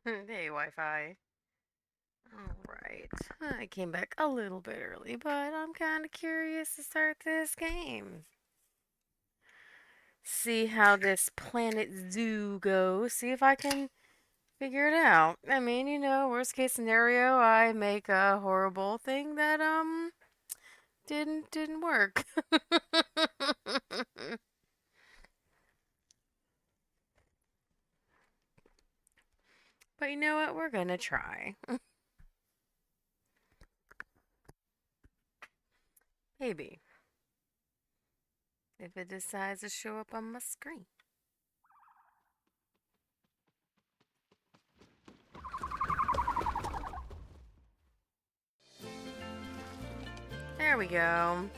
Hey, Wi-Fi. Alright. I came back a little bit early, but I'm kind of curious to start this game. See how this Planet Zoo goes. See if I can figure it out. I mean, worst case scenario, I make a horrible thing that didn't work. But you know what? We're gonna try. Maybe. If it decides to show up on my screen. There we go.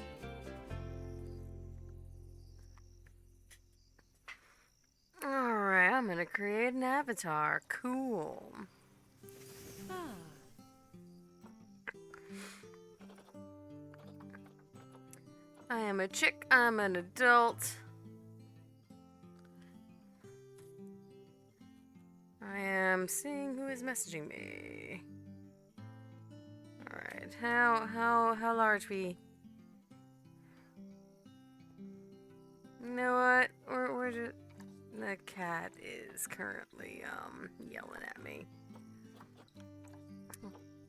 Alright, I'm gonna create an avatar. Cool. I am a chick. I'm an adult. I am seeing who is messaging me. Alright, how large we... You know what? We're just... The cat is currently, yelling at me.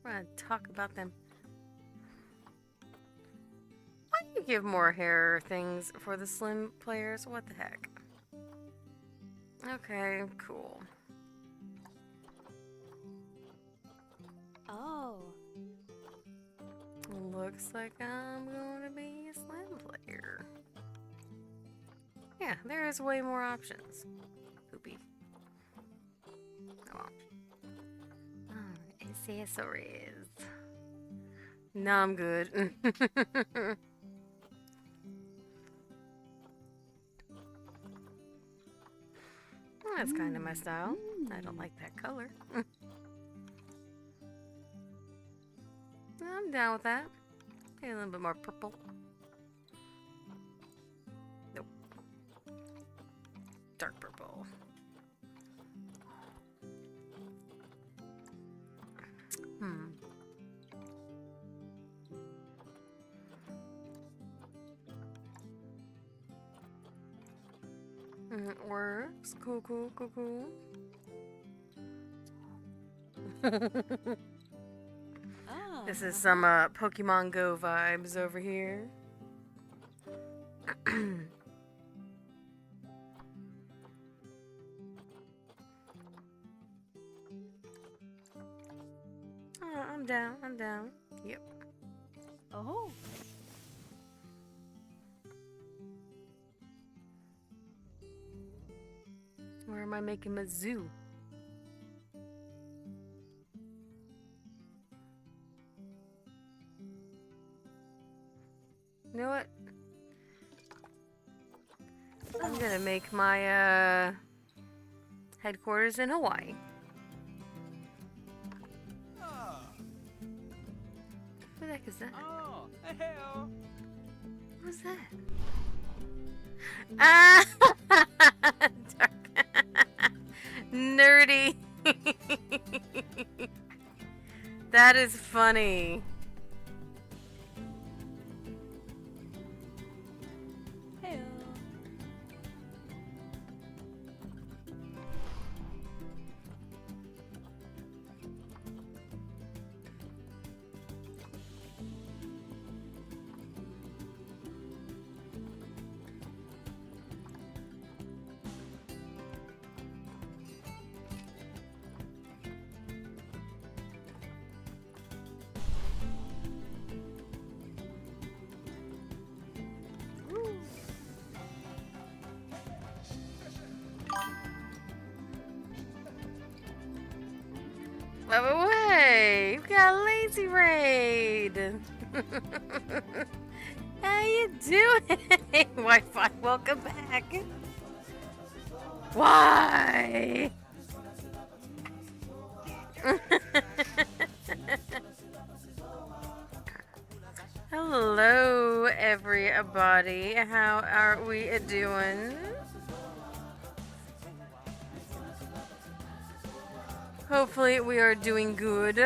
We're gonna talk about them. Why do you give more hair things for the slim players? What the heck? Okay, cool. Oh. Looks like I'm going to be a slim player. Yeah, there is way more options. Poopy. Oh well. Accessories. No, I'm good. Well, that's kind of my style. I don't like that color. I'm down with that. Maybe a little bit more purple. Nope. Dark purple. Hmm. It works. Cool, cool, cool, cool. Ah. This is some Pokemon Go vibes over here. Oh, I'm down. I'm down. Yep. Oh. Where am I making a zoo? You know what? I'm gonna make my headquarters in Hawaii. Who the heck is that? Oh, hell. Who's that? Ah! Nerdy. That is funny. Hey. Oh, away! We've got a lazy raid. How you doing? Wi-Fi, welcome back. Why? Hello, everybody. How are we doing? Hopefully we are doing good.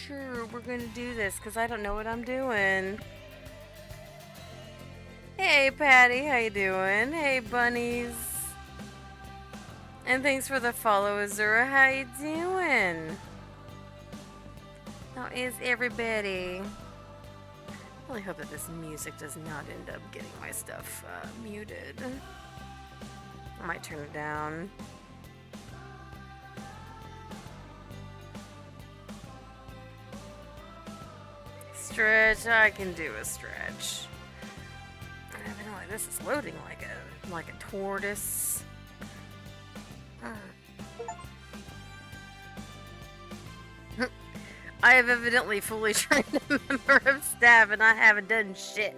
Sure, we're gonna do this because I don't know what I'm doing. Hey, Patty, how you doing? Hey, bunnies. And thanks for the follow, Azura. How you doing? How is everybody? I really hope that this music does not end up getting my stuff muted. I might turn it down. Stretch, I can do a stretch. Evidently, this is loading like a tortoise. I have evidently fully trained a member of staff and I haven't done shit.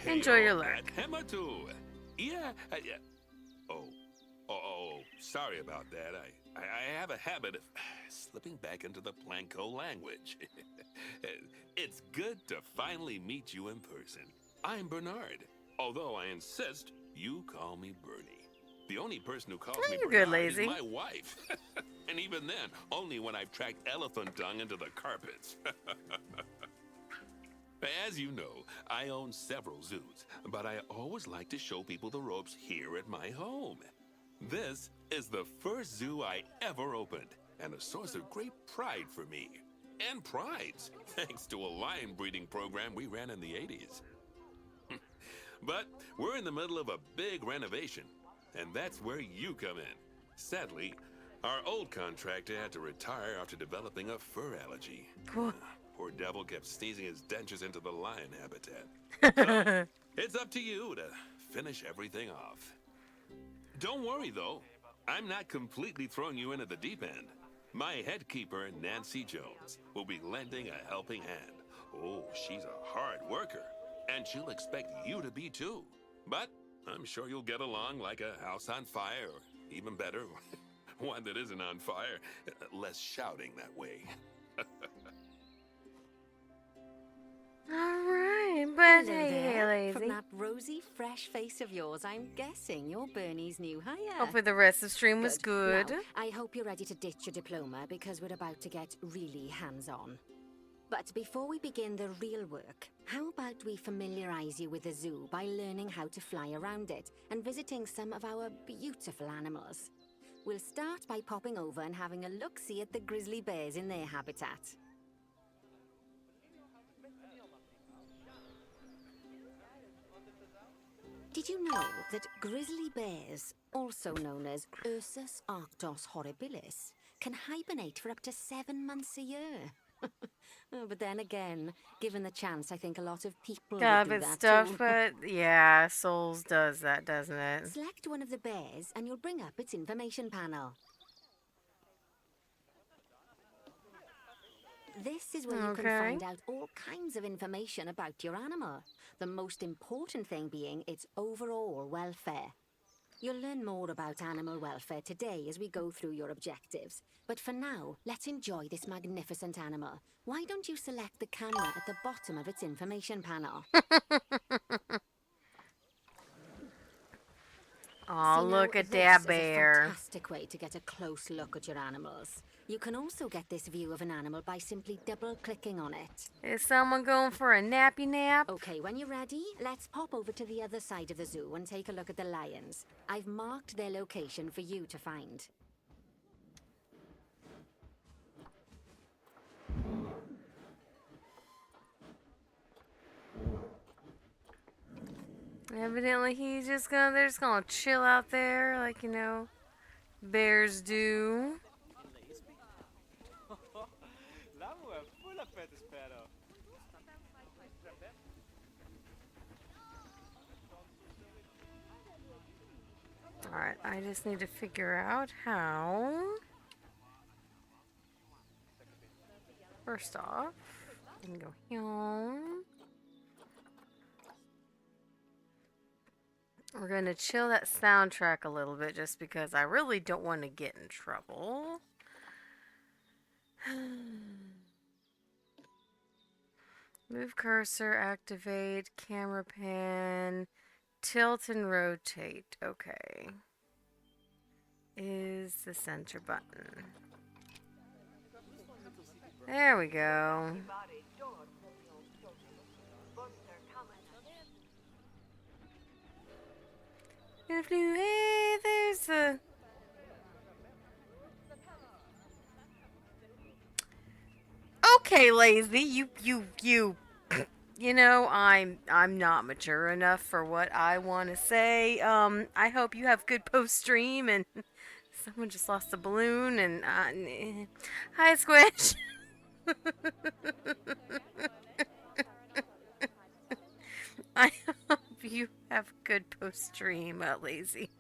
Enjoy your lurk. Yeah. Sorry about that. I have a habit of slipping back into the Planko language. It's good to finally meet you in person. I'm Bernard, although I insist you call me Bernie. The only person who calls me Bernard is my wife. And even then, only when I've tracked elephant dung into the carpets. As you know, I own several zoos, but I always like to show people the ropes here at my home. This is the first zoo I ever opened, and a source of great pride for me. And prides, thanks to a lion breeding program we ran in the 80s. But we're in the middle of a big renovation, and that's where you come in. Sadly, our old contractor had to retire after developing a fur allergy. Poor devil kept sneezing his dentures into the lion habitat. So, it's up to you to finish everything off. Don't worry, though. I'm not completely throwing you in at the deep end. My head keeper, Nancy Jones, will be lending a helping hand. Oh, she's a hard worker, and she'll expect you to be too. But I'm sure you'll get along like a house on fire, or even better, one that isn't on fire. Less shouting that way. Alright, but Hello hey, there. lazy. From that rosy, fresh face of yours, I'm guessing you're Bernie's new hire. Hopefully the rest of the stream was good. Now, I hope you're ready to ditch your diploma because we're about to get really hands-on. But before we begin the real work, how about we familiarize you with the zoo by learning how to fly around it and visiting some of our beautiful animals. We'll start by popping over and having a look-see at the grizzly bears in their habitat. Did you know that grizzly bears, also known as Ursus arctos horribilis, can hibernate for up to 7 months a year? Oh, but then again, given the chance, I think a lot of people Got a would do bit that stuff, too. but yeah, Souls does that, doesn't it? Select one of the bears and you'll bring up its information panel. This is where you can find out all kinds of information about your animal. The most important thing being its overall welfare. You'll learn more about animal welfare today as we go through your objectives. But for now, let's enjoy this magnificent animal. Why don't you select the camera at the bottom of its information panel? Oh, look at that bear. This is a fantastic way to get a close look at your animals. You can also get this view of an animal by simply double-clicking on it. Is someone going for a nappy nap? Okay, when you're ready, let's pop over to the other side of the zoo and take a look at the lions. I've marked their location for you to find. Evidently they're just gonna chill out there like, you know, bears do. Alright, I just need to figure out how. First off, I'm gonna go here. We're gonna chill that soundtrack a little bit just because I really don't want to get in trouble. Move cursor, activate, camera pan, tilt and rotate. Okay. Is the center button. There we go. Hey, there's a... Okay, lazy. You know, I'm not mature enough for what I want to say. I hope you have good post stream and someone just lost a balloon and hi Squish. I hope you have good post stream, lazy.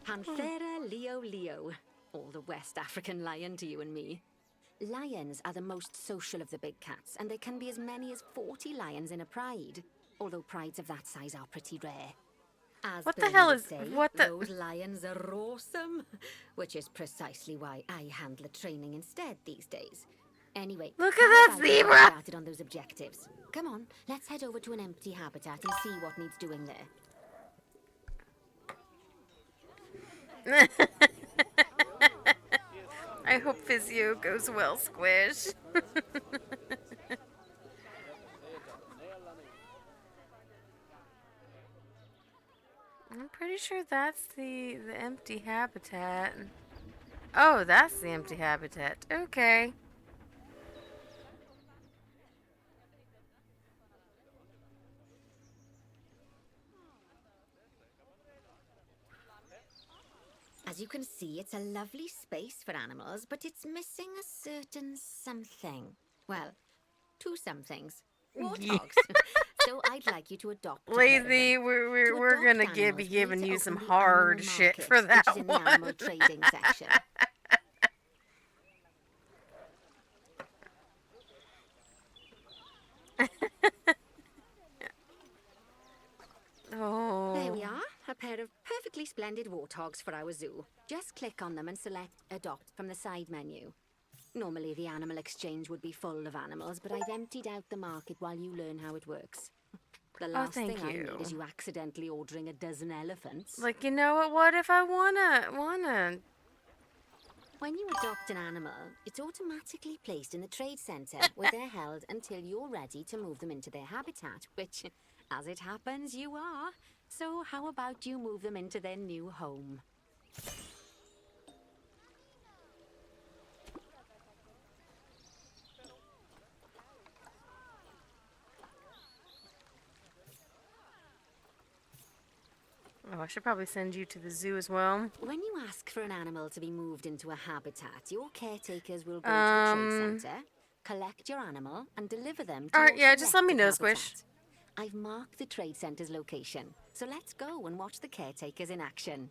Panthera Leo Leo, or the West African lion to you and me. Lions are the most social of the big cats, and there can be as many as 40 lions in a pride, although prides of that size are pretty rare. As What the Bernie hell would is... say, What the... those lions are awesome, which is precisely why I handle training instead these days. Anyway, Look how at that about we get zebra! started on those objectives. Come on, let's head over to an empty habitat and see what needs doing there. I hope physio goes well, Squish. I'm pretty sure that's the empty habitat. Oh, that's the empty habitat. Okay. As you can see, it's a lovely space for animals, but it's missing a certain something. Well, two somethings. Warthogs. So I'd like you to adopt a pair of Lazy, them. we're To gonna adopt be animals, we need giving to you open some the hard animal shit market, for which that is in the animal one. trading section. There we Oh. are, a pair of perfectly splendid warthogs for our zoo. Just click on them and select Adopt from the side menu. Normally the animal exchange would be full of animals, but I've emptied out the market while you learn how it works. The last thank thing I you. need is you accidentally ordering a dozen elephants. Like, you know what? What if I wanna? When you adopt an animal, it's automatically placed in the trade centre where they're held until you're ready to move them into their habitat, which, as it happens, you are. So how about you move them into their new home? Oh, I should probably send you to the zoo as well. When you ask for an animal to be moved into a habitat, your caretakers will go to the trade centre, collect your animal, and deliver them to Alright, your yeah, just let me selected know, habitat. Squish. I've marked the trade centre's location, so let's go and watch the caretakers in action.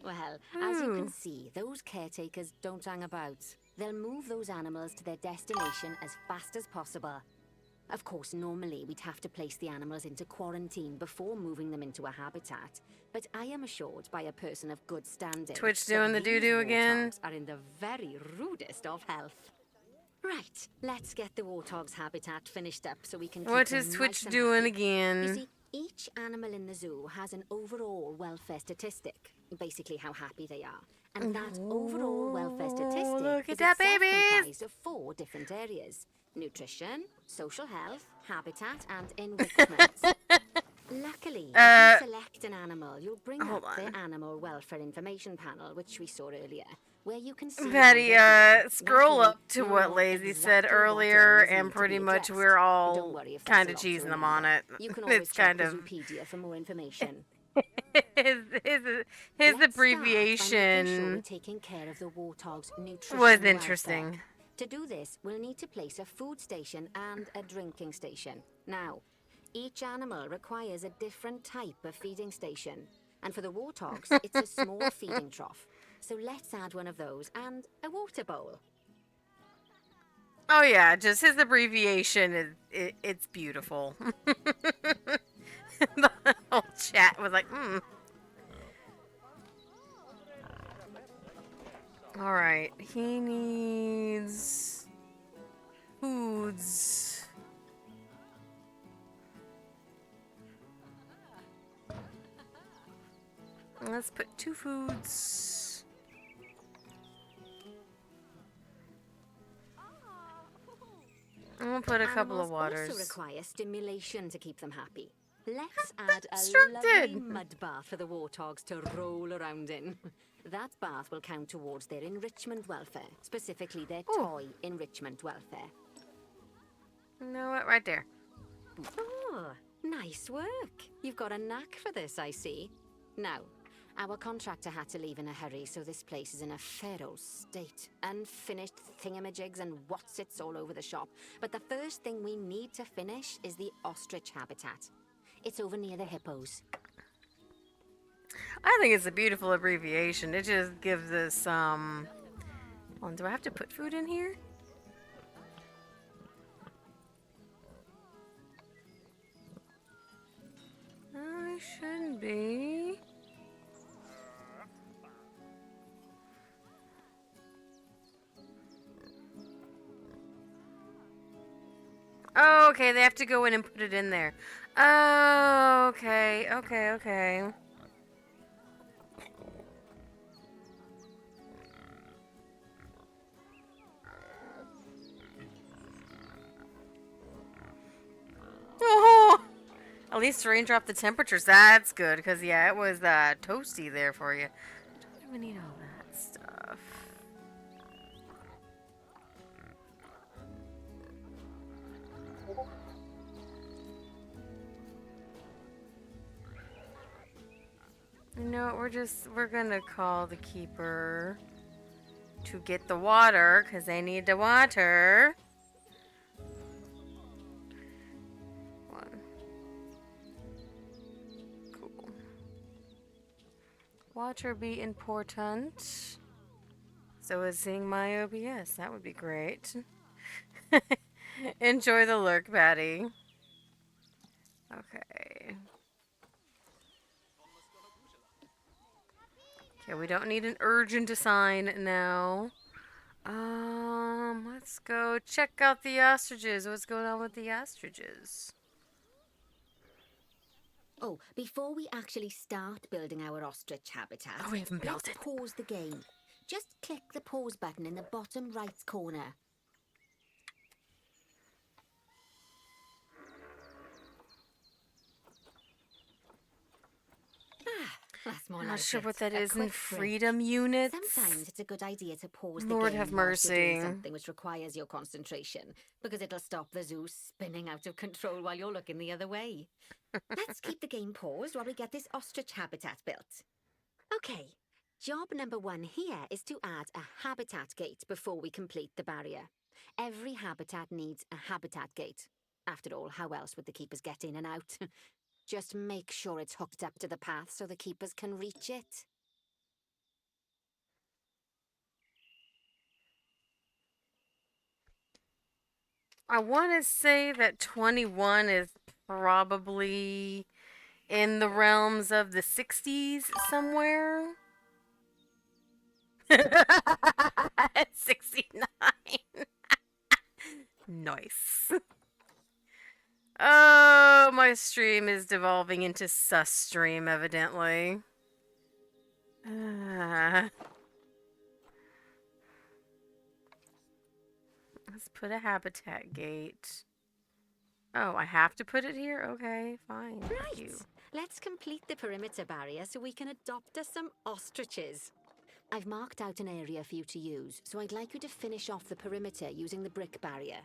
Well, as you can see, those caretakers don't hang about. They'll move those animals to their destination as fast as possible. Of course, normally we'd have to place the animals into quarantine before moving them into a habitat, but I am assured by a person of good standing Twitch that doing the these doo-doo again. warthogs are in the very rudest of health. Right, let's get the warthog's habitat finished up so we can keep What them is nice Twitch and doing happy. You again? see, each animal in the zoo has an overall welfare statistic, basically how happy they are. And that overall welfare statistic look is at that, itself babies! comprised of 4 different areas: nutrition, social health, habitat, and enrichment. Luckily, if you select an animal, you'll bring hold up the on. Animal Welfare Information Panel, which we saw earlier, where you can see Betty, how they're doing. scroll Luckily, up to you'll what know Lazy said exactly what earlier, areas and need to pretty be much addressed. we're Don't all worry if kind that's of a lot to cheesing them on remember. it. You can always It's check kind the of Zoopedia for more information. his Let's start by making sure we're abbreviation taking care of the warthog's nutrition was welfare. interesting. To do this, we'll need to place a food station and a drinking station. Now, each animal requires a different type of feeding station. And for the warthogs, it's a small feeding trough. So let's add one of those and a water bowl. Oh yeah, just his abbreviation is it's beautiful. The whole chat was like, hmm. All right, he needs foods. Let's put 2 foods. I'm gonna put a couple of Animals waters. also require stimulation to keep them happy. Let's add a Instructed. lovely mud bath for the warthogs to roll around in. That bath will count towards their enrichment welfare, specifically their Ooh. toy enrichment welfare. You know what? Right there. Oh, nice work. You've got a knack for this, I see. Now, our contractor had to leave in a hurry, so this place is in a feral state. Unfinished thingamajigs and whatsits all over the shop. But the first thing we need to finish is the ostrich habitat. It's over near the hippos. I think it's a beautiful abbreviation. It just gives us hold on, do I have to put food in here? I shouldn't be. Oh, okay, they have to go in and put it in there. Oh, okay, okay. Oh, at least rain dropped the temperatures. That's good, because, yeah, it was toasty there for you. Don't even need all that stuff. You know what, we're gonna call the keeper to get the water, because they need the water. Cool. Water be important. So is seeing my OBS. That would be great. Enjoy the lurk, Patty. Okay. Okay, we don't need an urgent assign now. Let's go check out the ostriches. What's going on with the ostriches? Oh, before we actually start building our ostrich habitat, Oh, we haven't built let's it. pause the game. Just click the pause button in the bottom right corner. That's more I'm like not sure it. what that A is in quick break. freedom units. Sometimes it's a good idea to pause Lord the game have whilst you're doing mercy. something which requires your concentration, because it'll stop the zoo spinning out of control while you're looking the other way. Let's keep the game paused while we get this ostrich habitat built. Okay, job number 1 here is to add a habitat gate before we complete the barrier. Every habitat needs a habitat gate. After all, how else would the keepers get in and out? Just make sure it's hooked up to the path so the keepers can reach it. I want to say that 21 is probably in the realms of the 60s somewhere. 69. Nice. Oh, my stream is devolving into sus stream, evidently. Let's put a habitat gate. Oh, I have to put it here? Okay, fine. Thank Right. you. Let's complete the perimeter barrier so we can adopt us some ostriches. I've marked out an area for you to use, so I'd like you to finish off the perimeter using the brick barrier.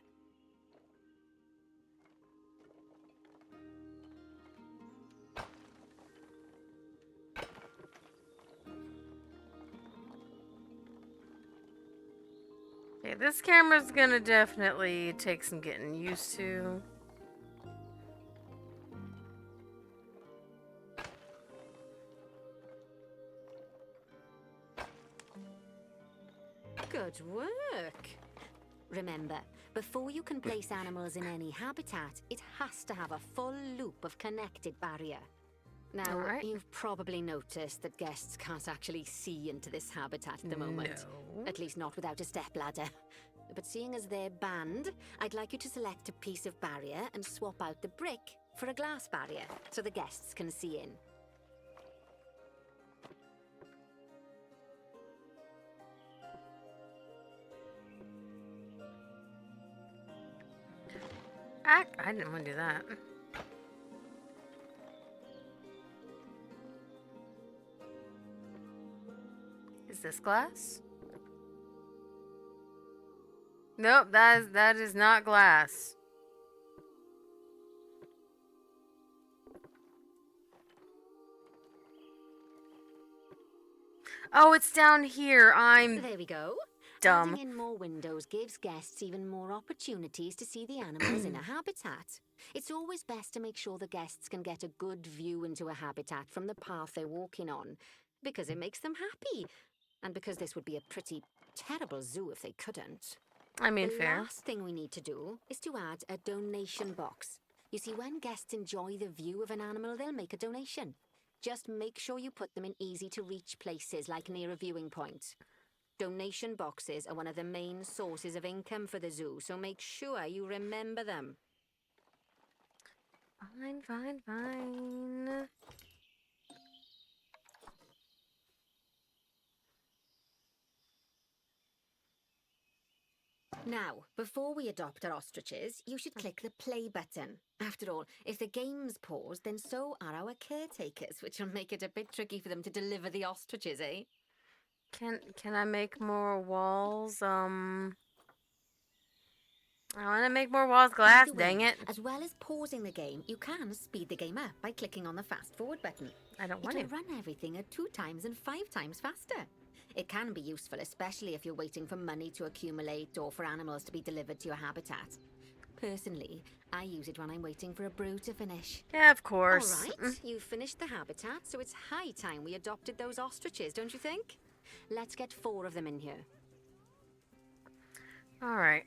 Okay, this camera's gonna definitely take some getting used to. Good work. Remember, before you can place animals in any habitat, it has to have a full loop of connected barrier. Now, Alright. you've probably noticed that guests can't actually see into this habitat at the moment. No. At least not without a stepladder. But seeing as they're banned, I'd like you to select a piece of barrier and swap out the brick for a glass barrier so the guests can see in. I didn't want to do that. Is this glass? Nope, that is not glass. Oh, it's down here. I'm There we go. dumb. Adding in more windows gives guests even more opportunities to see the animals in a habitat. It's always best to make sure the guests can get a good view into a habitat from the path they're walking on, because it makes them happy, and because this would be a pretty terrible zoo if they couldn't. I mean, The fair. last thing we need to do is to add a donation box. You see, when guests enjoy the view of an animal, they'll make a donation. Just make sure you put them in easy-to-reach places, like near a viewing point. Donation boxes are one of the main sources of income for the zoo, so make sure you remember them. Fine, fine, fine. Now, before we adopt our ostriches, you should click the play button. After all, if the game's paused, then so are our caretakers, which will make it a bit tricky for them to deliver the ostriches, eh? Can I make more walls? I want to make more walls glass, By the way, dang it. As well as pausing the game, you can speed the game up by clicking on the fast forward button. I don't want It'll to. run everything at 2 times and 5 times faster. It can be useful, especially if you're waiting for money to accumulate or for animals to be delivered to your habitat. Personally, I use it when I'm waiting for a brew to finish. Yeah, of course. All right, you've finished the habitat, so it's high time we adopted those ostriches, don't you think? Let's get 4 of them in here. All right.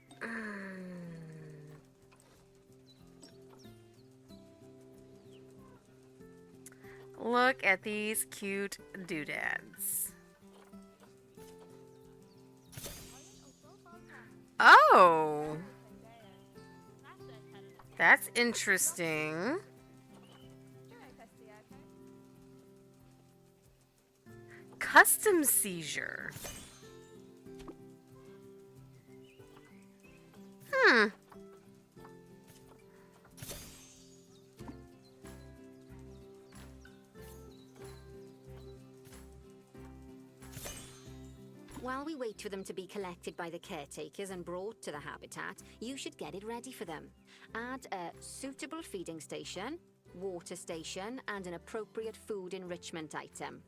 Look at these cute doodads. Oh, that's interesting. Custom seizure. Hmm. While we wait for them to be collected by the caretakers and brought to the habitat, you should get it ready for them. Add a suitable feeding station, water station, and an appropriate food enrichment item.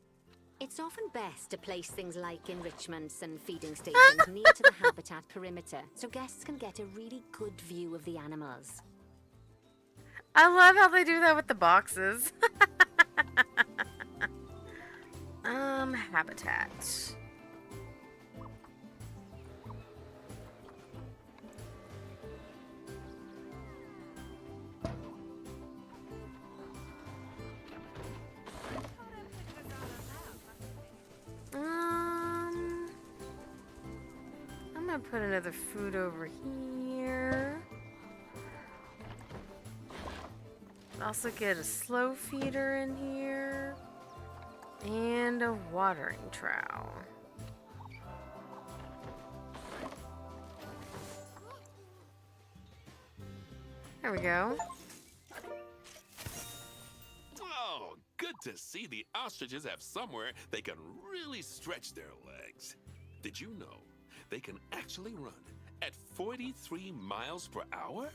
It's often best to place things like enrichments and feeding stations near to the habitat perimeter, so guests can get a really good view of the animals. I love how they do that with the boxes. Habitat. I'm gonna put another food over here. Also get a slow feeder in here. And a watering trowel. There we go. Oh, good to see the ostriches have somewhere they can really stretch their legs. Did you know they can actually run at 43 miles per hour?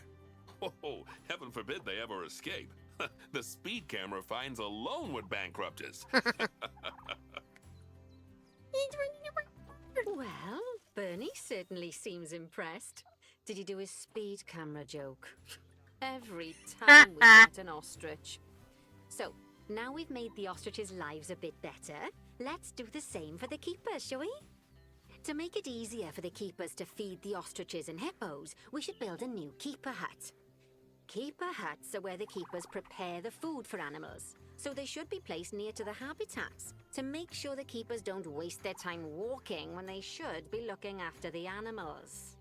Oh, heaven forbid they ever escape. The speed camera fines alone would bankrupt us. Well, Bernie certainly seems impressed. Did you do his speed camera joke? Every time we get an ostrich. So, now we've made the ostriches' lives a bit better, let's do the same for the keepers, shall we? To make it easier for the keepers to feed the ostriches and hippos, we should build a new keeper hut. Keeper huts are where the keepers prepare the food for animals, so they should be placed near to the habitats to make sure the keepers don't waste their time walking when they should be looking after the animals.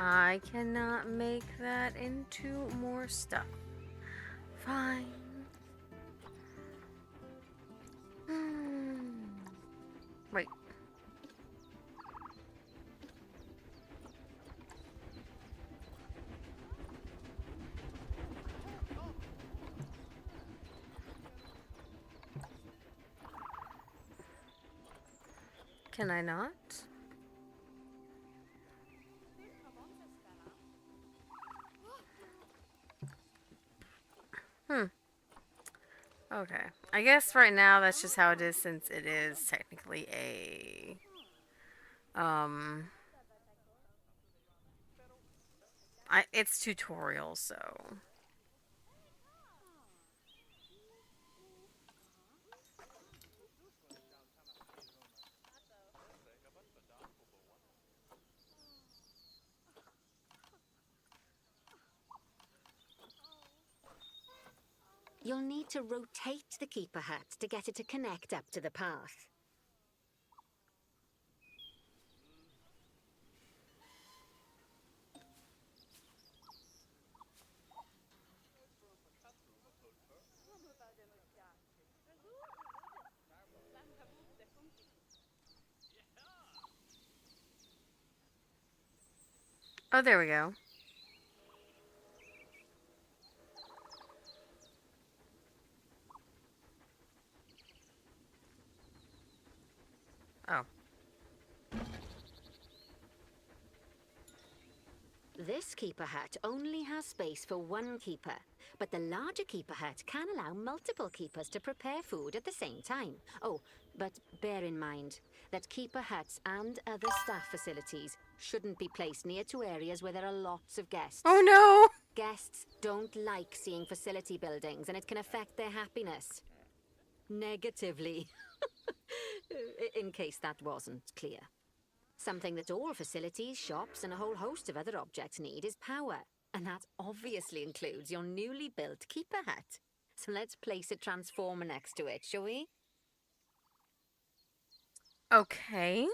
I cannot make that into more stuff. Fine. Wait. Can I not? Okay. I guess right now that's just how it is since it is technically a it's tutorial, so You'll need to rotate the keeper hut to get it to connect up to the path. oh, there we go. Oh. This keeper hut only has space for one keeper, but the larger keeper hut can allow multiple keepers to prepare food at the same time. Oh, but bear in mind that keeper huts and other staff facilities shouldn't be placed near to areas where there are lots of guests. Oh no! Guests don't like seeing facility buildings, and it can affect their happiness. Negatively. In case that wasn't clear. Something that all facilities, shops, and a whole host of other objects need is power. And that obviously includes your newly built keeper hut. So let's place a transformer next to it, shall we? Okay.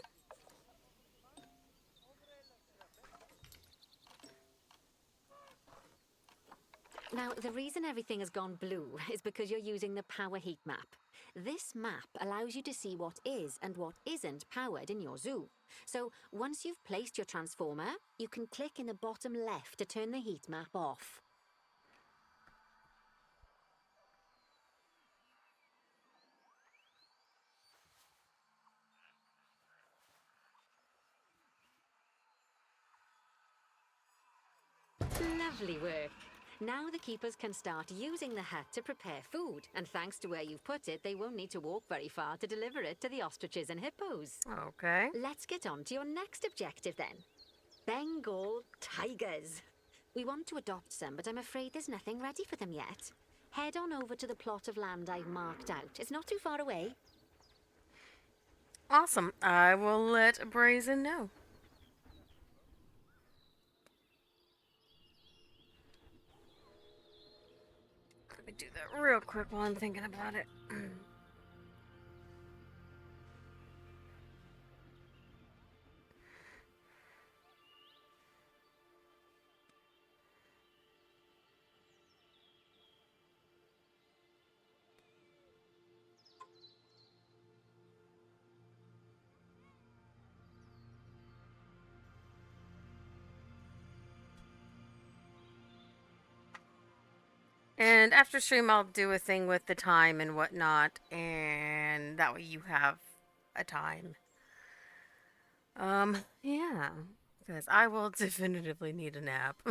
Now, the reason everything has gone blue is because you're using the power heat map. This map allows you to see what is and what isn't powered in your zoo. So, once you've placed your transformer, you can click in the bottom left to turn the heat map off. Lovely work. Now the keepers can start using the hut to prepare food, and thanks to where you've put it, they won't need to walk very far to deliver it to the ostriches and hippos. Okay. Let's get on to your next objective then. Bengal tigers. We want to adopt some, but I'm afraid there's nothing ready for them yet. Head on over to the plot of land I've marked out. It's not too far away. Awesome. I will let Brazen know. Let me do that real quick while I'm thinking about it. And after stream, I'll do a thing with the time and whatnot, and that way you have a time. Yeah, because I will definitively need a nap.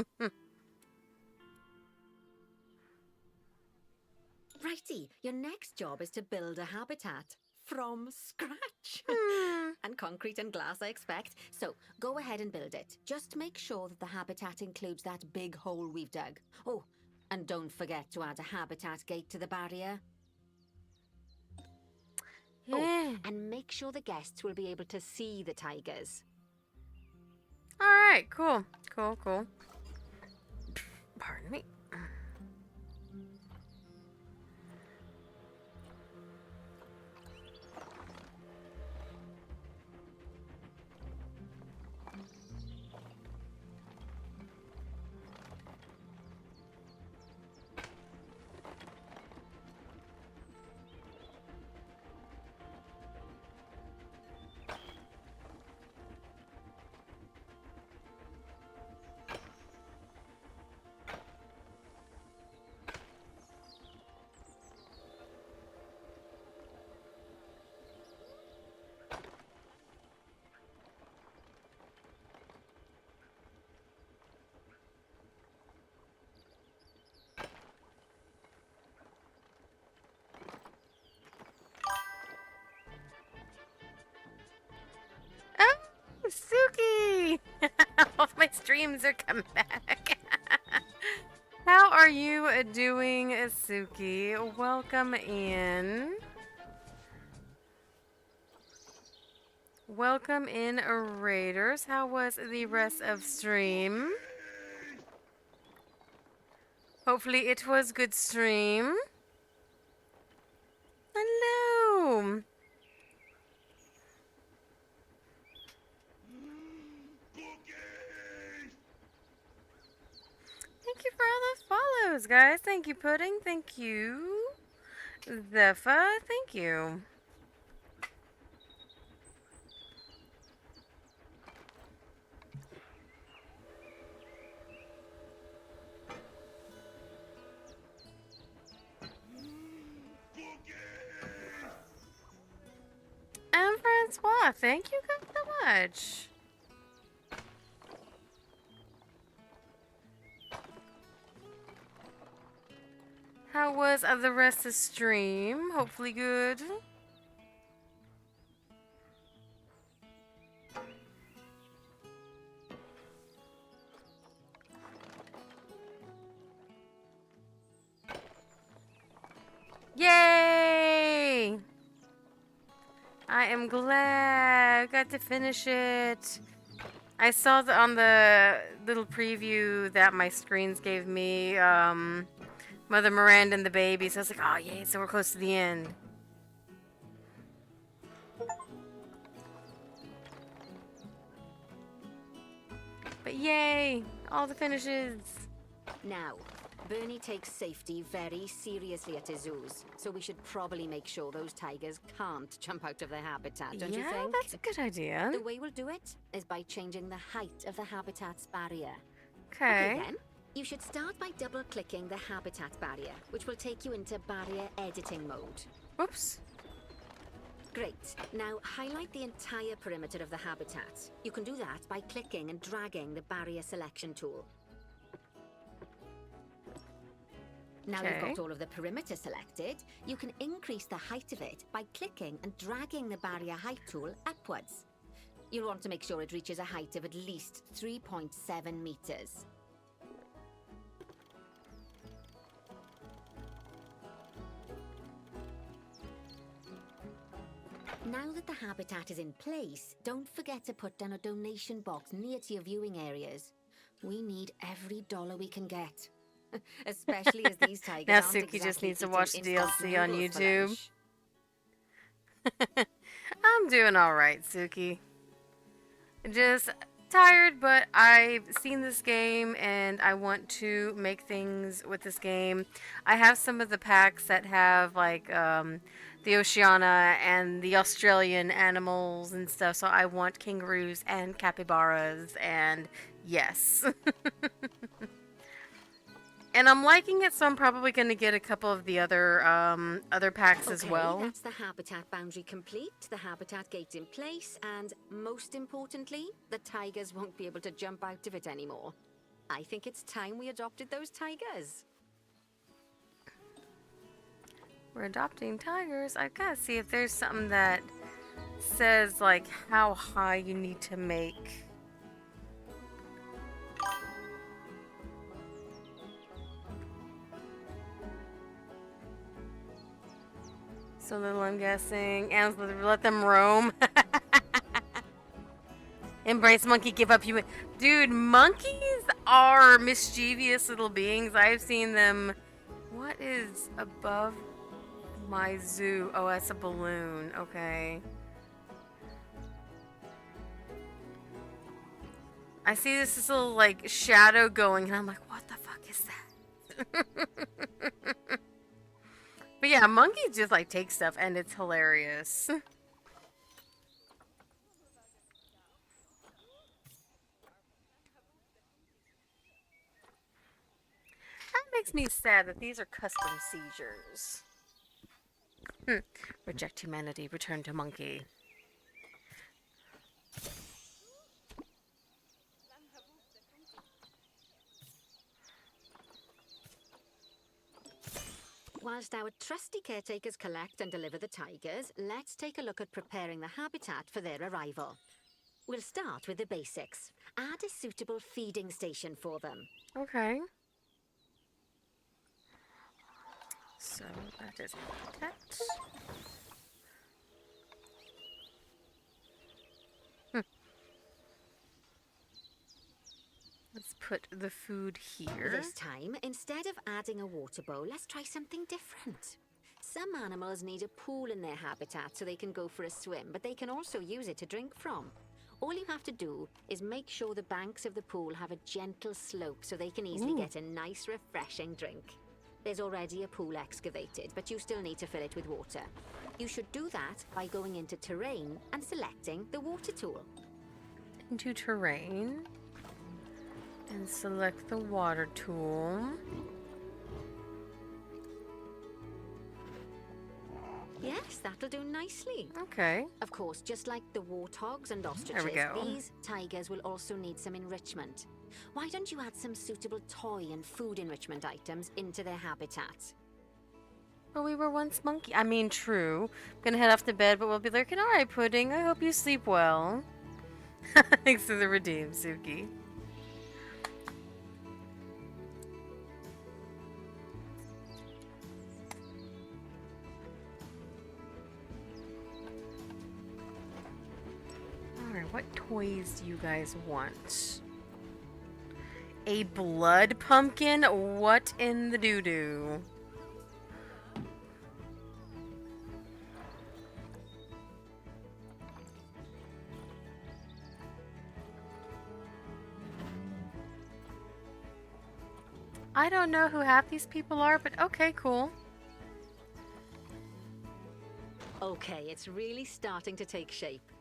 Righty, your next job is to build a habitat. from scratch. Hmm. And concrete and glass, I expect. So go ahead and build it. Just make sure that the habitat includes that big hole we've dug. Oh, and don't forget to add a habitat gate to the barrier. Yeah. Oh, and make sure the guests will be able to see the tigers. All right. Cool. Cool. Cool. Pardon me. Oh, Suki! All my streams are coming back. How are you doing, Suki? Welcome in. Welcome in, Raiders. How was the rest of stream? Hopefully it was good stream. Hello. Thank you for all the follows, guys. Thank you, Pudding. Thank you. Zepha, thank you. And Francois, thank you guys so much. How was the rest of the stream? Hopefully good. Yay! I am glad I got to finish it. I saw on the little preview that my screens gave me, Mother Miranda and the baby, so I was like, oh yay, so we're close to the end. But yay, all the finishes. Now, Bernie takes safety very seriously at his zoos, so we should probably make sure those tigers can't jump out of their habitat, don't you Yeah, think? that's a good idea. The way we'll do it is by changing the height of the habitat's barrier. Okay. Then, you should start by double-clicking the habitat barrier, which will take you into barrier editing mode. Whoops. Great. Now, highlight the entire perimeter of the habitat. You can do that by clicking and dragging the barrier selection tool. Now you've Okay. got all of the perimeter selected, you can increase the height of it by clicking and dragging the barrier height tool upwards. You'll want to make sure it reaches a height of at least 3.7 meters. Now that the habitat is in place, don't forget to put down a donation box near to your viewing areas. We need every dollar we can get. Especially as these tigers Now aren't Suki just exactly needs to eating watch the instant DLC on noodles for YouTube. lunch. I'm doing alright, Suki. Just tired, but I've seen this game and I want to make things with this game. I have some of the packs that have like the Oceania and the Australian animals and stuff, so I want kangaroos and capybaras and yes. And I'm liking it, so I'm probably going to get a couple of the other packs as well. That's the habitat boundary complete, the habitat gate in place, and most importantly, the tigers won't be able to jump out of it anymore. I think it's time we adopted those tigers. We're adopting tigers. I gotta see if there's something that says like how high you need to make. So little, I'm guessing. And let them roam. Embrace monkey, give up human. Dude, monkeys are mischievous little beings. I've seen them. What is above my zoo? Oh, that's a balloon. Okay. I see this little like shadow going, and I'm like, what the fuck is that? But yeah, monkeys just like take stuff, and it's hilarious. That makes me sad that these are custom seizures. Reject humanity, return to monkey. Whilst our trusty caretakers collect and deliver the tigers, let's take a look at preparing the habitat for their arrival. We'll start with the basics. Add a suitable feeding station for them. Okay. So that is habitat. Let's put the food here. This time, instead of adding a water bowl, let's try something different. Some animals need a pool in their habitat so they can go for a swim, but they can also use it to drink from. All you have to do is make sure the banks of the pool have a gentle slope so they can easily get a nice, refreshing drink. There's already a pool excavated, but you still need to fill it with water. You should do that by going into terrain and selecting the water tool. Into terrain. And select the water tool. Yes, that'll do nicely. Okay. Of course, just like the warthogs and ostriches, There we go. these tigers will also need some enrichment. Why don't you add some suitable toy and food enrichment items into their habitat? Well, we were once monkey. I mean, true. Gonna head off to bed, but we'll be lurking. All right, Pudding. I hope you sleep well. Thanks for the redeem, Suki. Alright, what toys do you guys want? A blood pumpkin? What in the doo-doo? I don't know who half these people are, but okay, cool. Okay, it's really starting to take shape.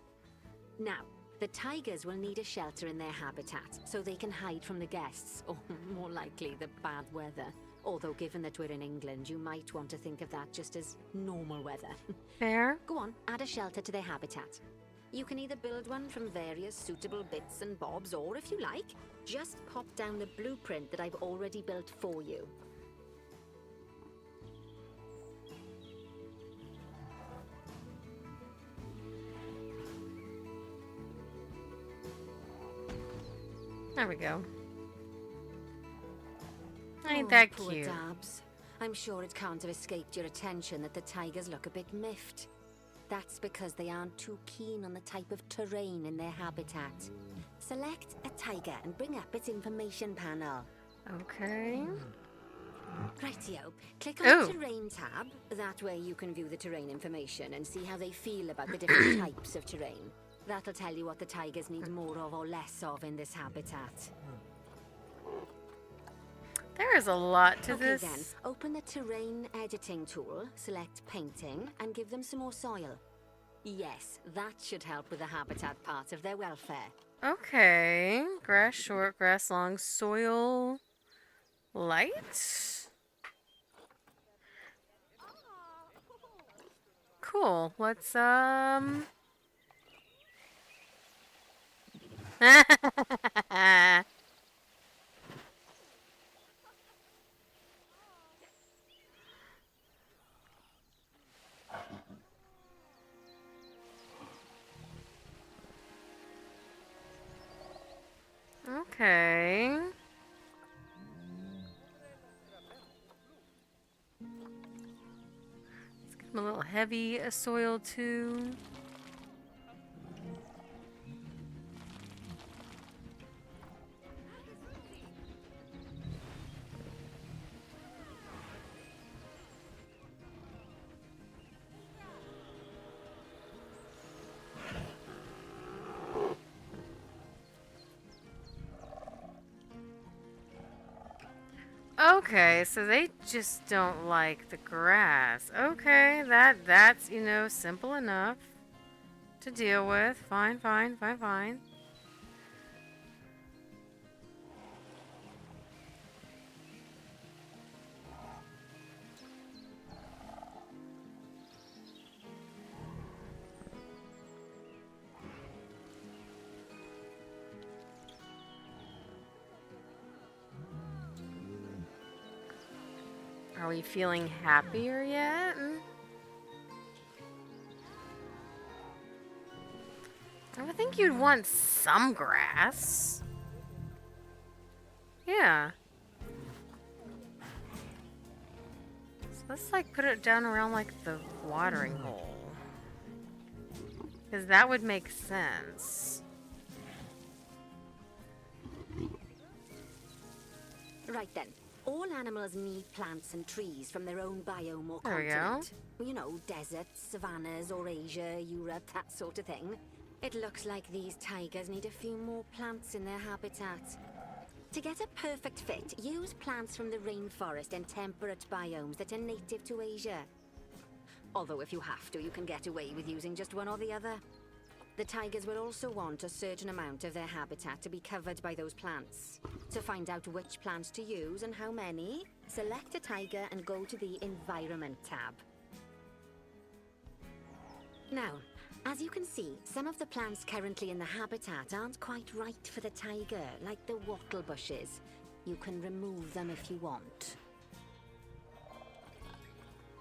Now, the tigers will need a shelter in their habitat so they can hide from the guests, or more likely, the bad weather. Although, given that we're in England, you might want to think of that just as normal weather. Fair. Go on, add a shelter to their habitat. You can either build one from various suitable bits and bobs, or if you like, just pop down the blueprint that I've already built for you. There we go. Ain't Oh, that poor cute? Dabs. I'm sure it can't have escaped your attention that the tigers look a bit miffed. That's because they aren't too keen on the type of terrain in their habitat. Select a tiger and bring up its information panel. Okay. Rightio. Click on Oh. the terrain tab. That way you can view the terrain information and see how they feel about the different types of terrain. That'll tell you what the tigers need more of or less of in this habitat. There is a lot to Okay this. then, open the terrain editing tool, select painting, and give them some more soil. Yes, that should help with the habitat part of their welfare. Okay. Grass short, grass long, soil light. Cool. Let's Okay. Let's get him a little heavy soil too. Okay, so they just don't like the grass. Okay, that's, you know, simple enough to deal with. Fine, fine, fine, fine. Are we feeling happier yet? I would think you'd want some grass. Yeah. So let's like put it down around like the watering hole. Because that would make sense. Right then. All animals need plants and trees from their own biome or There we go. continent. You know, deserts, savannas, Eurasia, Europe, that sort of thing. It looks like these tigers need a few more plants in their habitat. To get a perfect fit, use plants from the rainforest and temperate biomes that are native to Asia. Although if you have to, you can get away with using just one or the other. The tigers will also want a certain amount of their habitat to be covered by those plants. To find out which plants to use and how many, select a tiger and go to the Environment tab. Now, as you can see, some of the plants currently in the habitat aren't quite right for the tiger, like the wattle bushes. You can remove them if you want.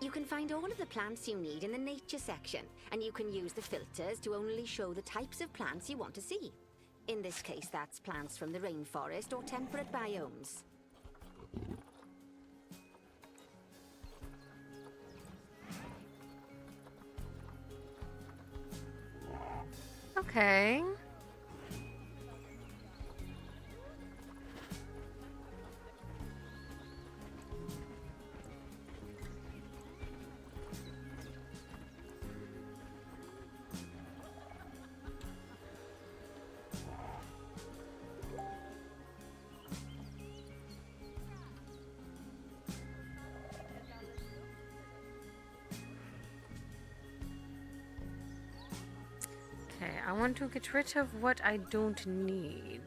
You can find all of the plants you need in the nature section, and you can use the filters to only show the types of plants you want to see. In this case, that's plants from the rainforest or temperate biomes. Okay. Okay, I want to get rid of what I don't need.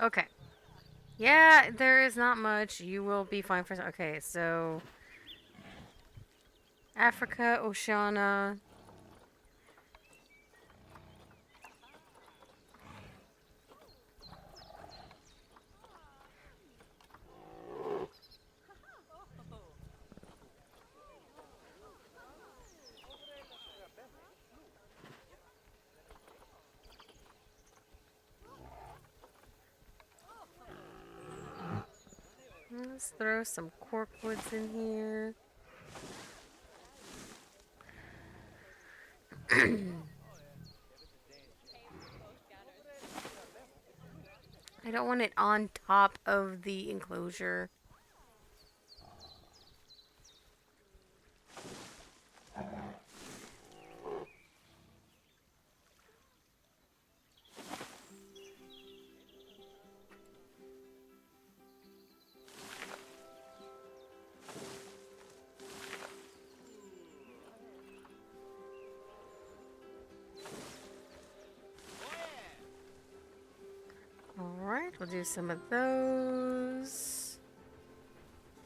Okay. Yeah, there is not much. You will be fine for... Okay, so... Africa, Oceania... Let's throw some corkwoods in here. I don't want it on top of the enclosure. Alright, we'll do some of those.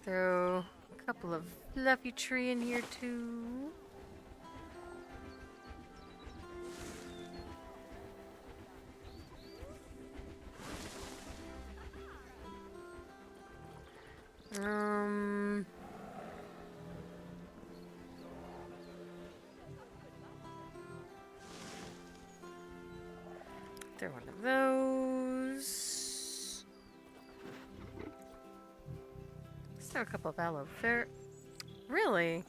Throw a couple of fluffy tree in here too. Throw one of those. Let's throw a couple of aloe vera. Really?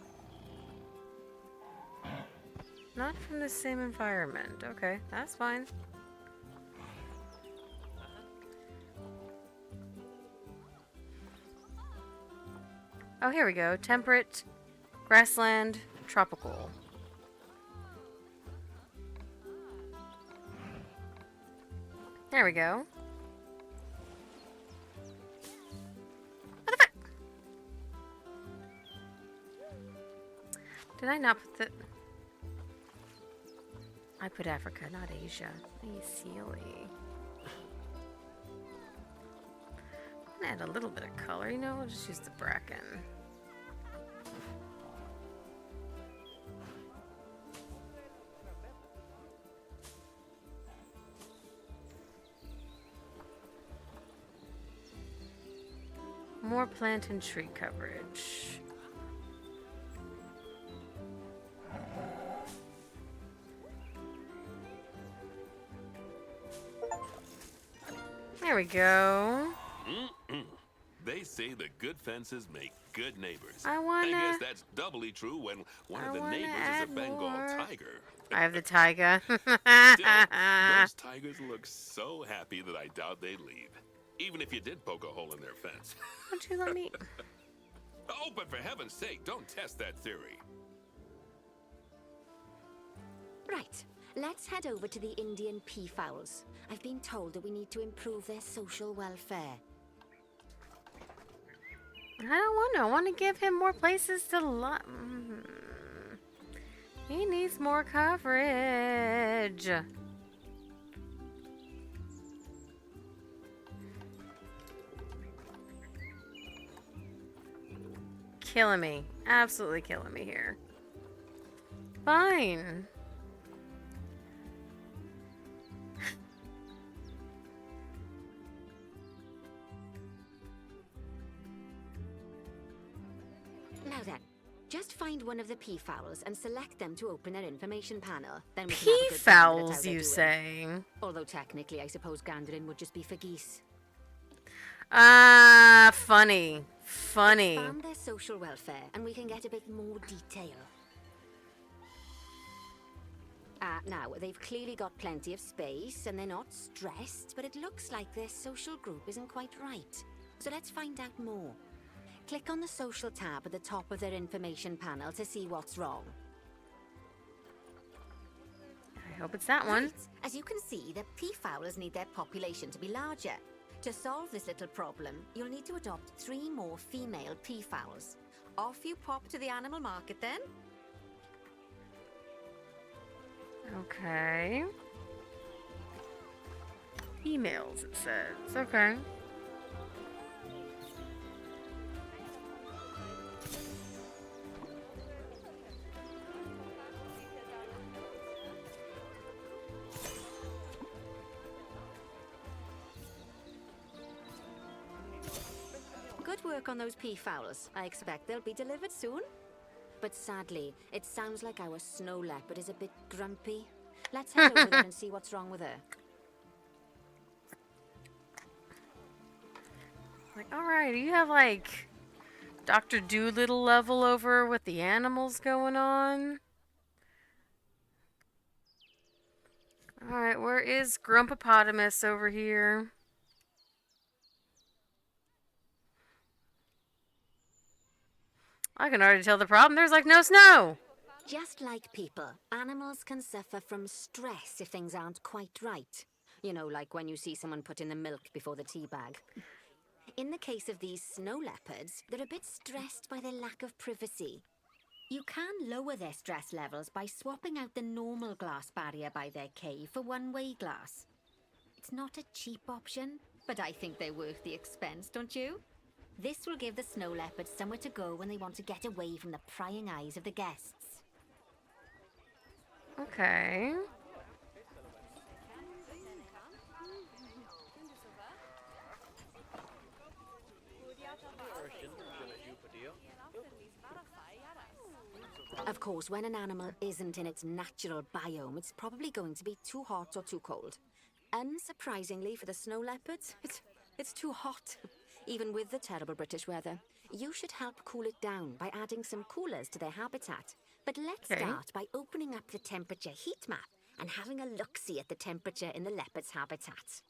Not from the same environment. Okay, that's fine. Oh, here we go. Temperate, grassland, tropical. There we go. What the fuck? Did I not put the... I put Africa, not Asia. You silly. I'm gonna add a little bit of color, you know? We'll just use the bracken. More plant and tree coverage. There we go. They say the good fences make good neighbors. I guess that's doubly true when one of the neighbors is a Bengal tiger. I have the tiger. Still, those tigers look so happy that I doubt they'd leave. Even if you did poke a hole in their fence. Won't you let me... Oh, but for heaven's sake, don't test that theory. Right, let's head over to the Indian peafowls. I've been told that we need to improve their social welfare. I don't want to. I want to give him more places to lie. He needs more coverage. Killing me. Absolutely killing me here. Fine. Now then, just find one of the peafowls and select them to open their information panel. Then we can have a good gander at how Peafowls, they're you doing. say? Although technically, I suppose gandering would just be for geese. Ah, funny. Funny. Expand their social welfare, and we can get a bit more detail. Now, they've clearly got plenty of space, and they're not stressed, but it looks like their social group isn't quite right. So let's find out more. Click on the social tab at the top of their information panel to see what's wrong. I hope it's that one. Right. As you can see, the peafowls need their population to be larger. To solve this little problem, you'll need to adopt 3 more female peafowls. Off you pop to the animal market then. Okay. Emails, it says. Okay. Good work on those peafowls. I expect they'll be delivered soon. But sadly, it sounds like our snow leopard is a bit grumpy. Let's head over there and see what's wrong with her. Like, alright, you have like Dr. Doolittle level over with the animals going on? Alright, where is Grumpopotamus over here? I can already tell the problem. There's like no snow. Just like people, animals can suffer from stress if things aren't quite right. You know, like when you see someone put in the milk before the tea bag. In the case of these snow leopards, they're a bit stressed by their lack of privacy. You can lower their stress levels by swapping out the normal glass barrier by their cave for one-way glass. It's not a cheap option, but I think they're worth the expense, don't you? This will give the snow leopards somewhere to go when they want to get away from the prying eyes of the guests. Okay. Of course, when an animal isn't in its natural biome, it's probably going to be too hot or too cold. Unsurprisingly for the snow leopards, it's too hot. Even with the terrible British weather. You should help cool it down by adding some coolers to their habitat. But let's Okay. start by opening up the temperature heat map and having a look-see at the temperature in the leopard's habitat.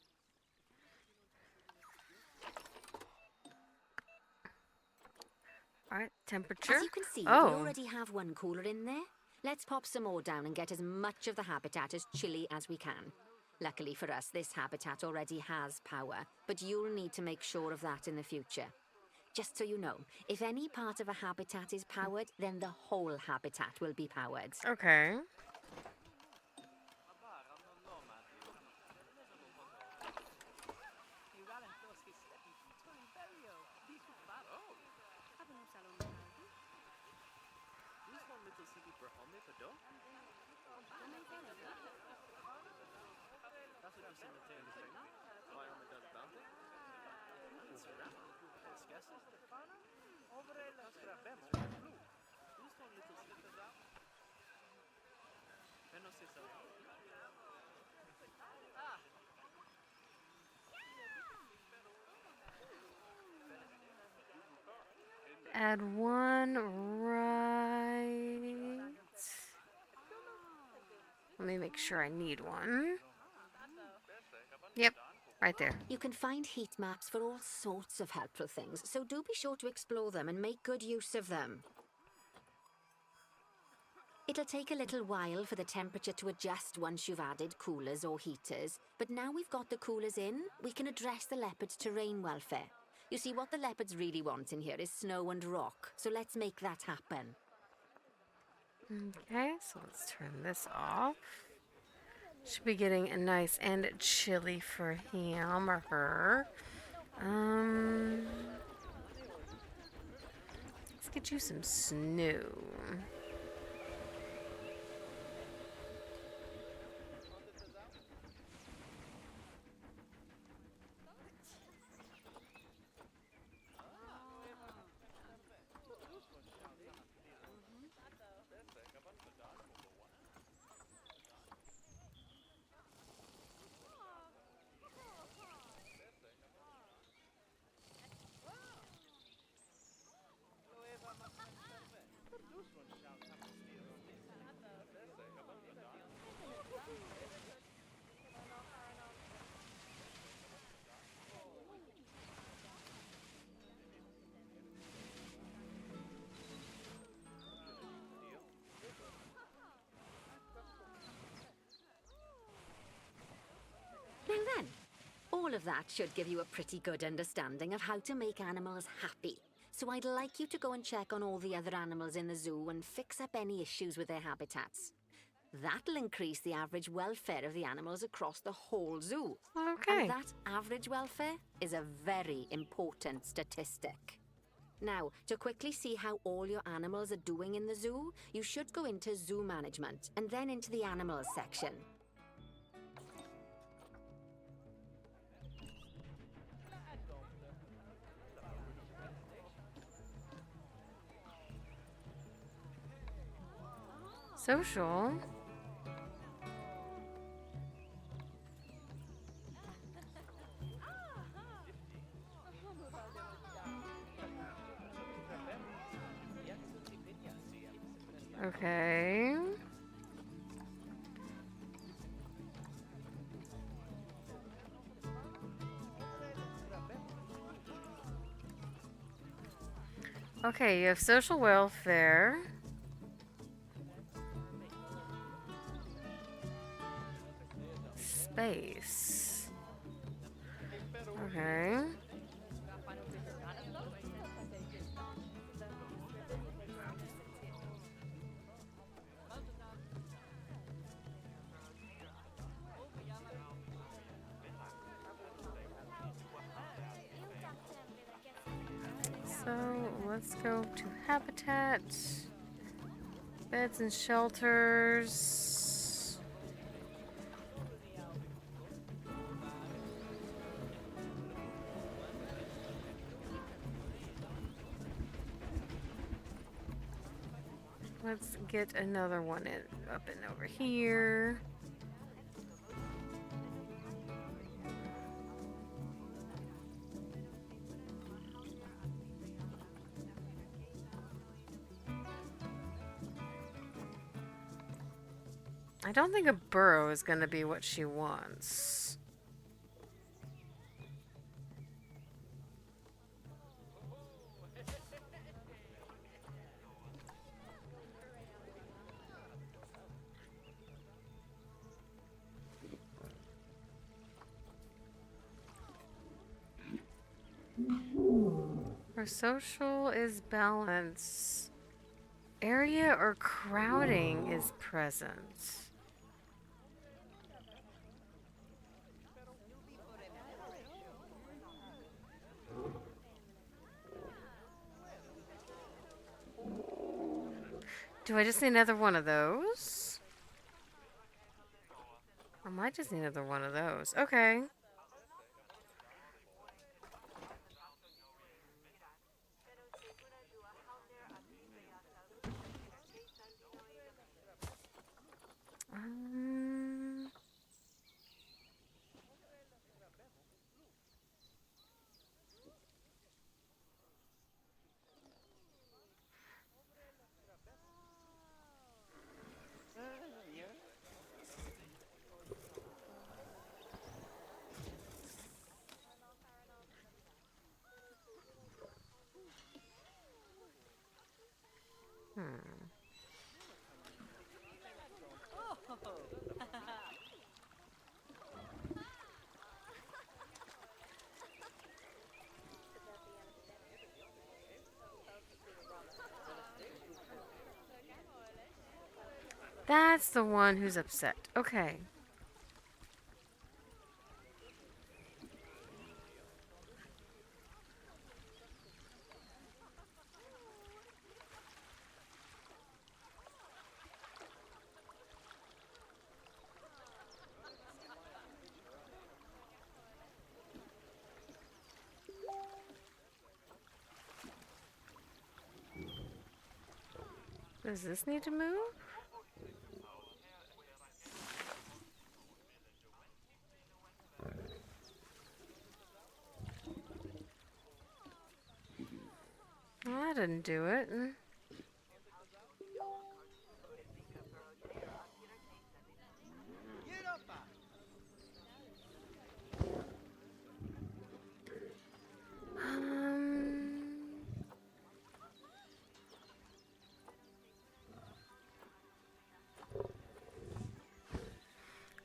All right, temperature. As you can see, we Oh, already have one cooler in there. Let's pop some more down and get as much of the habitat as chilly as we can. Luckily for us, this habitat already has power, but you'll need to make sure of that in the future. Just so you know, if any part of a habitat is powered, then the whole habitat will be powered. okay. Add one right. Let me make sure I need one. Yep, right there. You can find heat maps for all sorts of helpful things, so do be sure to explore them and make good use of them. It'll take a little while for the temperature to adjust once you've added coolers or heaters, but now we've got the coolers in, we can address the leopards' terrain welfare. You see, what the leopards really want in here is snow and rock, so let's make that happen. Okay, so let's turn this off. Should be getting a nice and chilly for him or her. Let's get you some snow. Now then, all of that should give you a pretty good understanding of how to make animals happy. So I'd like you to go and check on all the other animals in the zoo and fix up any issues with their habitats. That'll increase the average welfare of the animals across the whole zoo. Okay. And that average welfare is a very important statistic. Now, to quickly see how all your animals are doing in the zoo, you should go into zoo management and then into the animals section. Social. Okay. Okay, you have social welfare. Space. Okay. So let's go to habitat, beds and shelters. Let's get another one in up and over here. I don't think a burrow is going to be what she wants. Her social is balance. Area or crowding is present. Do I just need another one of those? I might just need another one of those. Okay. Um, That's the one who's upset. Okay. Does this need to move? Well, that didn't do it.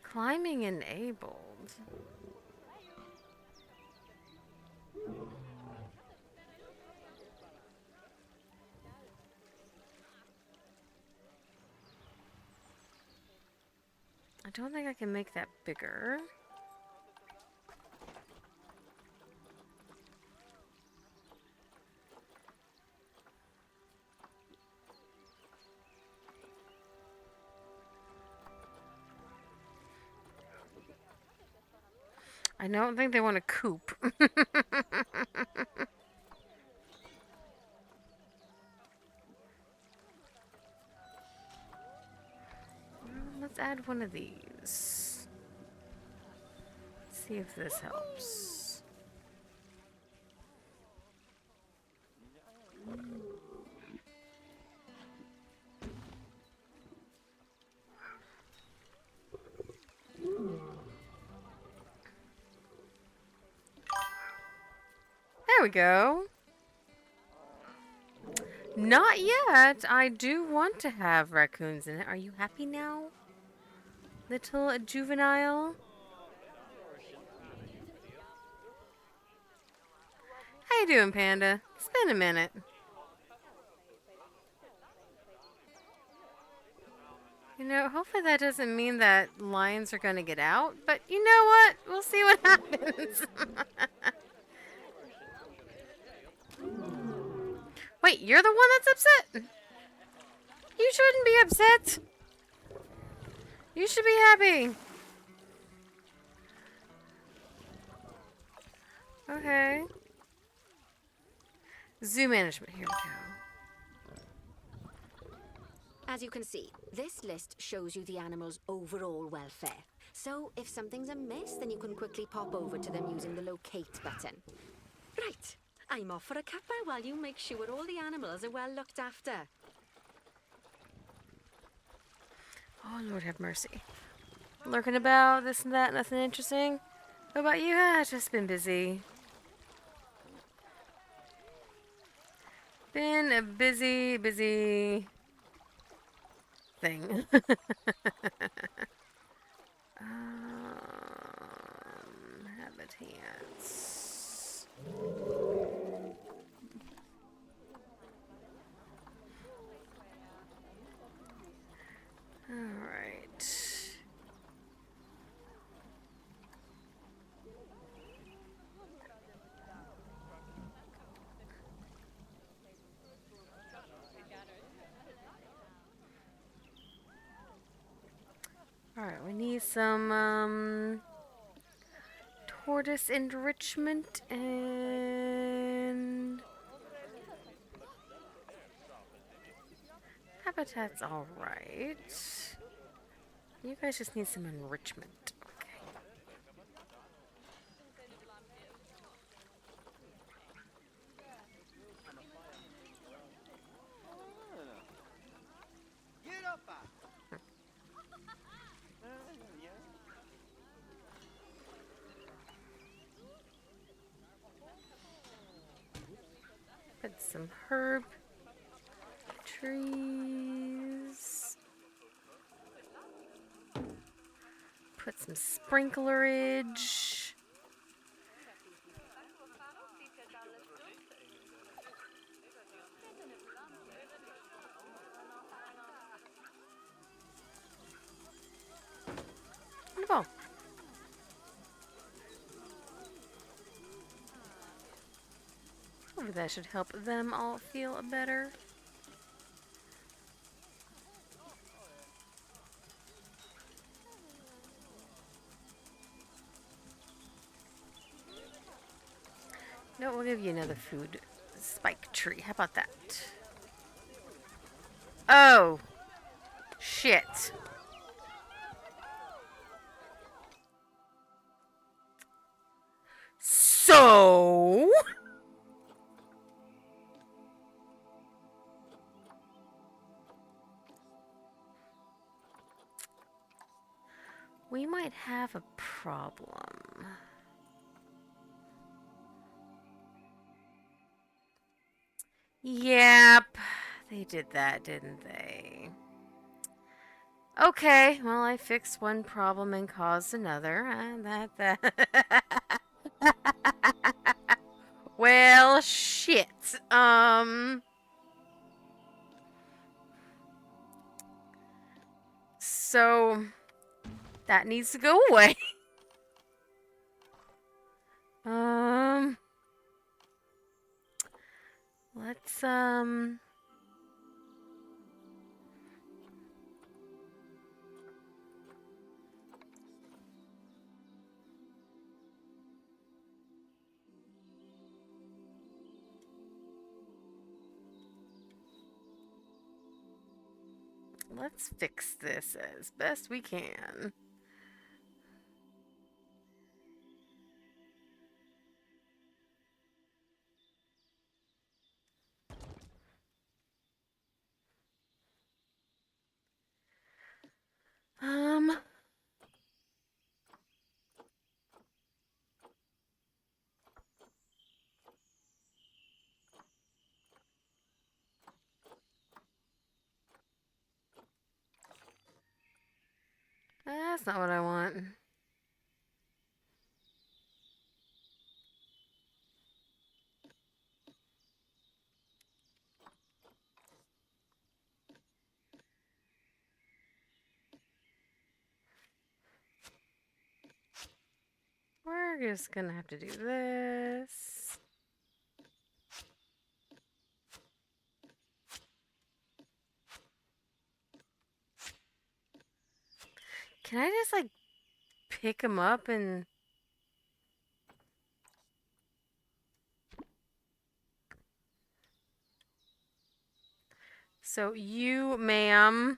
Climbing enabled. I don't think I can make that bigger. I don't think they want to coop. Let's add one of these. See if this helps. There we go. Not yet. I do want to have raccoons in it. Are you happy now? Little juvenile? How you doing, Panda? It's been a minute. You know, hopefully that doesn't mean that lions are going to get out. But you know what? We'll see what happens. Wait, you're the one that's upset? You shouldn't be upset. You should be happy. Okay. Zoo management. Here we go. As you can see, this list shows you the animal's overall welfare. So, if something's amiss, then you can quickly pop over to them using the locate button. Right, I'm off for a cuppa while you make sure all the animals are well looked after. Oh, Lord have mercy. Lurking about, this and that, nothing interesting. What about you? I've just been busy. Been a busy thing. Habitats. All right. Alright, we need some tortoise enrichment and habitat's alright. You guys just need some enrichment. Okay. Put some herb trees. Put some sprinklerage. Wonderful. Hopefully that should help them all feel better. No, we'll give you another food spike tree. How about that? Oh! Shit. So... we might have a problem. Yep. They did that, didn't they? Okay, well, I fixed one problem and caused another. Well, shit. So that needs to go away. Let's let's fix this as best we can. That's not what I want. We're just gonna have to do this. Can I just, like, pick him up and... So you, ma'am...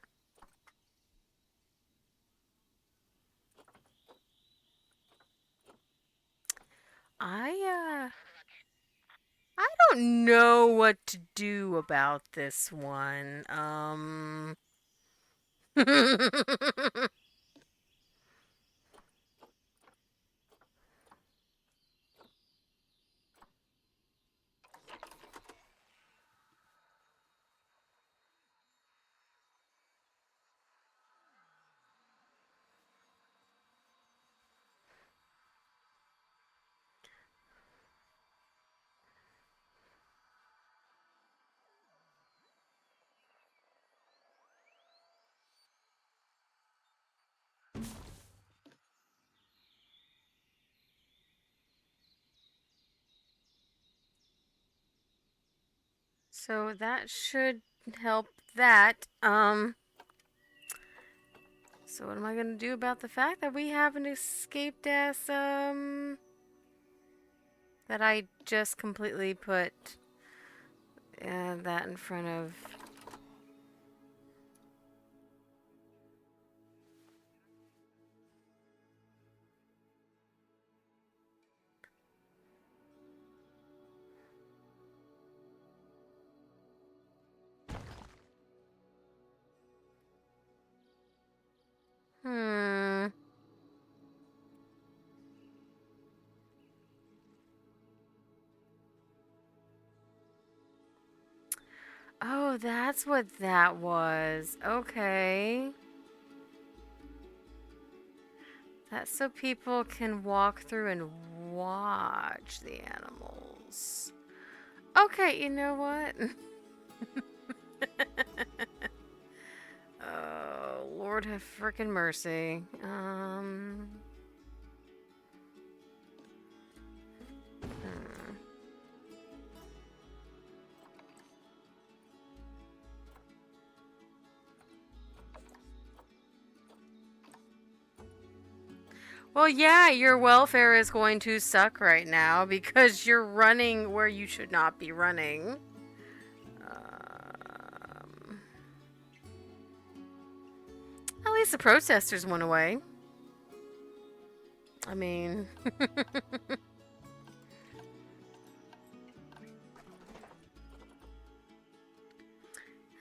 I don't know what to do about this one. So that should help that. So what am I gonna do about the fact that we have an escaped ass, that I just completely put that in front of... Hmm. Oh, that's what that was. Okay. That's so people can walk through and watch the animals. Okay, you know what? Oh, Lord have frickin' mercy. Well, yeah, your welfare is going to suck right now because you're running where you should not be running. At least the protesters went away. I mean...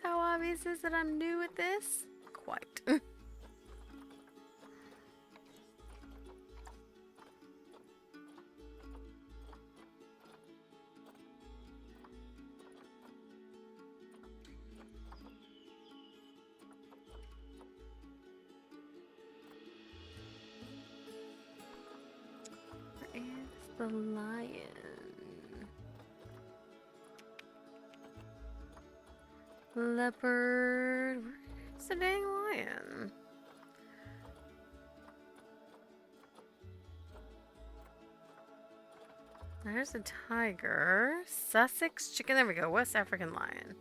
How obvious is that I'm new at this? Quite. The lion. Leopard. Where's the dang lion? There's a tiger. Sussex chicken. There we go. West African lion.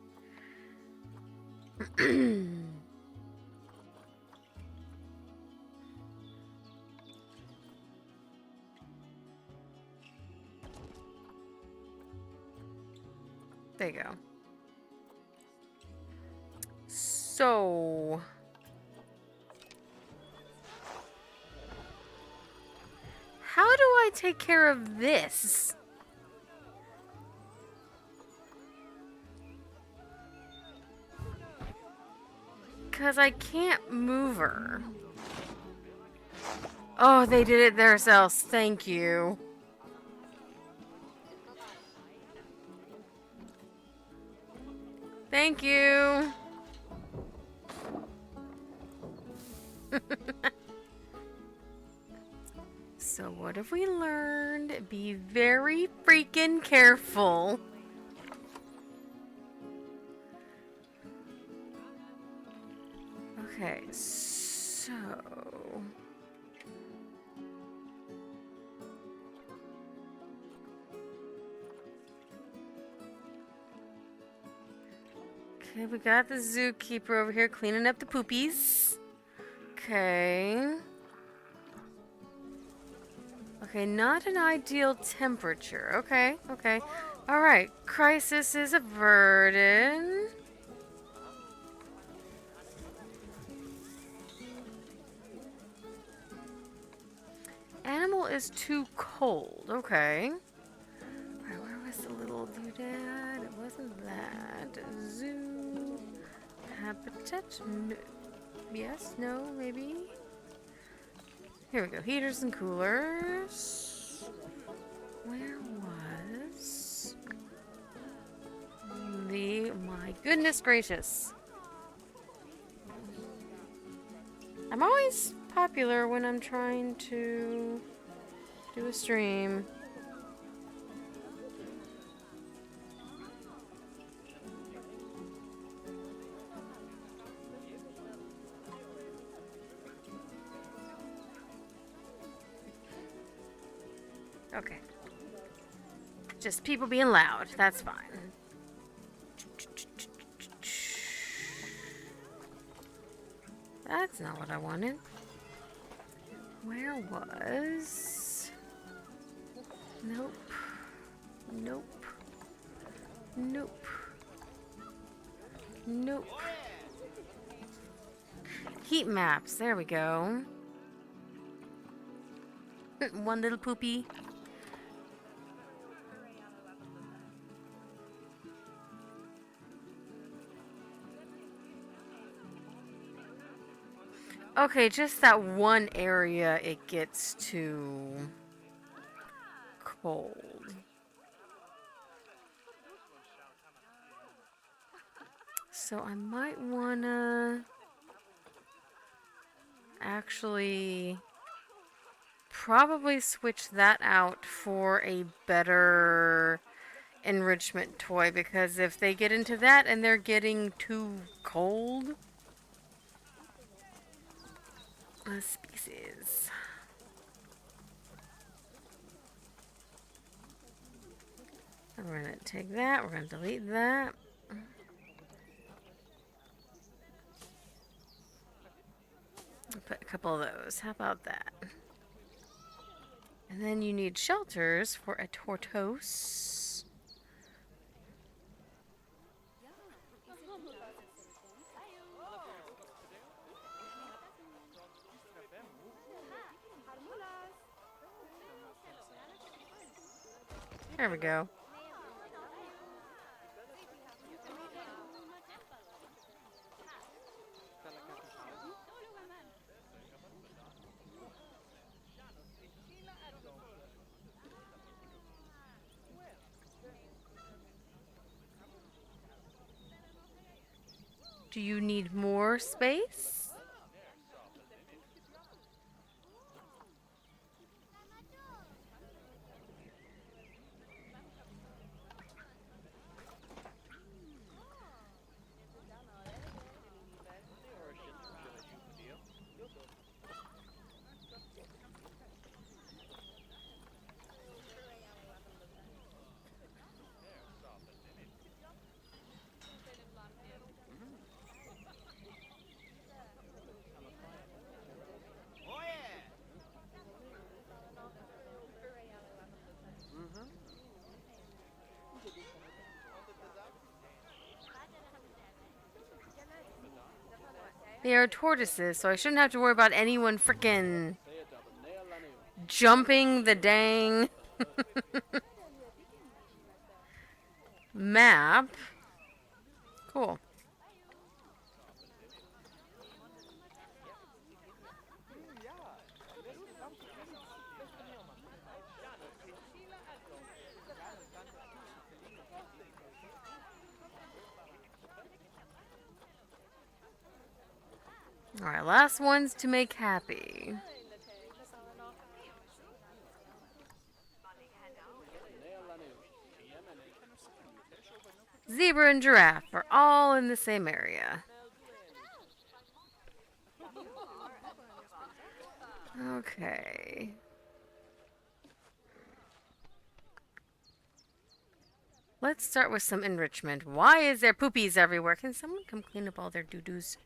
There you go. So... how do I take care of this? Because I can't move her. Oh, they did it themselves. Thank you. Thank you. So what have we learned? Be very freaking careful. Okay, so... okay, we got the zookeeper over here cleaning up the poopies. Okay. Okay, not an ideal temperature. Okay, okay. Alright, crisis is averted. Animal is too cold. Okay. Alright, where was the little doodad? It wasn't that. Zoo. Habitat. No. Yes, no, maybe. Here we go. Heaters and coolers. Where was the... My goodness gracious. I'm always popular when I'm trying to do a stream. Okay. Just people being loud. That's fine. That's not what I wanted. Where was... Nope. Nope. Nope. Nope. Heat maps. There we go. One little poopy. Okay, just that one area it gets too cold. So I might wanna actually probably switch that out for a better enrichment toy, because if they get into that and they're getting too cold, species. And we're gonna take that, we're gonna delete that. I'll put a couple of those. How about that? And then you need shelters for a tortoise. There we go. Do you need more space? They are tortoises, so I shouldn't have to worry about anyone frickin' jumping the dang map. Cool. Alright, last ones to make happy. Zebra and giraffe are all in the same area. Okay. Let's start with some enrichment. Why is there poopies everywhere? Can someone come clean up all their doo-doos?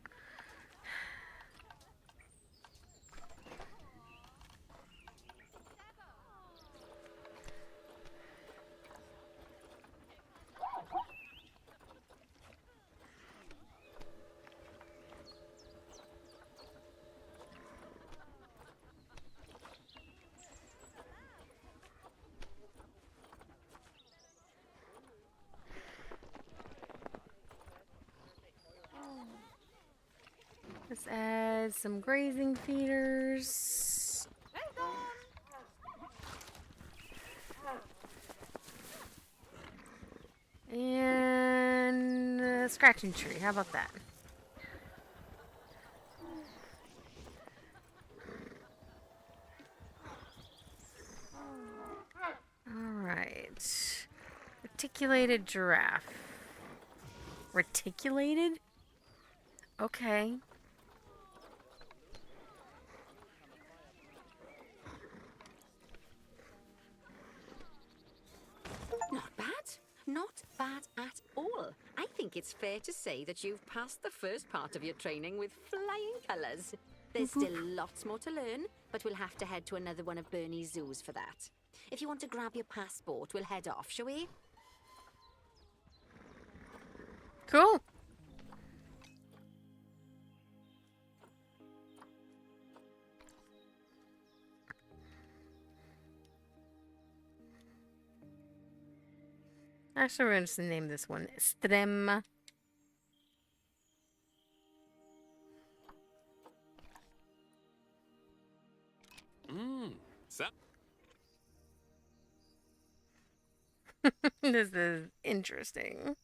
Let's add some grazing feeders. And a scratching tree. How about that? Alright. Reticulated giraffe. Reticulated? Okay. Not bad. Not bad at all. I think it's fair to say that you've passed the first part of your training with flying colours. There's still lots more to learn, but we'll have to head to another one of Bernie's zoos for that. If you want to grab your passport, we'll head off, shall we? Cool. Actually, we're going to name this one Strem. So This is interesting.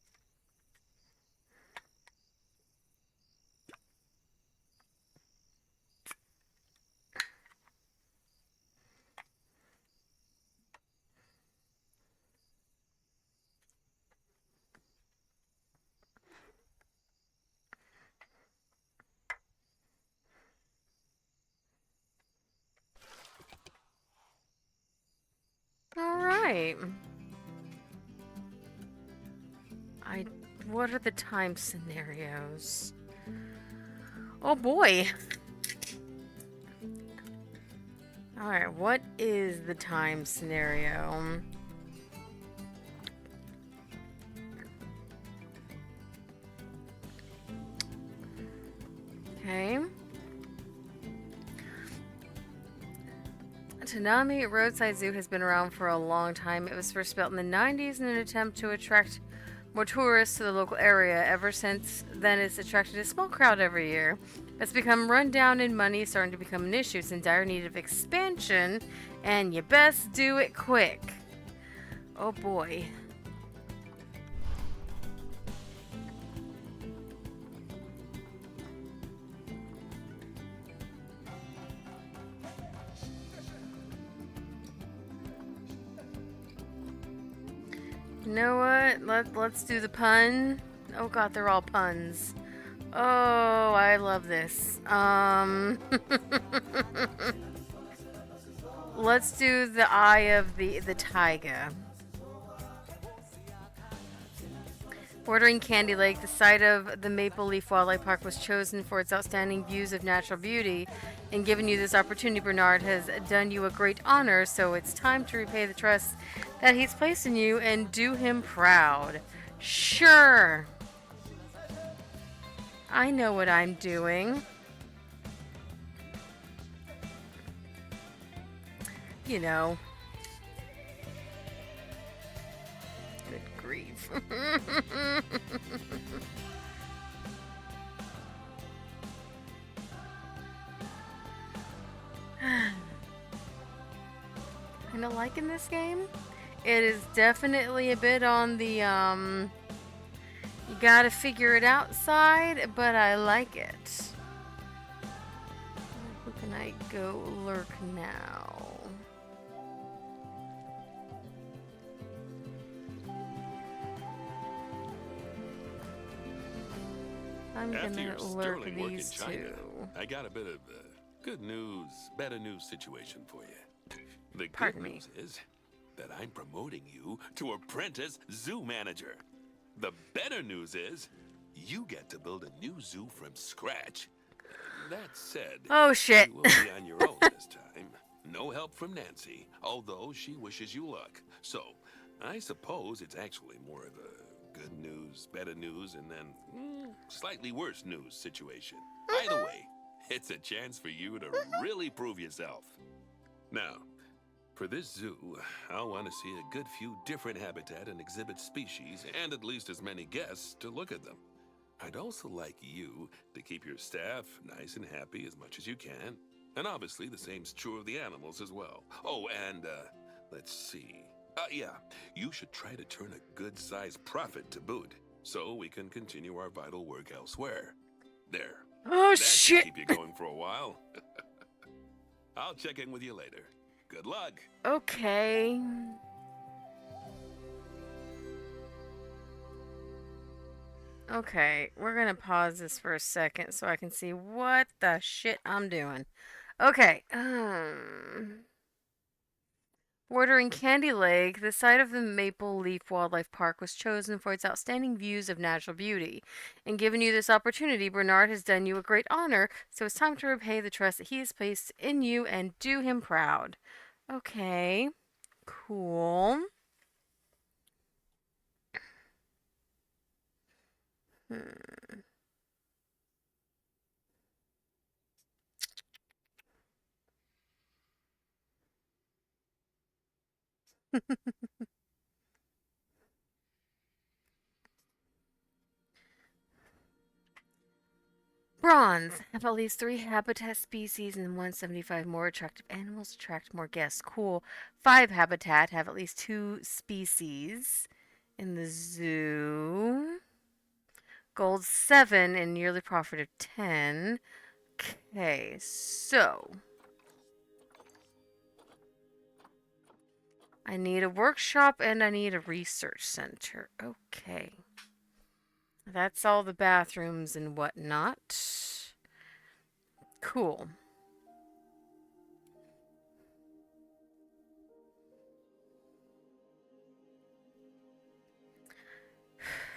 All right. What are the time scenarios? Oh boy. All right, what is the time scenario? Okay. Tanami Roadside Zoo has been around for a long time. It was first built in the 90s in an attempt to attract more tourists to the local area. Ever since then, it's attracted a small crowd every year. It's become run down and money is starting to become an issue. It's in dire need of expansion, and you best do it quick. Oh boy. You know what? Let's do the pun. Oh god, they're all puns. Oh, I love this. Let's do the eye of the taiga. Bordering Candy Lake, the site of the Maple Leaf Wildlife Park was chosen for its outstanding views of natural beauty. And giving you this opportunity, Bernard has done you a great honor, so it's time to repay the trust that he's placed in you and do him proud. Sure. I know what I'm doing. You know. Good grief. Kinda liking this game. It is definitely a bit on the you gotta figure it out side, but I like it. Where can I go lurk now? I'm after your gonna lurk sterling work in these China, two. I got a bit of good news, better news situation for you. The Pardon good me. news is that I'm promoting you to apprentice zoo manager. The better news is you get to build a new zoo from scratch. That said, Oh shit. you will be on your own this time. No help from Nancy, although she wishes you luck. So, I suppose it's actually more of a good news, better news, and then slightly worse news situation. Either way, it's a chance for you to really prove yourself. Now, for this zoo, I'll want to see a good few different habitat and exhibit species, and at least as many guests to look at them. I'd also like you to keep your staff nice and happy as much as you can. And obviously, the same's true of the animals as well. Oh, and, let's see. Yeah, you should try to turn a good-sized profit to boot, so we can continue our vital work elsewhere. There. Oh, That should shit! keep you going for a while. I'll check in with you later. Good luck. Okay. Okay, we're gonna pause this for a second so I can see what the shit I'm doing. Okay, bordering Candy Lake, the site of the Maple Leaf Wildlife Park was chosen for its outstanding views of natural beauty. And given you this opportunity, Bernard has done you a great honor, so it's time to repay the trust that he has placed in you and do him proud. Okay, cool. Hmm. Bronze. Have at least 3 habitat species and 175 more attractive animals attract more guests. Cool. 5 habitat. Have at least 2 species in the zoo. Gold 7 and yearly profit of 10. Okay, so I need a workshop and I need a research center. Okay. That's all the bathrooms and whatnot. Cool.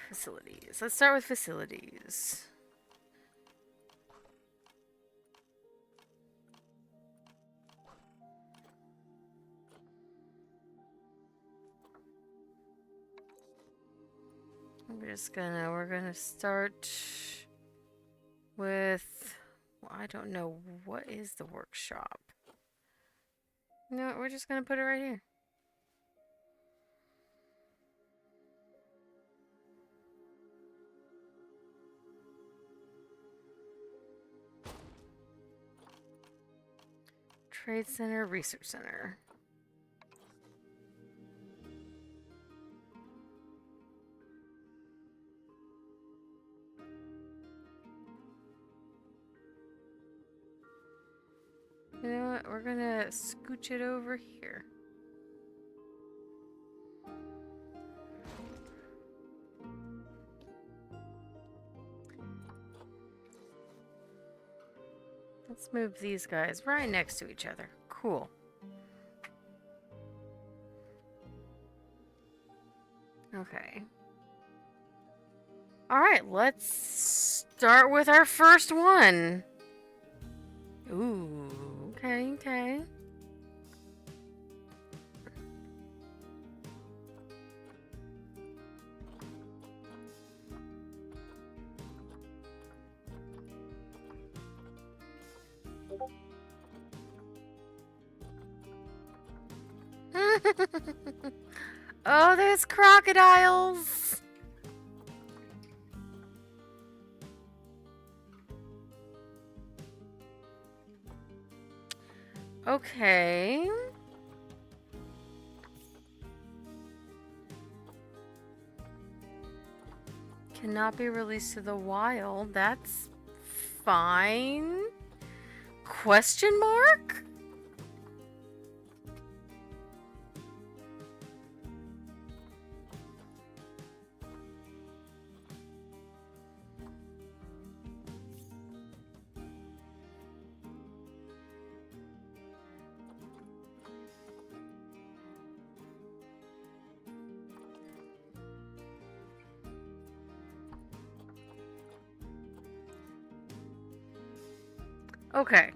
Facilities. Let's start with facilities. We're gonna start with, well, I don't know, what is the workshop? No, we're just gonna put it right here. Trade Center, Research Center. You know what? We're gonna scooch it over here. Let's move these guys right next to each other. Cool. Okay. Alright, let's start with our first one. Ooh, okay, okay. Oh, there's crocodiles. Okay. Cannot be released to the wild. That's fine. Question mark? Okay.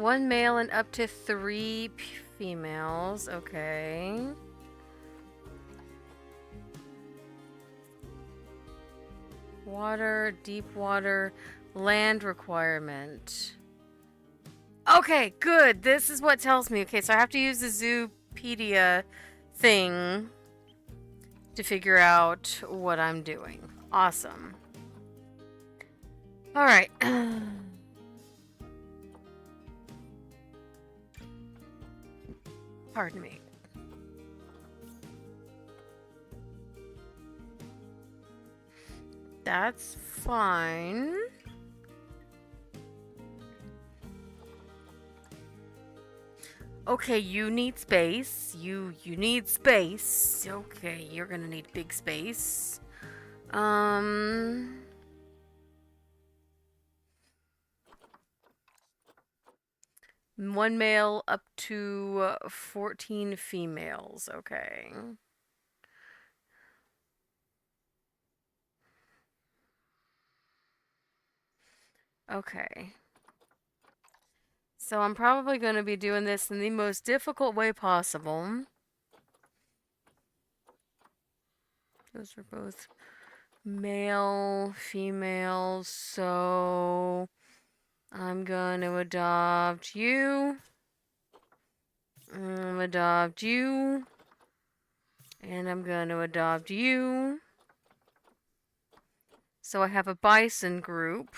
1 male and up to 3 females. Okay. Water, deep water, land requirement. Okay, good. This is what tells me. Okay, so I have to use the Zoopedia thing to figure out what I'm doing. Awesome. All right. Pardon me. That's fine. Okay, you need space. You need space. Okay, you're gonna need big space. 1 male up to 14 females. Okay. Okay. So I'm probably going to be doing this in the most difficult way possible. Those are both male, female, so I'm going to adopt you. Adopt you. And I'm going to adopt you. So I have a bison group.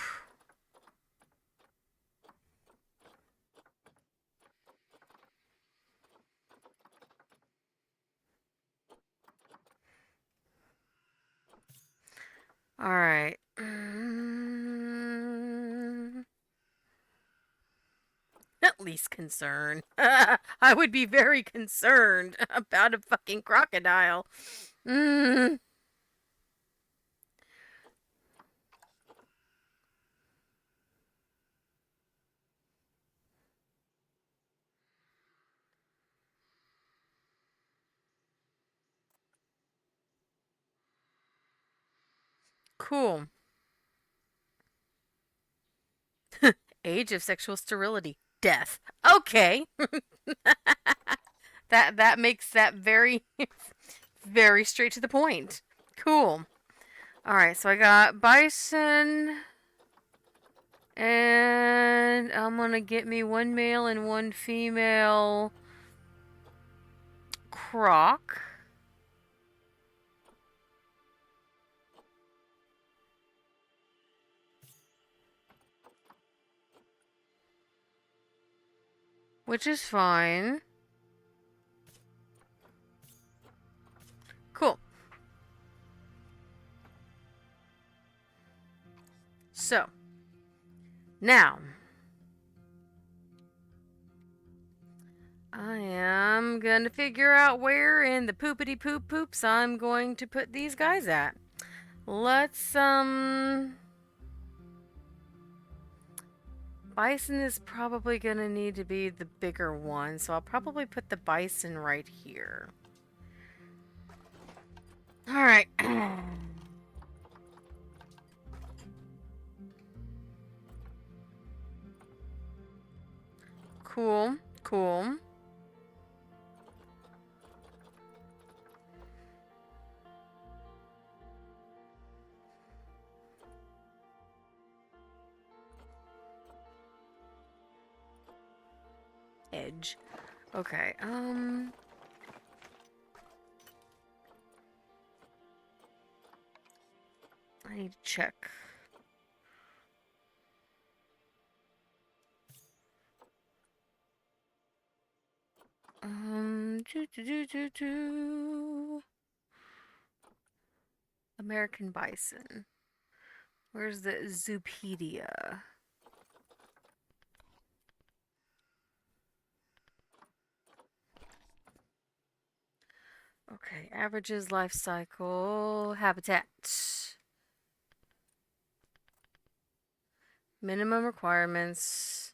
All right. At least concern. I would be very concerned about a fucking crocodile. Cool. Age of sexual sterility. Death. Okay. That makes that very very straight to the point. Cool. Alright, so I got bison. And I'm gonna get me 1 male and 1 female croc. Which is fine. Cool. So, now, I am gonna figure out where in the poopity poop poops I'm going to put these guys at. Let's, bison is probably gonna need to be the bigger one, so I'll probably put the bison right here. Alright. Cool, cool. Edge. Okay, I need to check. American bison. Where's the Zoopedia? Okay, averages, life cycle, habitat. Minimum requirements.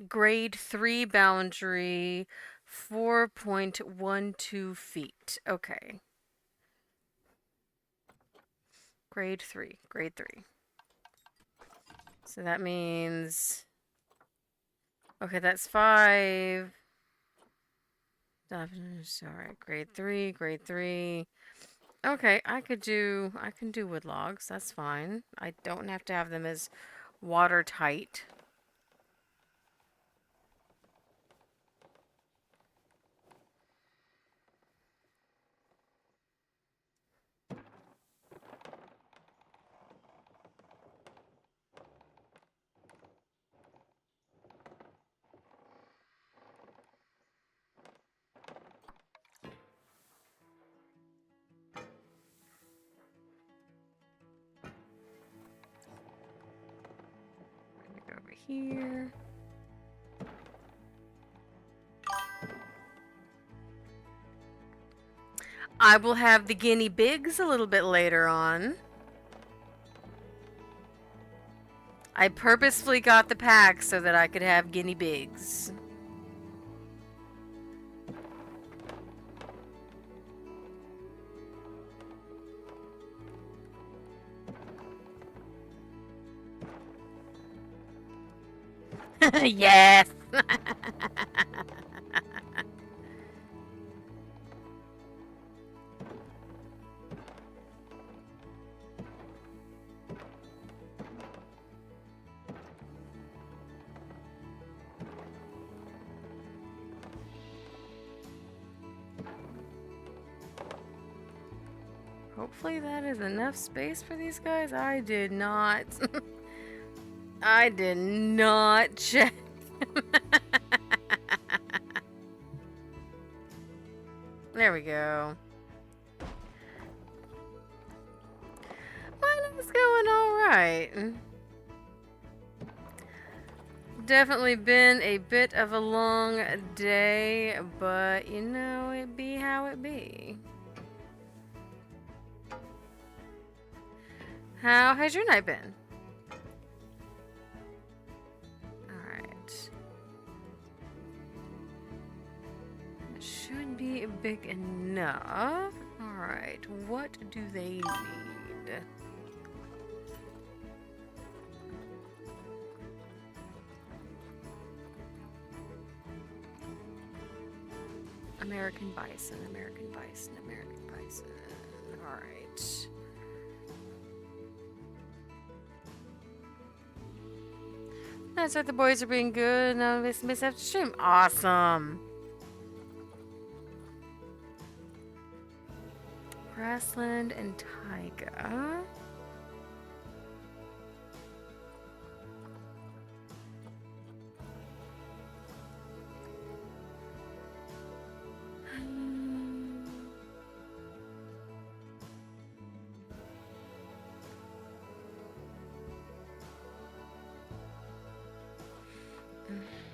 Grade 3 boundary, 4.12 feet. Okay. Grade 3. Grade 3. So that means Okay, that's 5. Alright, grade 3, grade 3. Okay, I can do wood logs. That's fine. I don't have to have them as watertight. Go over here. I will have the guinea pigs a little bit later on. I purposefully got the pack so that I could have guinea pigs. Yes! Hopefully that is enough space for these guys. I did not. I did not check. There we go. Mine is going alright. Definitely been a bit of a long day, but you know, it be how it be. How has your night been? Alright. It should be big enough. Alright, what do they need? American bison, American bison, American bison. Alright. That's right, the boys are being good. Now they miss after stream. Awesome. Grassland and taiga.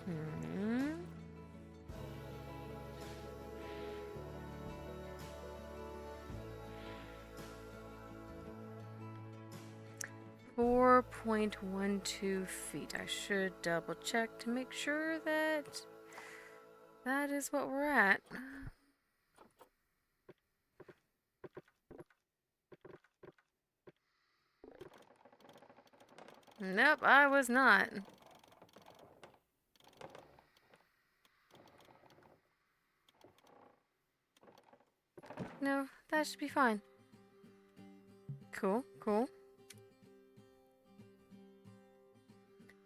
Hmm. 4.12 feet. I should double check to make sure that that is what we're at. Nope, I was not. No, that should be fine. Cool, cool.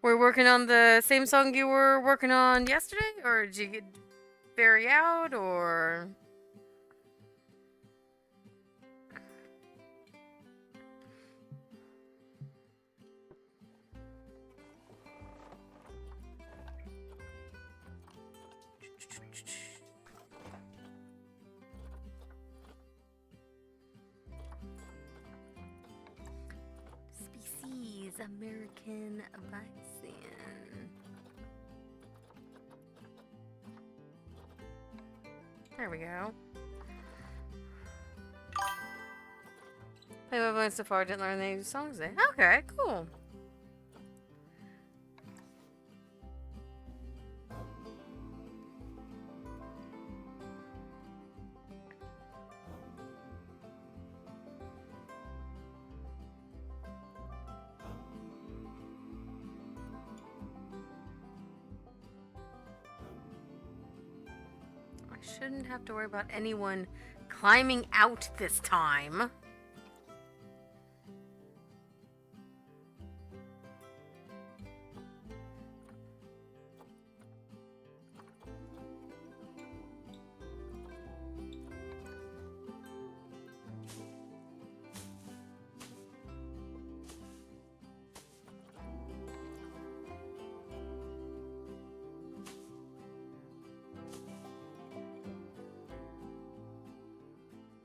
We're working on the same song you were working on yesterday? Or did you get vary out, or... Species, American bison. There we go. Play my voice so far, didn't learn any new songs there. Okay, cool. I shouldn't have to worry about anyone climbing out this time.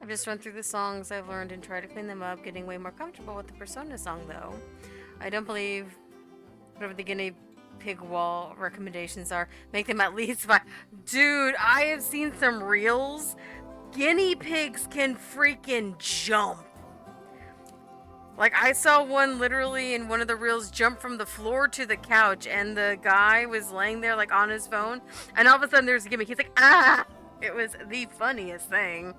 I've just run through the songs I've learned and tried to clean them up, getting way more comfortable with the Persona song though. I don't believe whatever the guinea pig wall recommendations are, make them at least 5. Dude, I have seen some reels. Guinea pigs can freaking jump. Like, I saw one literally in one of the reels jump from the floor to the couch, and the guy was laying there, like, on his phone, and all of a sudden there's a gimmick. He's like, ah! It was the funniest thing.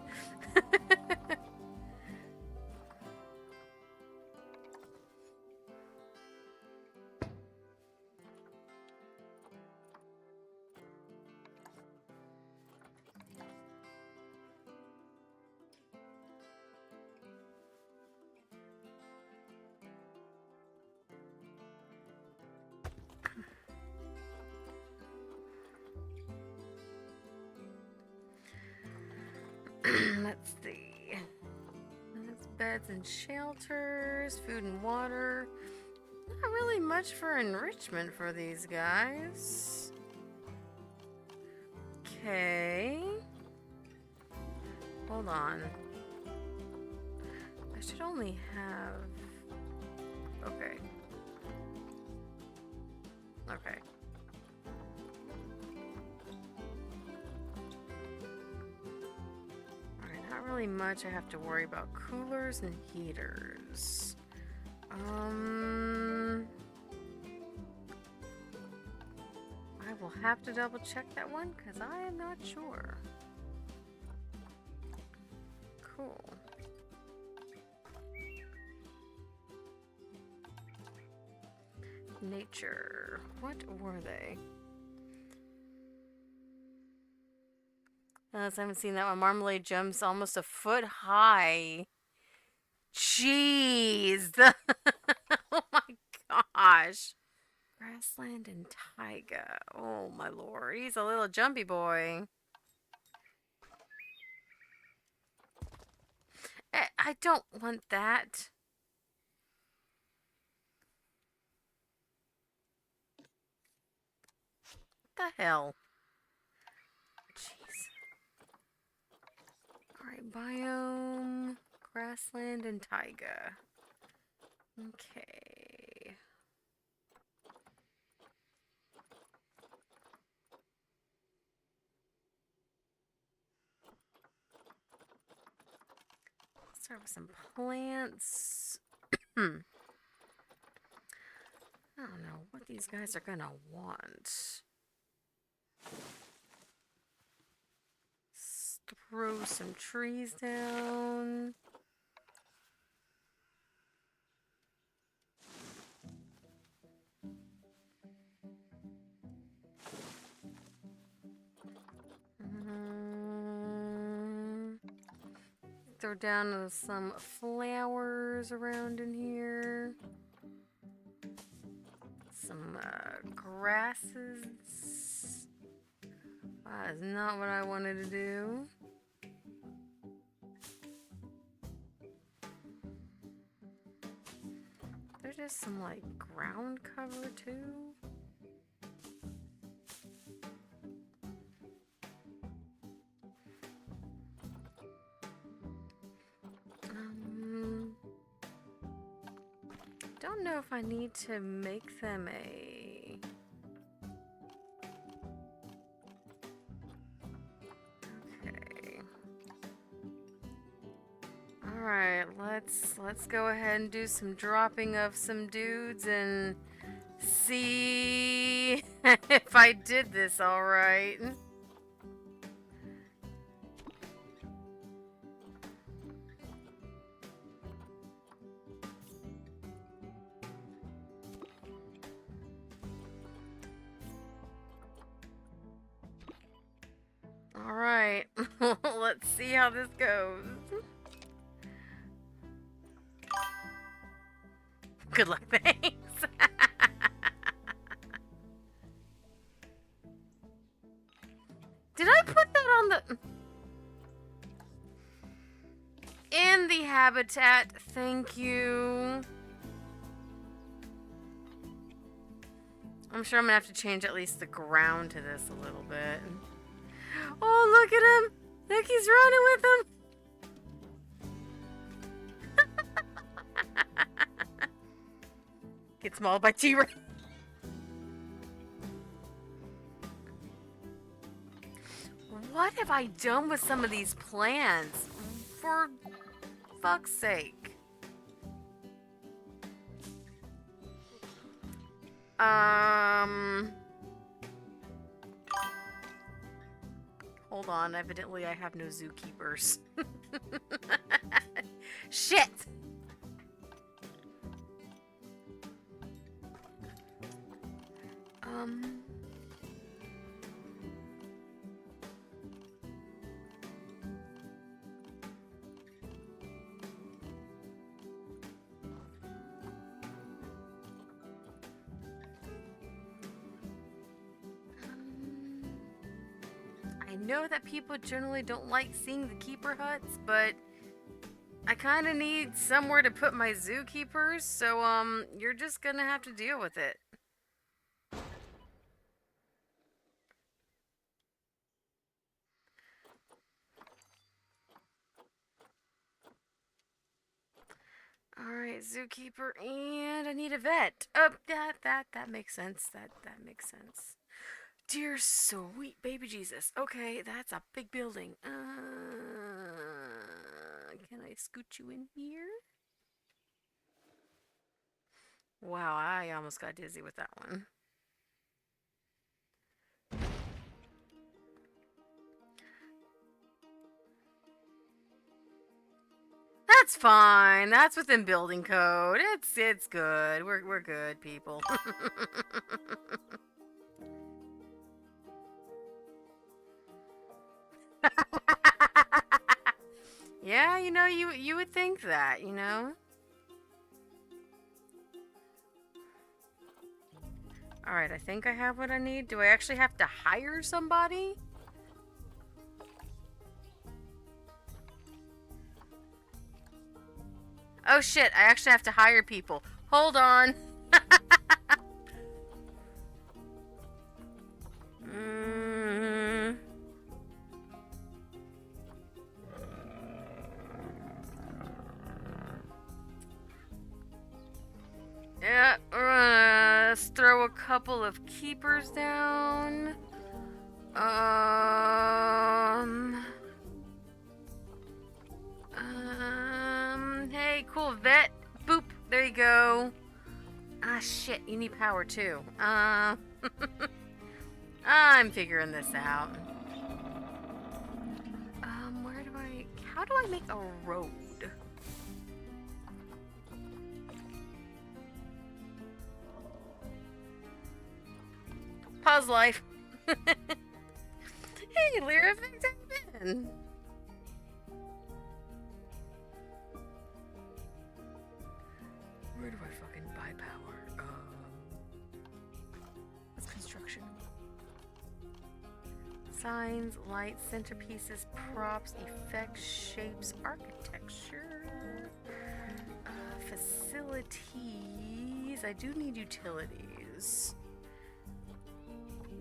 Let's see. That's beds and shelters, food and water. Not really much for enrichment for these guys. Okay. Hold on. I should only have... Okay. Okay. Not really much I have to worry about. Coolers and heaters. I will have to double check that one because I am not sure. Cool. Nature. What were they? Unless I haven't seen that one. Marmalade jumps almost a foot high. Jeez. Oh my gosh. Grassland and taiga. Oh my lord. He's a little jumpy boy. I don't want that. What the hell? Alright, biome, grassland, and taiga. Okay. Let's start with some plants. I don't know what these guys are gonna want. Throw some trees down. Throw down some flowers around in here. Some grasses. That is not what I wanted to do. There's just some like ground cover too. Don't know if I need to make them a... Okay. Alright, let's go ahead and do some dropping of some dudes and see if I did this alright. Alright. Let's see how this goes. Good luck, thanks. Did I put that on the... In the habitat, thank you. I'm sure I'm gonna have to change at least the ground to this a little bit. Oh, look at him! Look, he's running with him! Gets mauled by T-Rex. What have I done with some of these plans? For fuck's sake. Hold on, evidently I have no zookeepers. Shit! I know that people generally don't like seeing the keeper huts, but I kind of need somewhere to put my zookeepers, so you're just gonna have to deal with it. Alright, zookeeper, and I need a vet. Oh, that makes sense. That makes sense. Dear sweet baby Jesus. Okay, that's a big building. Can I scoot you in here? Wow, I almost got dizzy with that one. That's fine. That's within building code. It's good. We're good, people. Yeah, you know, you would think that, you know? Alright, I think I have what I need. Do I actually have to hire somebody? Oh shit, I actually have to hire people. Hold on. Yeah, let's throw a couple of keepers down. Hey, cool vet. Boop. There you go. Ah, shit. You need power too. I'm figuring this out. How do I make a road? Pause life. Hey, Lyra, thanks for been. Where do I fucking buy power? What's construction? Signs, lights, centerpieces, props, effects, shapes, architecture, facilities. I do need utilities.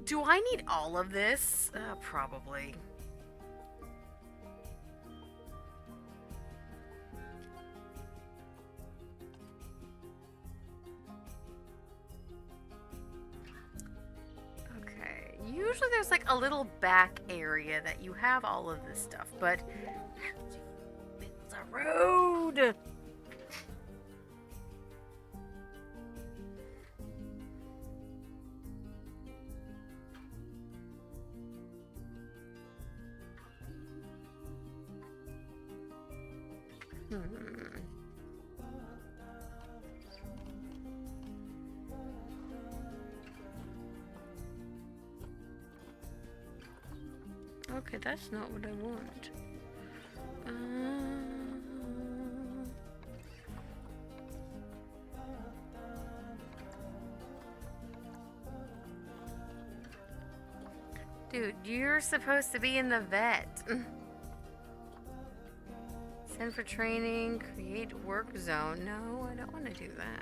Do I need all of this? Probably. Okay. Usually there's like a little back area that you have all of this stuff, but it's a road. Okay, that's not what I want. Dude, you're supposed to be in the vet. Send for training, create work zone. No, I don't want to do that.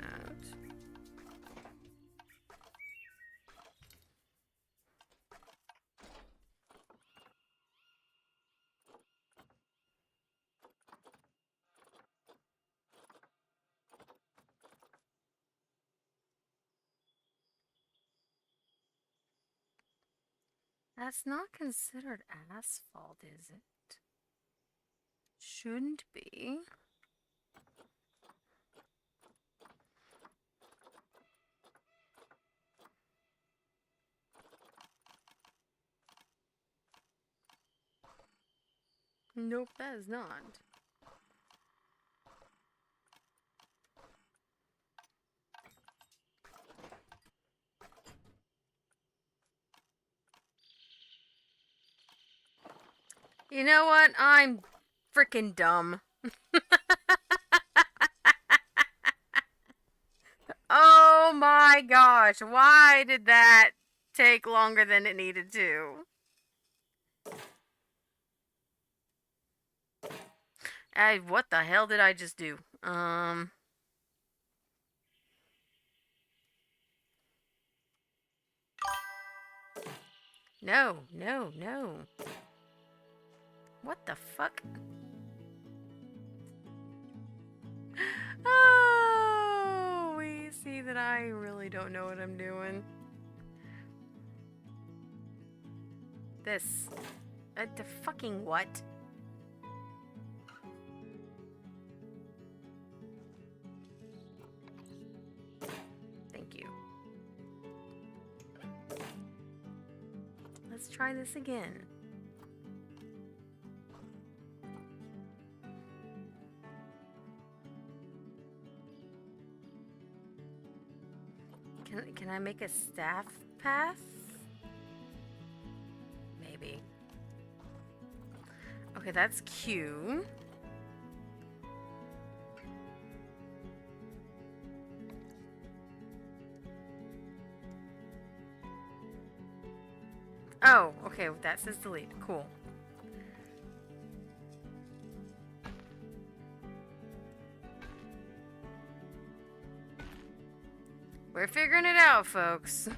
That's not considered asphalt, is it? Shouldn't be. Nope, that is not. You know what? I'm freaking dumb. Oh my gosh, why did that take longer than it needed to? What the hell did I just do? No, no, no. What the fuck? Oh, we see that I really don't know what I'm doing. This. The fucking what? Thank you. Let's try this again. Can I make a staff path? Maybe. Okay, that's Q. Oh, okay, that says delete. Cool. We're figuring it out, folks.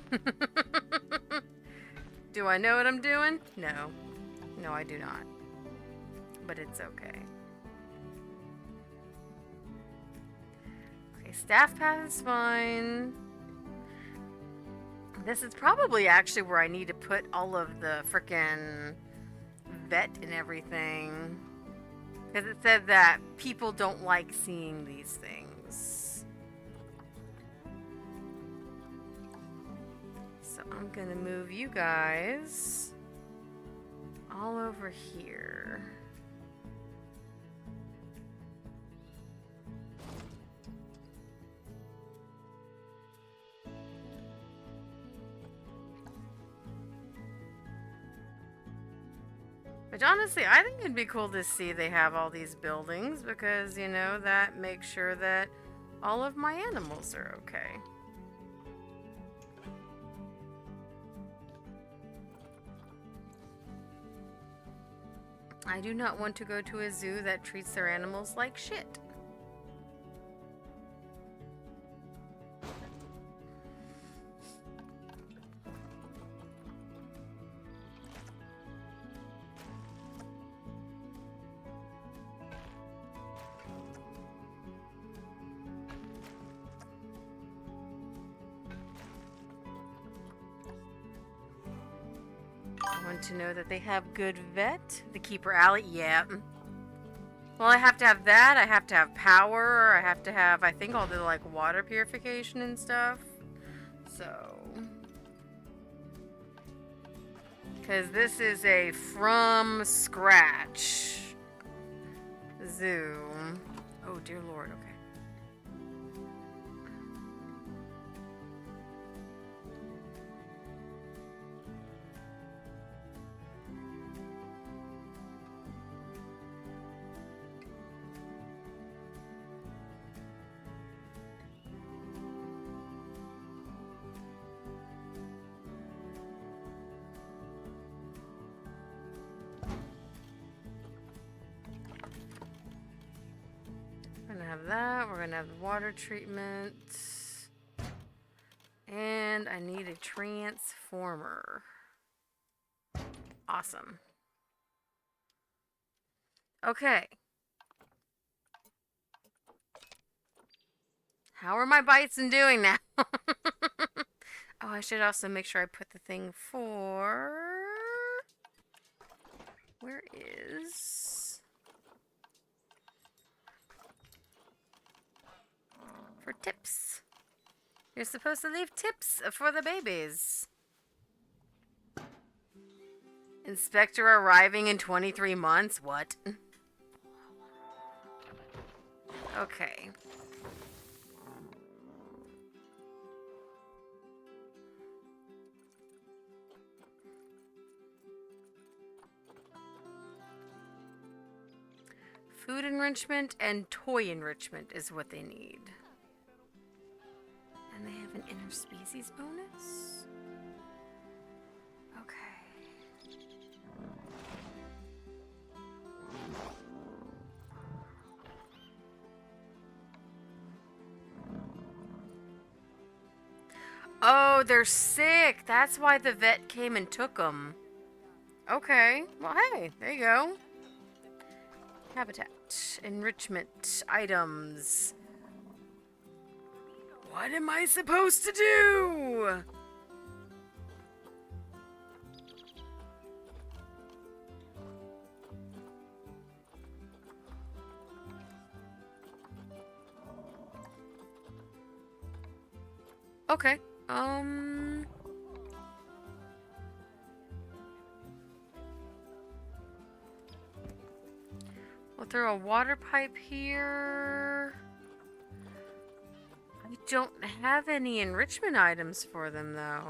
Do I know what I'm doing? No. No, I do not. But it's okay. Okay, staff path is fine. This is probably actually where I need to put all of the frickin' vet and everything. Because it said that people don't like seeing these things. So I'm gonna move you guys all over here. Which honestly, I think it'd be cool to see they have all these buildings because, you know, that makes sure that all of my animals are okay. I do not want to go to a zoo that treats their animals like shit. I want to know that they have good vet. The Keeper Alley, yeah. Well, I have to have that. I have to have power. I have to have, I think, all the like water purification and stuff. So, because this is a from scratch zoo. Oh dear Lord. Okay. have that. We're gonna have the water treatment. And I need a transformer. Awesome. Okay. How are my bison doing now? Oh, I should also make sure I put the thing for... Where is... For tips. You're supposed to leave tips for the babies. Inspector arriving in 23 months? What? Okay. Food enrichment and toy enrichment is what they need. And they have an interspecies bonus? Okay. Oh, they're sick. That's why the vet came and took them. Okay. Well, hey, there you go. Habitat. Enrichment. Items. What am I supposed to do? Okay. We'll throw a water pipe here. I don't have any enrichment items for them, though.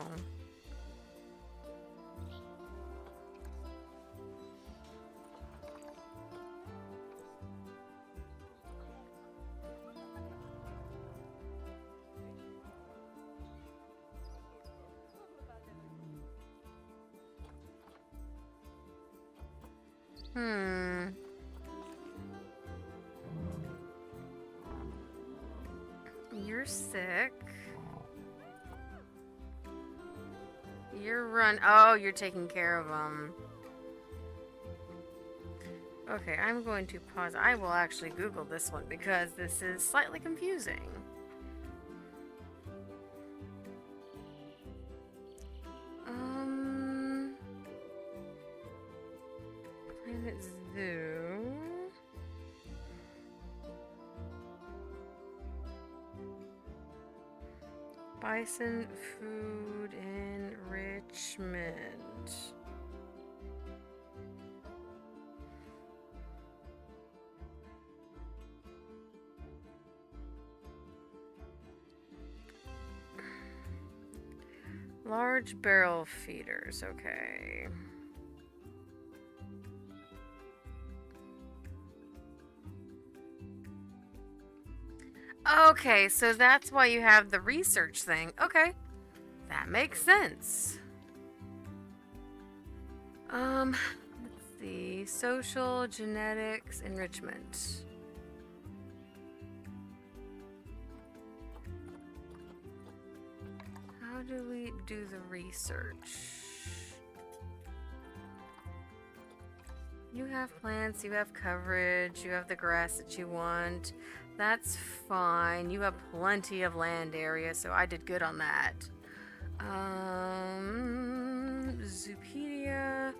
You're sick. Oh, you're taking care of them. Okay, I'm going to pause. I will actually Google this one because this is slightly confusing. Planet Zoo. Bison food enrichment. Large barrel feeders, okay. Okay, so that's why you have the research thing. Okay, that makes sense. Let's see. Social genetics enrichment. How do we do the research? You have plants, you have coverage, you have the grass that you want. That's fine. You have plenty of land area, so I did good on that. Zoopedia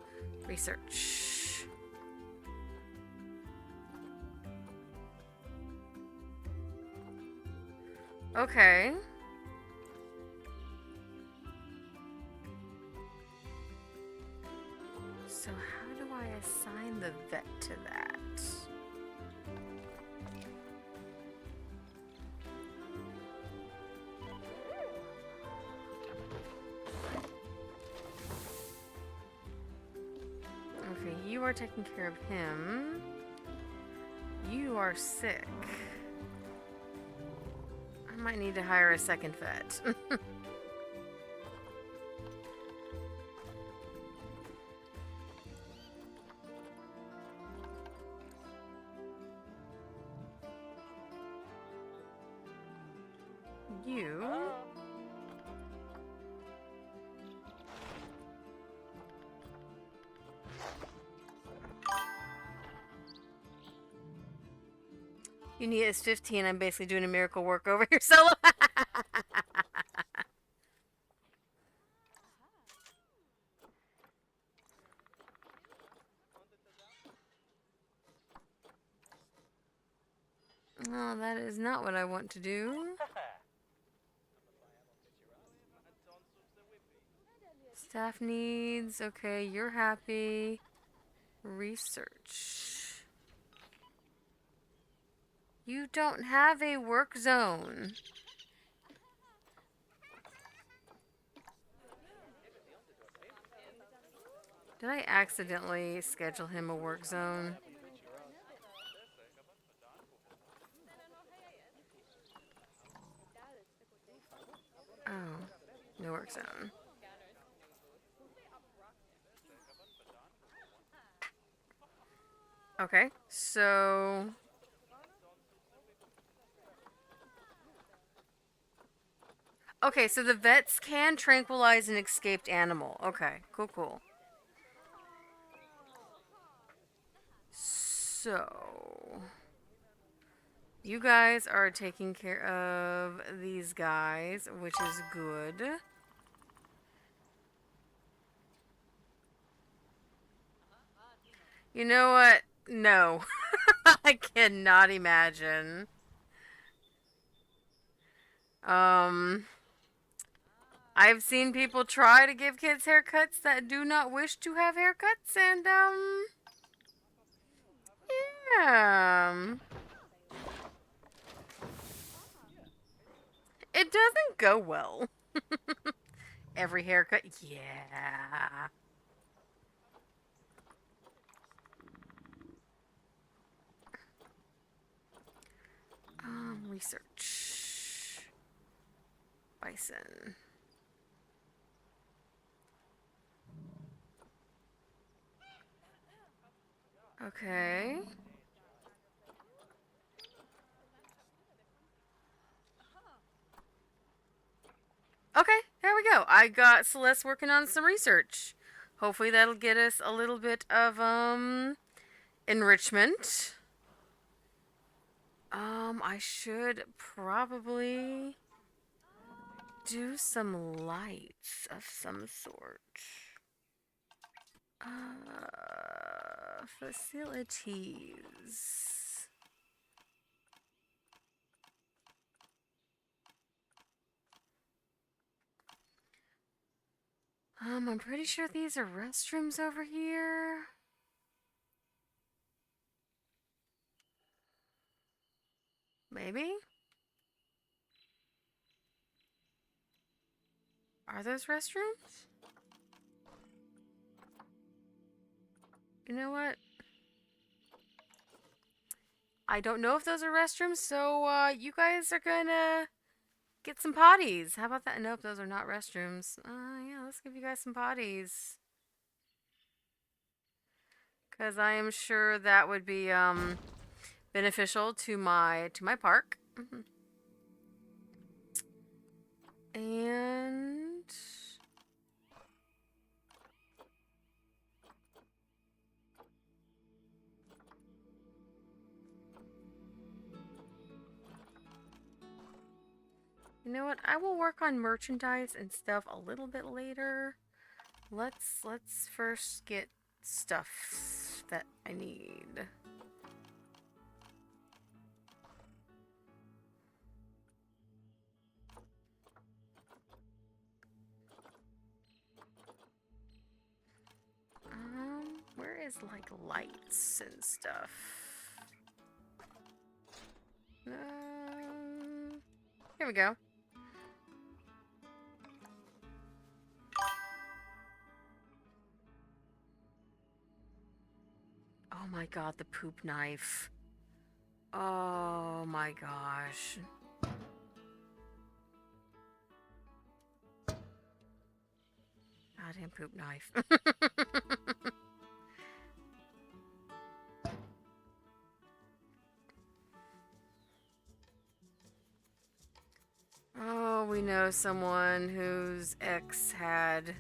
research. Okay. So how do I assign the vet to that? Okay, you are taking care of him. You are sick. I might need to hire a second vet. you. You need is 15. I'm basically doing a miracle work over here solo. Oh, that is not what I want to do. Staff needs. Okay, you're happy. Research. You don't have a work zone. Did I accidentally schedule him a work zone? Oh, no work zone. Okay, so... Okay, so the vets can tranquilize an escaped animal. Okay, cool, cool. So... You guys are taking care of these guys, which is good. You know what? No. I cannot imagine. I've seen people try to give kids haircuts that do not wish to have haircuts, and, yeah. It doesn't go well. Every haircut, yeah. Research. Bison. Okay. Okay, there we go. I got Celeste working on some research. Hopefully that'll get us a little bit of, enrichment. I should probably do some lights of some sort. Facilities. I'm pretty sure these are restrooms over here. Maybe? Are those restrooms? You know what? I don't know if those are restrooms, so you guys are gonna get some potties. How about that? Nope, those are not restrooms. Yeah, let's give you guys some potties. Because I am sure that would be beneficial to my park. And you know what? I will work on merchandise and stuff a little bit later. Let's first get stuff that I need. Where is like lights and stuff? Here we go. Oh my god, the poop knife. Oh my gosh. Goddamn poop knife. we know someone whose ex had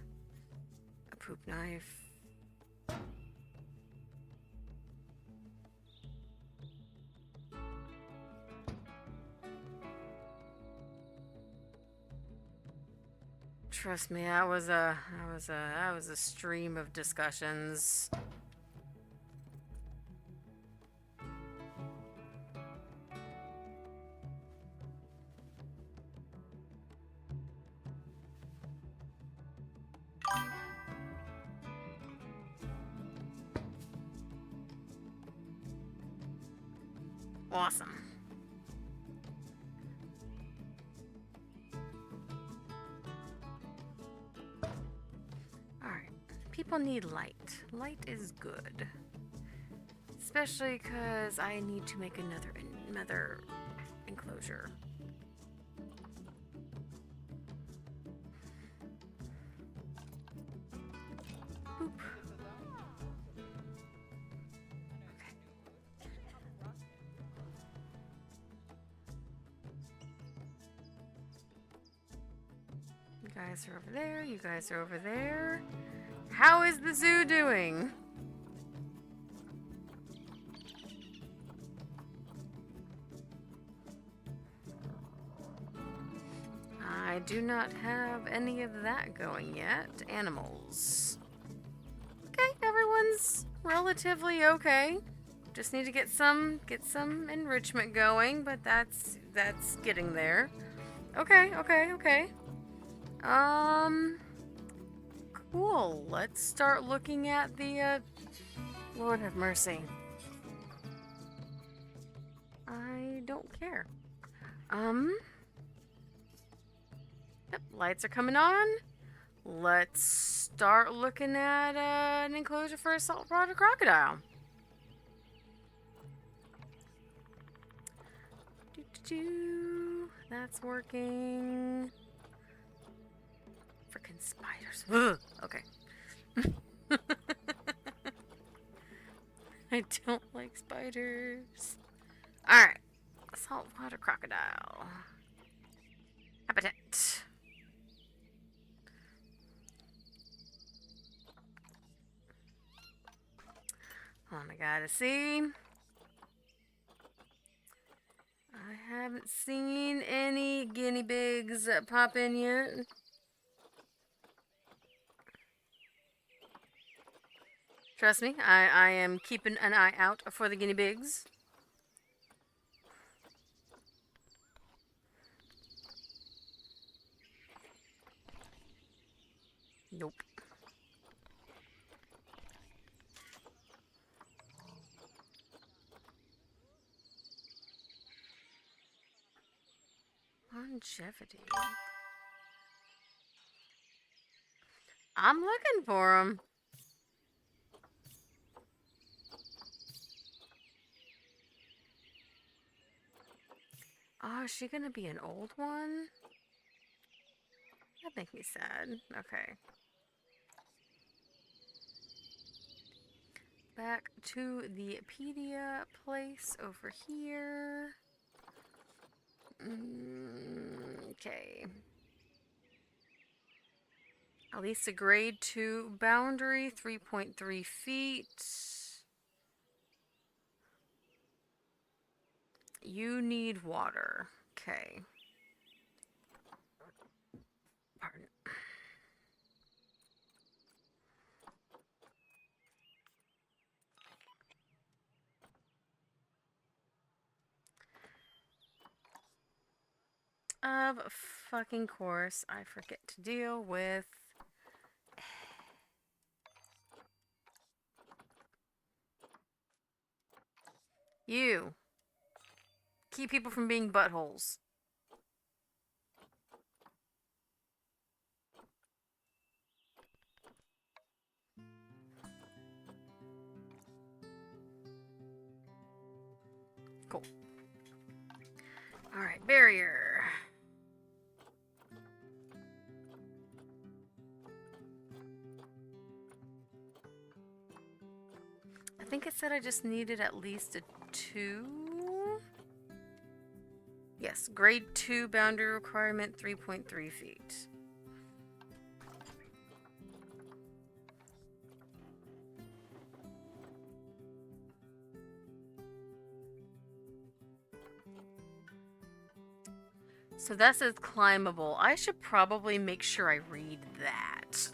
a poop knife. Trust me, that was a stream of discussions. Awesome. Alright. People need light. Light is good. Especially because I need to make another enclosure. Boop. You guys are over there. You guys are over there. How is the zoo doing? I do not have any of that going yet. Animals. Okay, everyone's relatively okay. Just need to get some enrichment going, but that's getting there. Okay. Cool. Let's start looking at the, Lord have mercy. I don't care. Yep, lights are coming on. Let's start looking at, an enclosure for a saltwater crocodile. That's working. Freaking spiders. Ugh. Okay. I don't like spiders. Alright. Saltwater crocodile. Habitat. I gotta see. I haven't seen any guinea pigs pop in yet. Trust me, I am keeping an eye out for the guinea pigs. Nope. Longevity. I'm looking for them. Oh, is she gonna be an old one? That makes me sad. Okay. Back to the pedia place over here. Okay. At least a grade 2 boundary, 3.3 feet. You need water. Okay. Pardon. Of fucking course, I forget to deal with. You. Keep people from being buttholes. Cool. Alright, barrier. I think it said I just needed at least a 2. Yes, grade 2 boundary requirement 3.3 feet. So that says climbable. I should probably make sure I read that.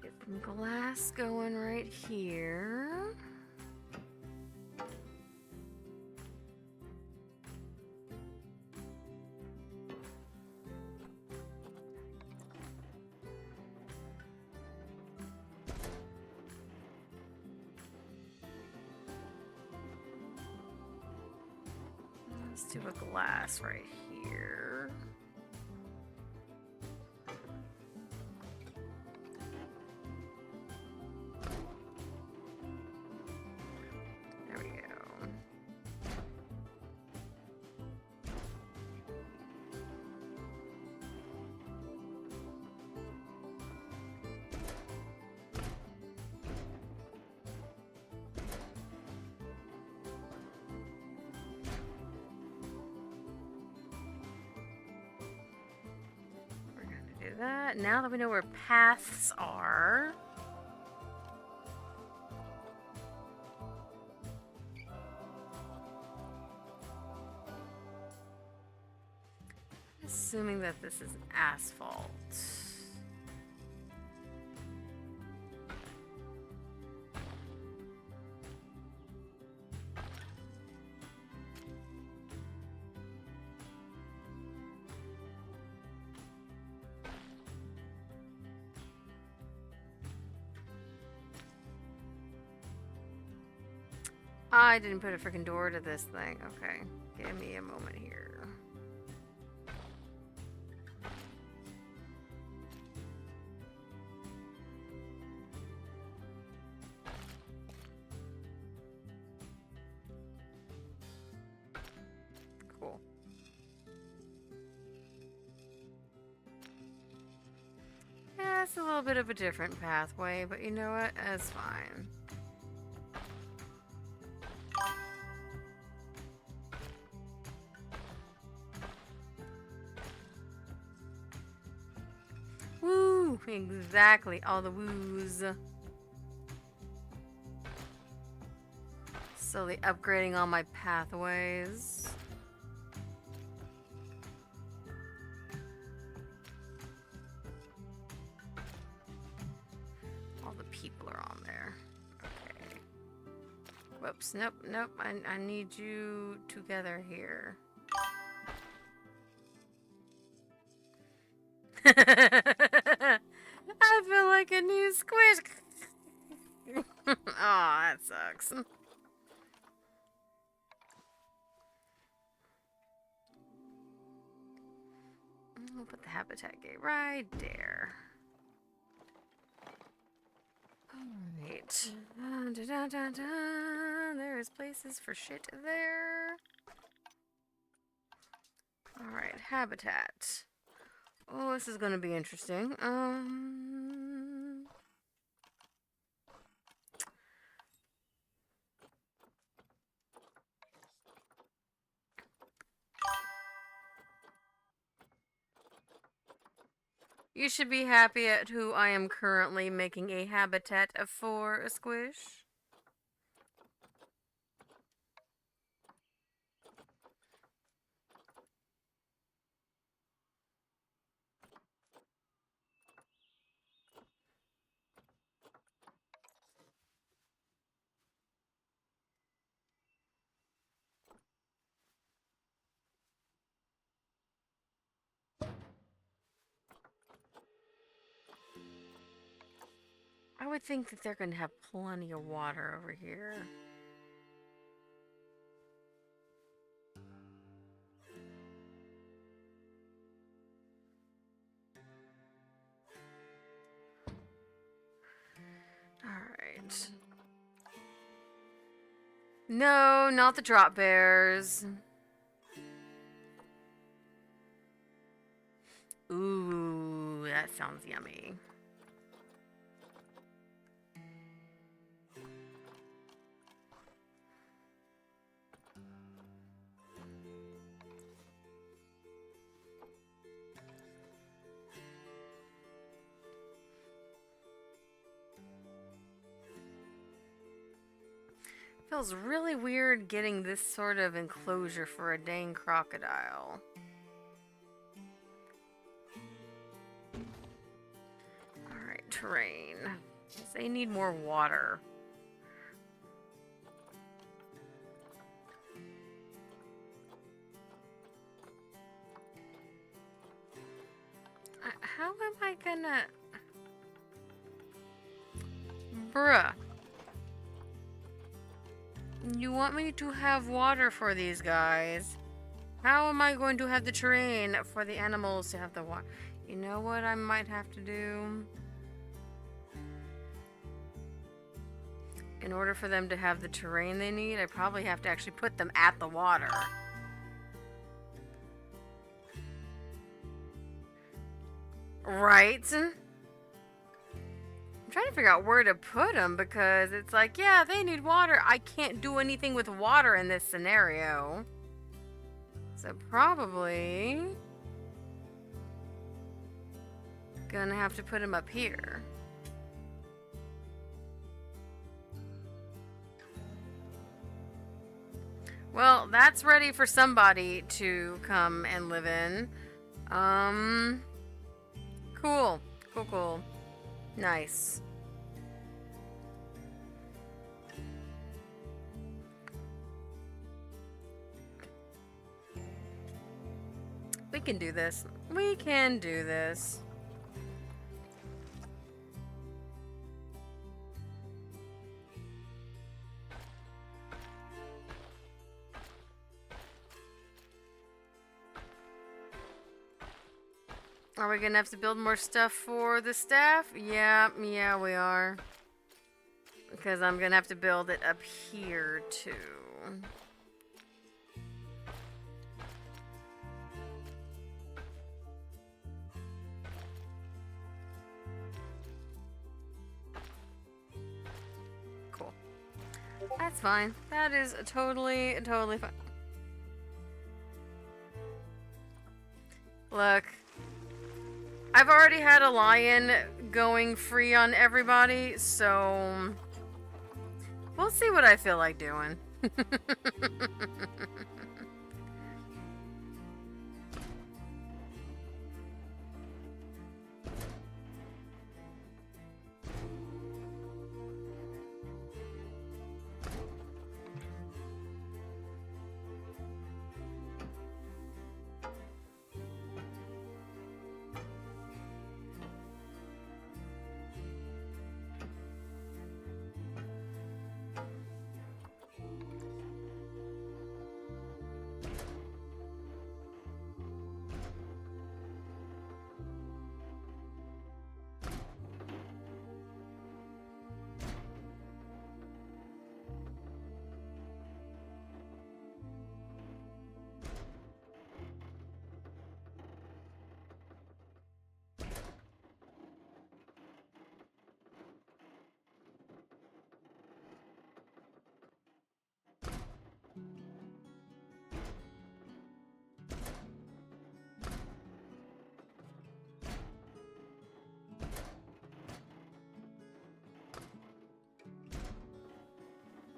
Get some glass going right here. Let's do a glass right here. There we go. We're gonna do that. Now that we know where paths are. Assuming that this is asphalt. I didn't put a freaking door to this thing. Okay, give me a moment here. Cool. Yeah, it's a little bit of a different pathway, but you know what? That's fine. Woo! Exactly, all the woos. Slowly upgrading all my pathways. All the people are on there. Okay. Whoops, nope, nope. I need you together here. I feel like a new squish. Oh, that sucks. We'll put the habitat gate right there. Alright. There's places for shit there. Alright, habitat. Oh, this is gonna be interesting. You should be happy at who I am currently making a habitat for a squish. I would think that they're going to have plenty of water over here. Alright. No, not the drop bears. Ooh, that sounds yummy. Feels really weird getting this sort of enclosure for a dang crocodile. Alright, terrain. They need more water. How am I gonna... Bruh. You want me to have water for these guys? How am I going to have the terrain for the animals to have the water? You know what I might have to do? In order for them to have the terrain they need, I probably have to actually put them at the water. Right? I'm trying to figure out where to put them because it's like, yeah, they need water. I can't do anything with water in this scenario. So probably gonna have to put them up here. Well, that's ready for somebody to come and live in. Cool. Cool. Nice. We can do this. We can do this. Are we gonna have to build more stuff for the staff? Yeah, we are. Because I'm gonna have to build it up here too. Cool. That's fine. That is totally fine. Look. I've already had a lion going free on everybody, so we'll see what I feel like doing.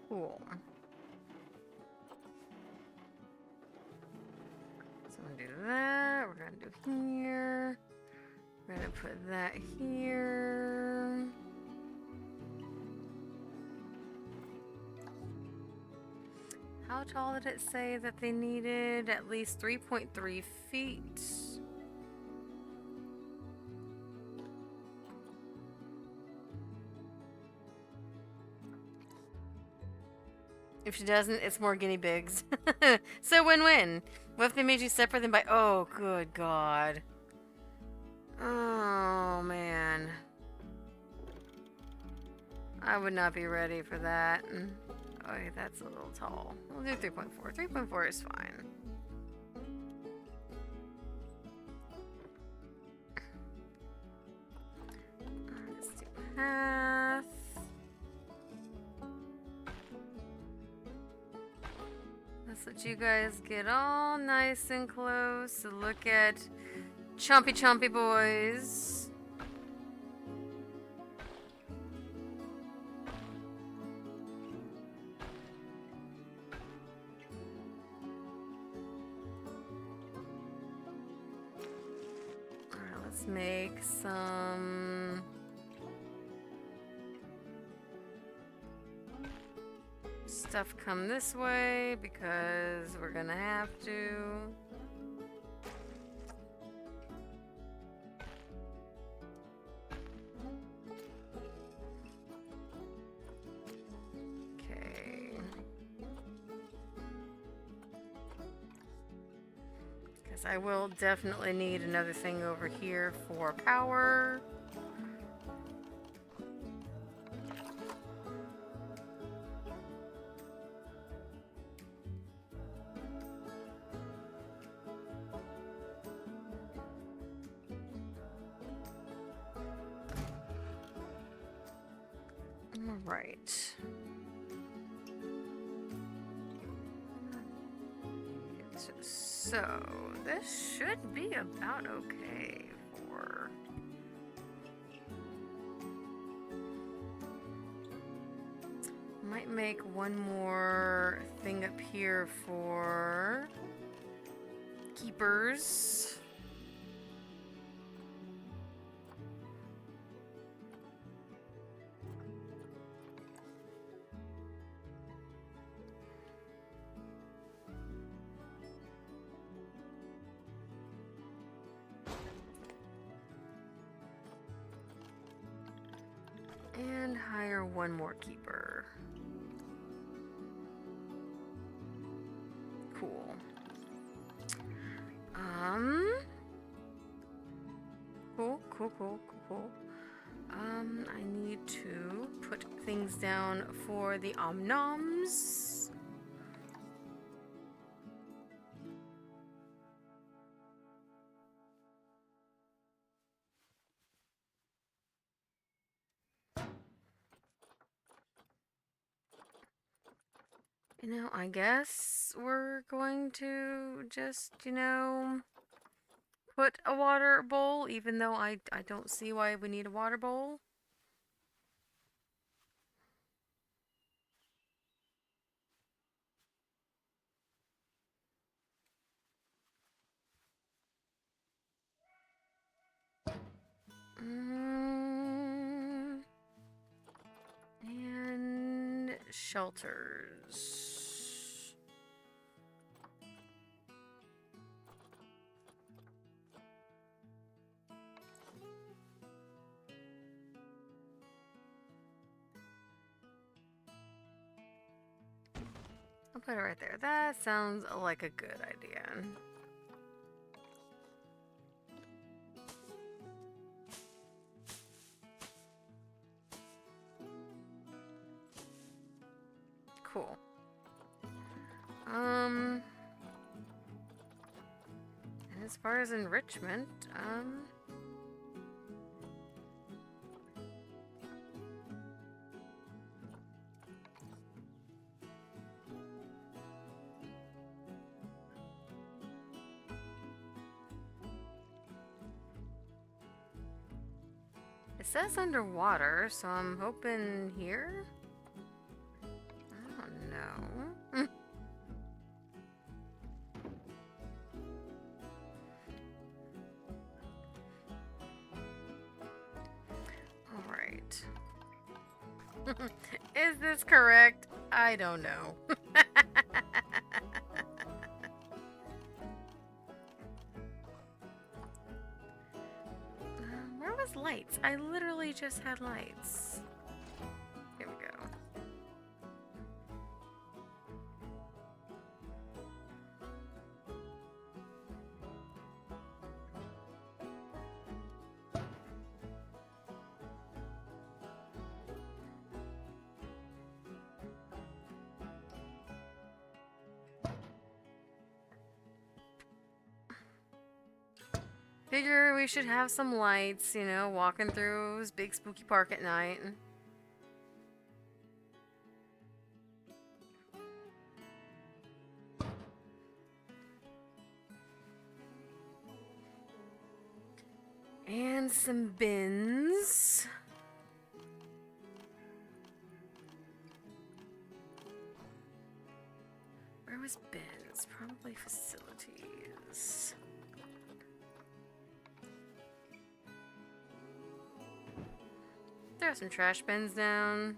Cool. So I'm gonna do that. We're gonna do here. We're gonna put that here. How tall did it say that they needed? At least 3.3 feet. If she doesn't, it's more guinea pigs. So win-win. What if they made you separate them by... Oh, good God. Oh, man. I would not be ready for that. Okay, that's a little tall. We'll do 3.4. 3.4 is fine. Let's do path. Let's let you guys get all nice and close to look at Chompy boys. Alright, let's make some stuff come this way because we're gonna have to. Okay. Because I will definitely need another thing over here for power. Right. So, this should be about okay for... Might make one more thing up here for keepers. And hire one more keeper. Cool. Cool. I need to put things down for the omnoms. You know, I guess we're going to just, put a water bowl, even though I don't see why we need a water bowl. And shelters. I'll put it right there. That sounds like a good idea. Cool. And as far as enrichment, it says underwater, so I'm hoping here. I don't know. All right. Is this correct? I don't know. Where was lights? I literally just had lights. Here we go. Figure we should have some lights, you know, walking through this big spooky park at night. And some bins. Where was bins? Probably facilities. Throw some trash bins down.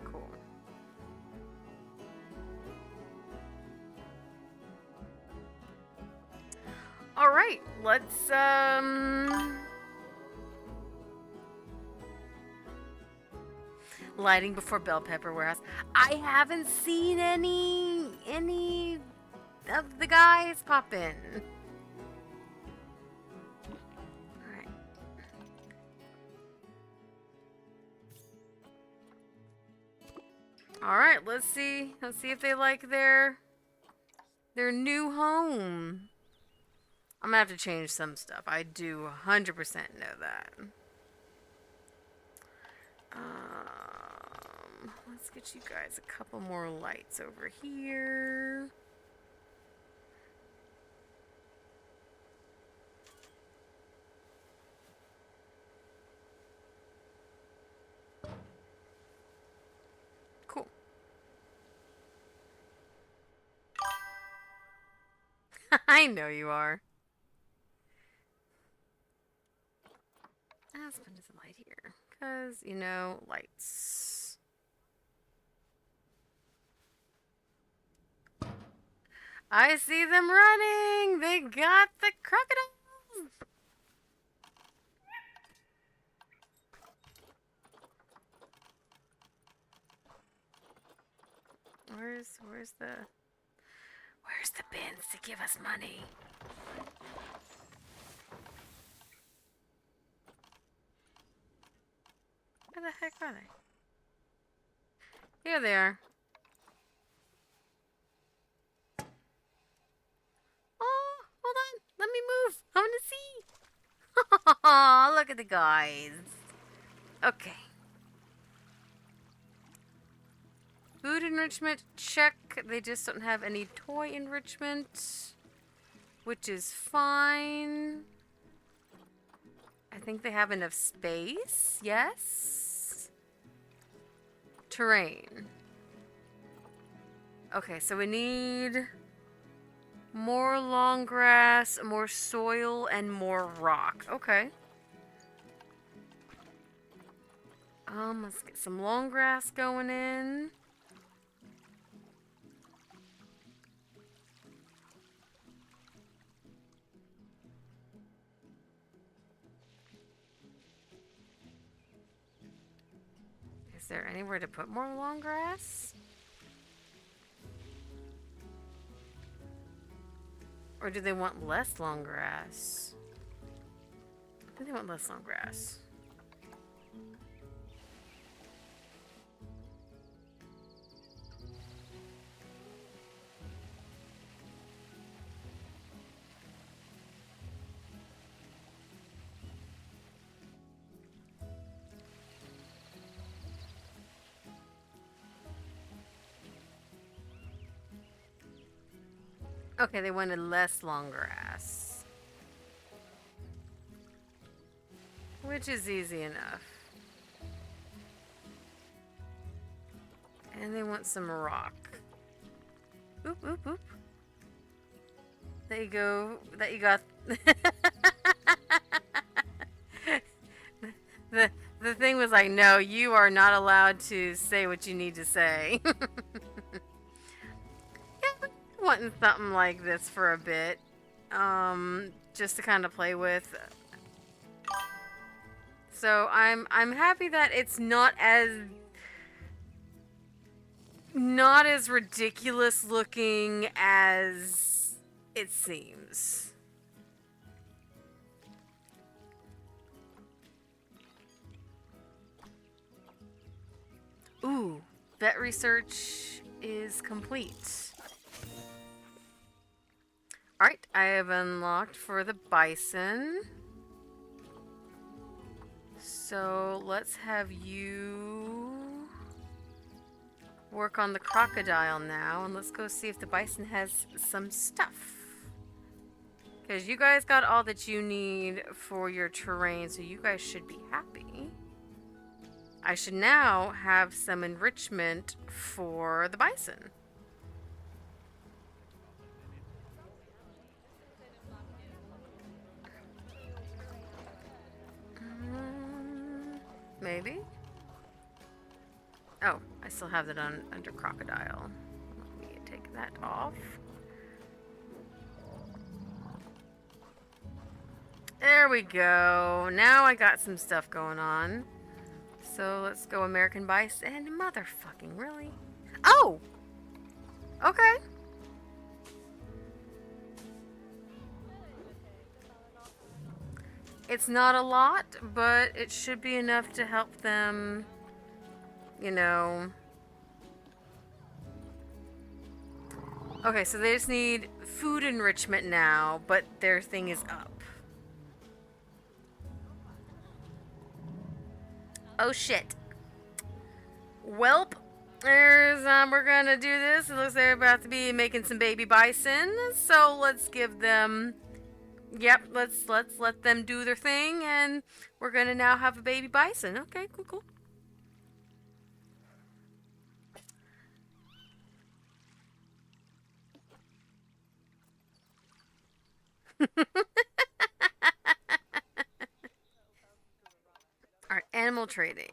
Cool. All right, let's lighting before Bell Pepper Warehouse. I haven't seen any of the guys pop in. All right. All right, let's see. Let's see if they like their new home. I'm gonna have to change some stuff. I do 100% know that. Let's get you guys a couple more lights over here. Cool. I know you are. Let's put this light here. Because, you know, lights. I see them running! They got the crocodiles! Where's the bins to give us money? Where the heck are they? Here they are. Oh, hold on. Let me move. I want to see. Look at the guys. Okay. Food enrichment, check. They just don't have any toy enrichment, which is fine. I think they have enough space. Yes. Terrain. Okay, so we need more long grass, more soil, and more rock. Okay. Let's get some long grass going in. Is there anywhere to put more long grass? Or do they want less long grass? I think they want less long grass. Okay, they wanted less long grass. Which is easy enough. And they want some rock. Oop, oop, oop. There you go. That you got. The thing was like, no, you are not allowed to say what you need to say. Wanting something like this for a bit, just to kind of play with. So I'm happy that it's not as ridiculous looking as it seems. Ooh, vet research is complete. Alright, I have unlocked for the bison. So let's have you work on the crocodile now, and let's go see if the bison has some stuff. Because you guys got all that you need for your terrain, so you guys should be happy. I should now have some enrichment for the bison. Maybe? Oh, I still have that under crocodile. Let me take that off. There we go. Now I got some stuff going on. So let's go American Bison. And motherfucking, really? Oh! Okay. It's not a lot, but it should be enough to help them, you know. Okay, so they just need food enrichment now, but their thing is up. Oh shit. Welp, there's we're gonna do this. It looks like they're about to be making some baby bison, so let's give them. Yep, let's let them do their thing, and we're gonna now have a baby bison. Okay, cool. Alright, animal trading.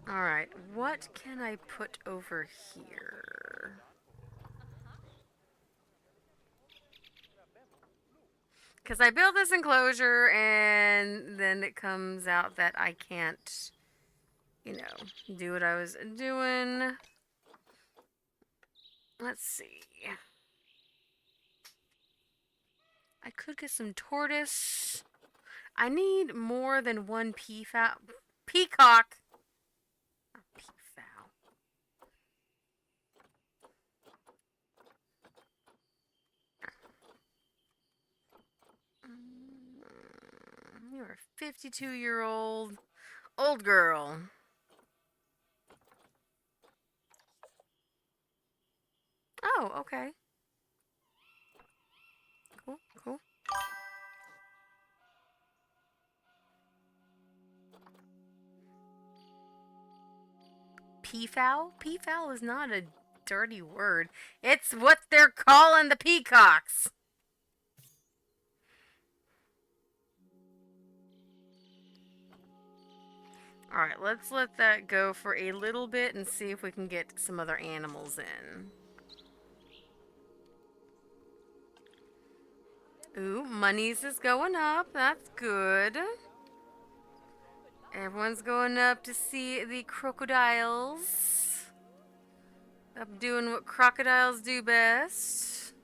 Alright, what can I put over here? Because I built this enclosure and then it comes out that I can't, you know, do what I was doing. Let's see. I could get some tortoise. I need more than one peacock. Peacock. Not peafowl. You're a 52-year-old old girl. Oh, okay. Cool. Peafowl? Peafowl is not a dirty word. It's what they're calling the peacocks. Alright, let's let that go for a little bit and see if we can get some other animals in. Ooh, monies is going up. That's good. Everyone's going up to see the crocodiles. Up doing what crocodiles do best.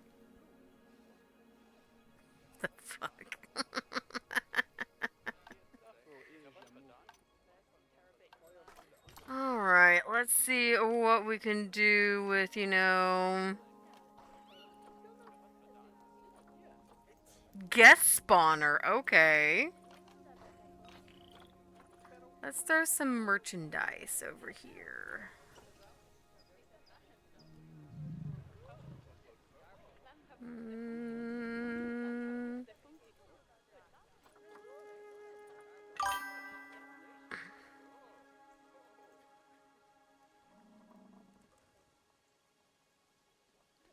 The fuck? Alright, let's see what we can do with, you know... Guest spawner, okay. Let's throw some merchandise over here.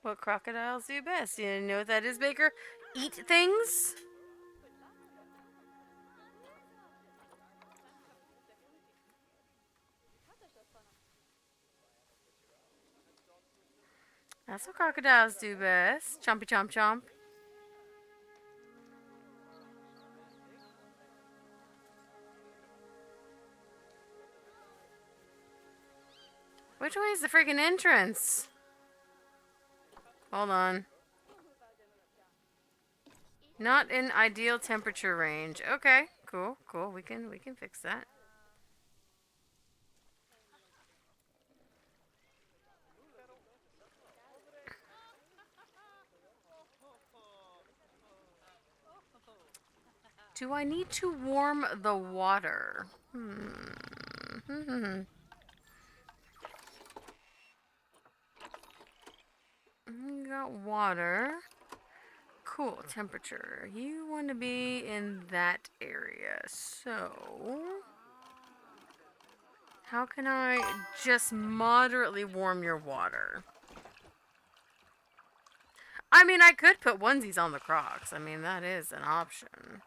What crocodiles do best? You know what that is, Baker? Eat things? That's what crocodiles do best. Chompy chomp chomp. Which way is the freaking entrance? Hold on. Not in ideal temperature range. Okay, cool, cool. We can fix that. Do I need to warm the water? We got water. Cool, temperature. You want to be in that area. So, how can I just moderately warm your water? I mean, I could put onesies on the Crocs. I mean, that is an option.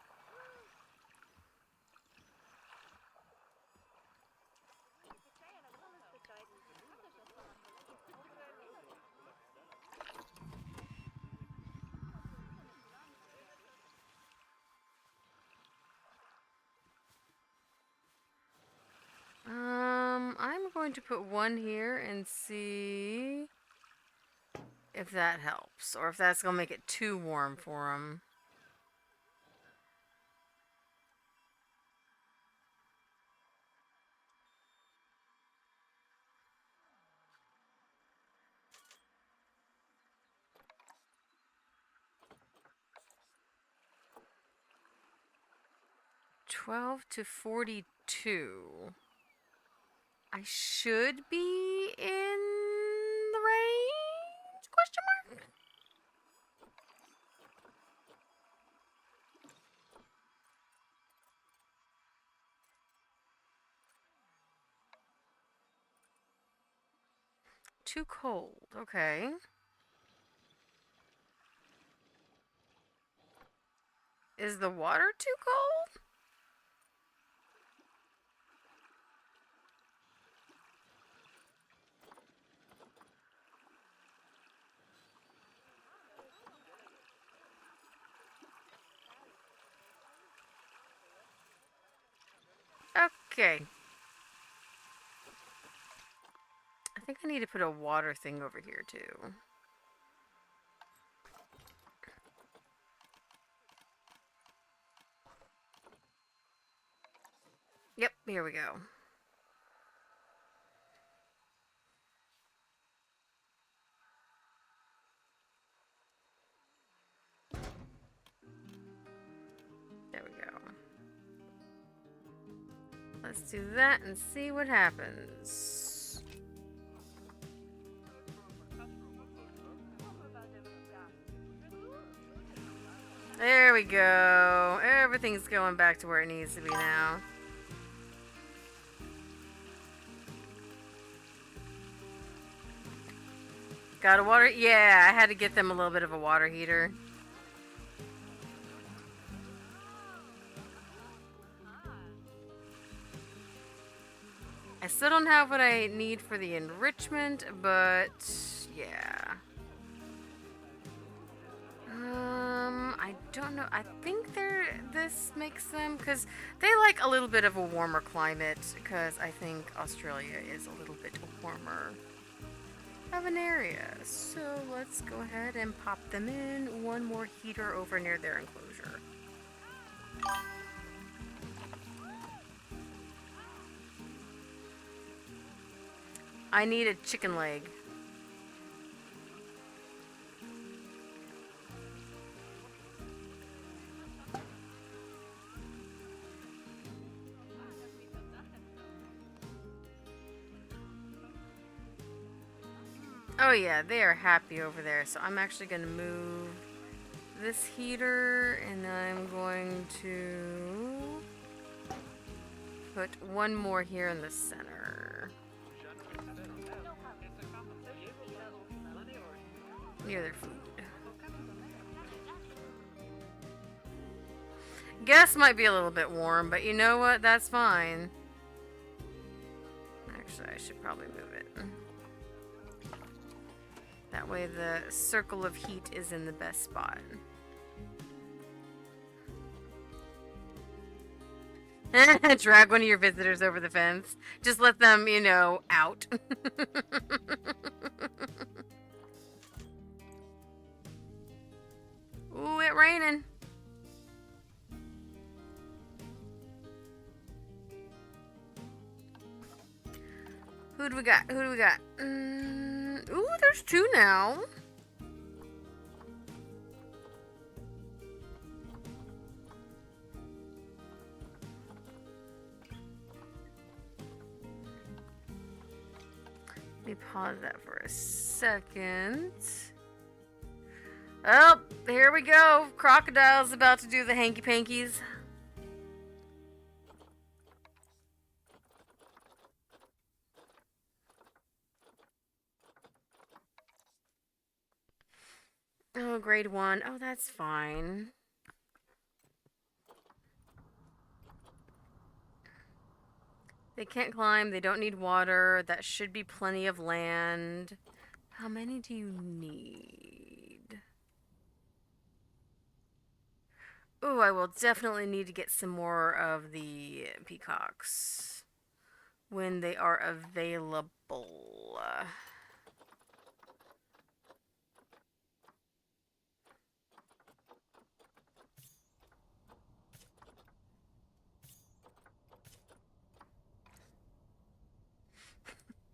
I'm going to put one here and see if that helps, or if that's gonna make it too warm for him. $12 to $42. I should be in the range? Question mark? Too cold. Okay. Is the water too cold? Okay. I think I need to put a water thing over here too. Yep, here we go. There we go. Let's do that and see what happens. There we go. Everything's going back to where it needs to be now. Got a water? Yeah, I had to get them a little bit of a water heater. I still don't have what I need for the enrichment, but yeah. I don't know. I think this makes them, because they like a little bit of a warmer climate, because I think Australia is a little bit warmer of an area. So let's go ahead and pop them in. One more heater over near their enclosure. I need a chicken leg. Oh yeah, they are happy over there. So I'm actually going to move this heater, and I'm going to put one more here in the center. near their food. Guess might be a little bit warm, but you know what? That's fine. Actually, I should probably move it. That way the circle of heat is in the best spot. Drag one of your visitors over the fence. Just let them, you know, out. Ooh, it raining. Who do we got? Who do we got? Ooh, there's two now. Let me pause that for a second. Oh, here we go. Crocodile's about to do the hanky-pankies. Oh, grade 1. Oh, that's fine. They can't climb. They don't need water. That should be plenty of land. How many do you need? Ooh, I will definitely need to get some more of the peacocks when they are available.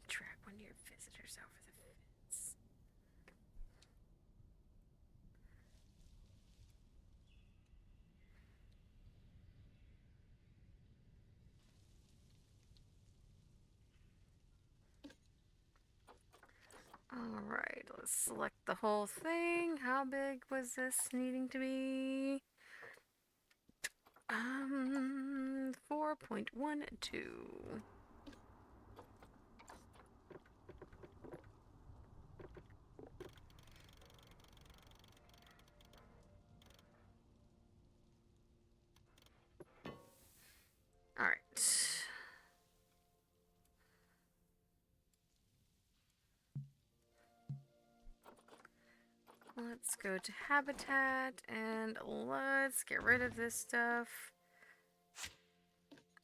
Drag one of your visitors over the fence. Alright, let's select the whole thing. How big was this needing to be? 4.12. Alright. Let's go to habitat and let's get rid of this stuff.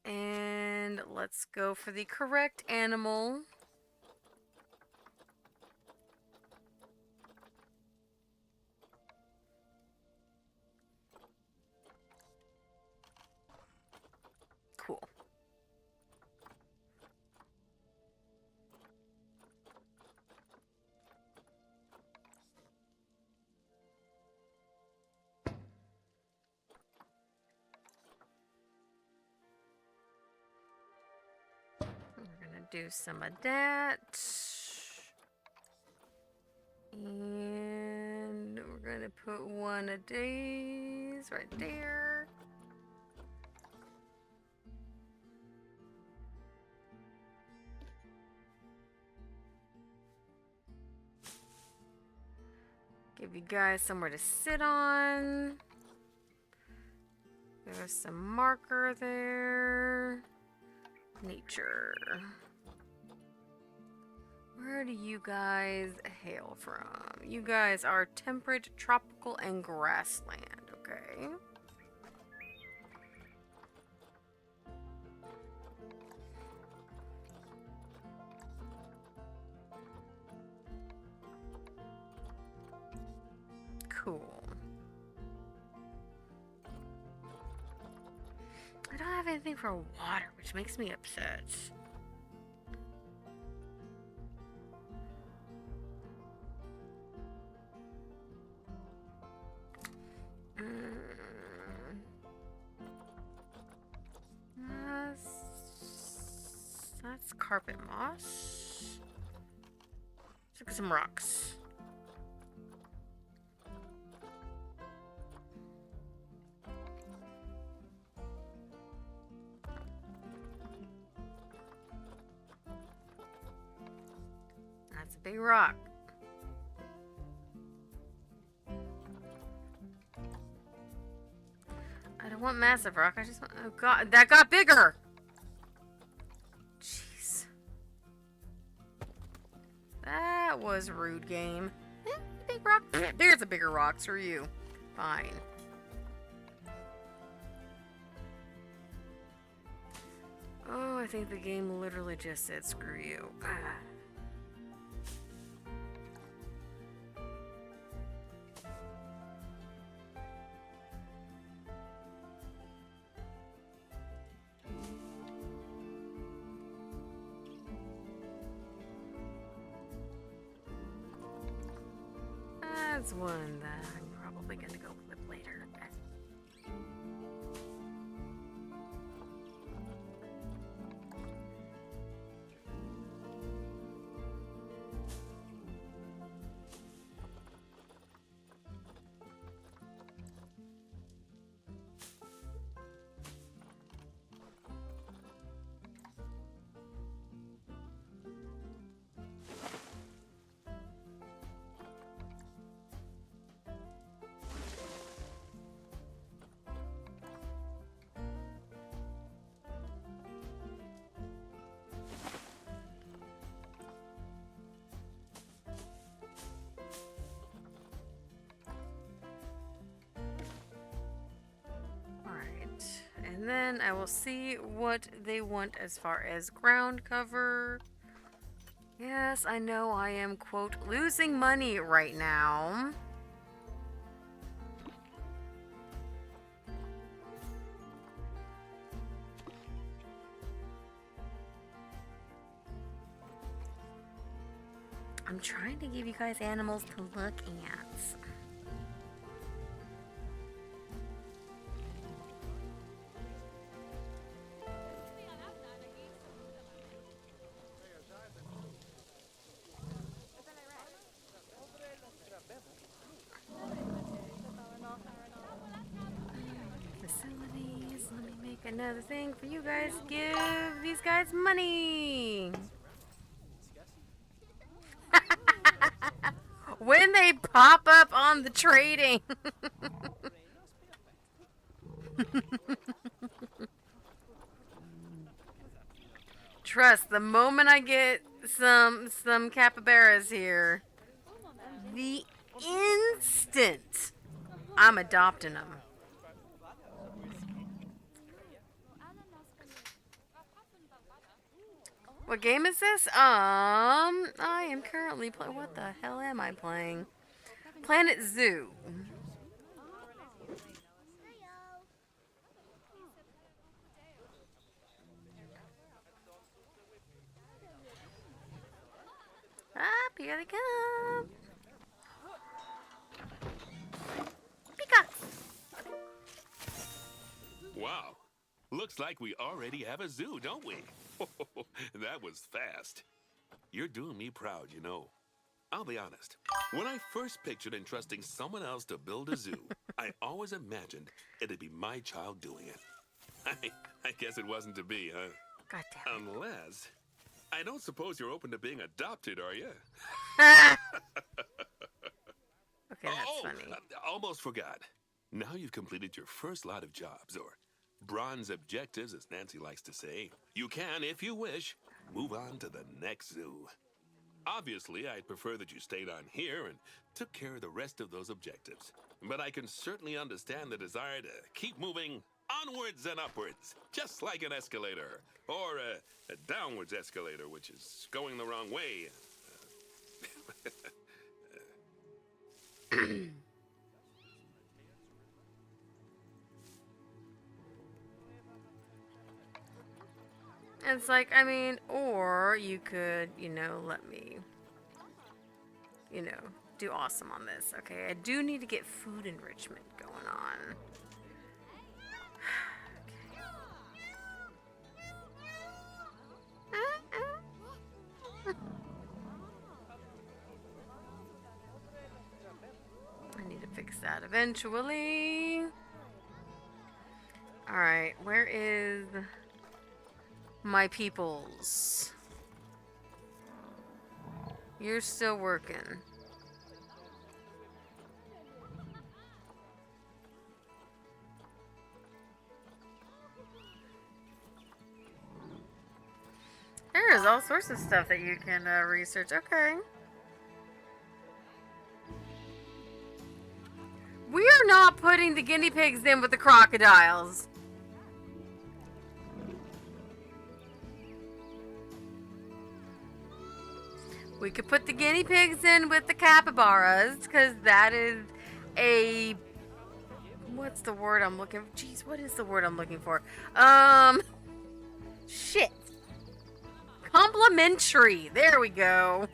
And let's go for the correct animal. Cool. We're gonna do some of that. And we're gonna put one of these right there. Give you guys somewhere to sit on. There's some marker there. Nature. Where do you guys hail from? You guys are temperate, tropical, and grassland, okay? Cool. I don't have anything for water, which makes me upset. That's carpet moss. Let's look at some rocks. That's a big rock. don't want massive rock. I just want... Oh, God. That got bigger! Jeez. That was rude, game. Big rock. There's a bigger rock. Screw you. Fine. Oh, I think the game literally just said screw you. That's one that I'm probably gonna go flip later. And then I will see what they want as far as ground cover. Yes, I know I am, quote, losing money right now. I'm trying to give you guys animals to look at. Facilities, let me make another thing for you guys. Give these guys money. When they pop up on the trading. Trust, the moment I get some capybaras here, the instant I'm adopting them. What game is this? I am currently playing. What the hell am I playing? Planet Zoo. Up, here they come. Peacocks. Wow. Looks like we already have a zoo, don't we? That was fast. You're doing me proud, you know. I'll be honest. When I first pictured entrusting someone else to build a zoo, I always imagined it'd be my child doing it. I guess it wasn't to be, huh? God damn it. Unless... I don't suppose you're open to being adopted, are you? Okay, that's funny. Almost forgot. Now you've completed your first lot of jobs, or bronze objectives, as Nancy likes to say. You can, if you wish, move on to the next zoo. Obviously, I'd prefer that you stayed on here and took care of the rest of those objectives. But I can certainly understand the desire to keep moving onwards and upwards, just like an escalator, or a downwards escalator, which is going the wrong way. It's like, I mean, or you could, you know, let me, you know, do awesome on this. Okay, I do need to get food enrichment going on. I need to fix that eventually. Alright, where is my peoples? You're still working. there's all sorts of stuff that you can research. Okay. We are not putting the guinea pigs in with the crocodiles. We could put the guinea pigs in with the capybaras, because that is a... What's the word I'm looking for? Jeez, what is the word I'm looking for? Shit. Complimentary. There we go.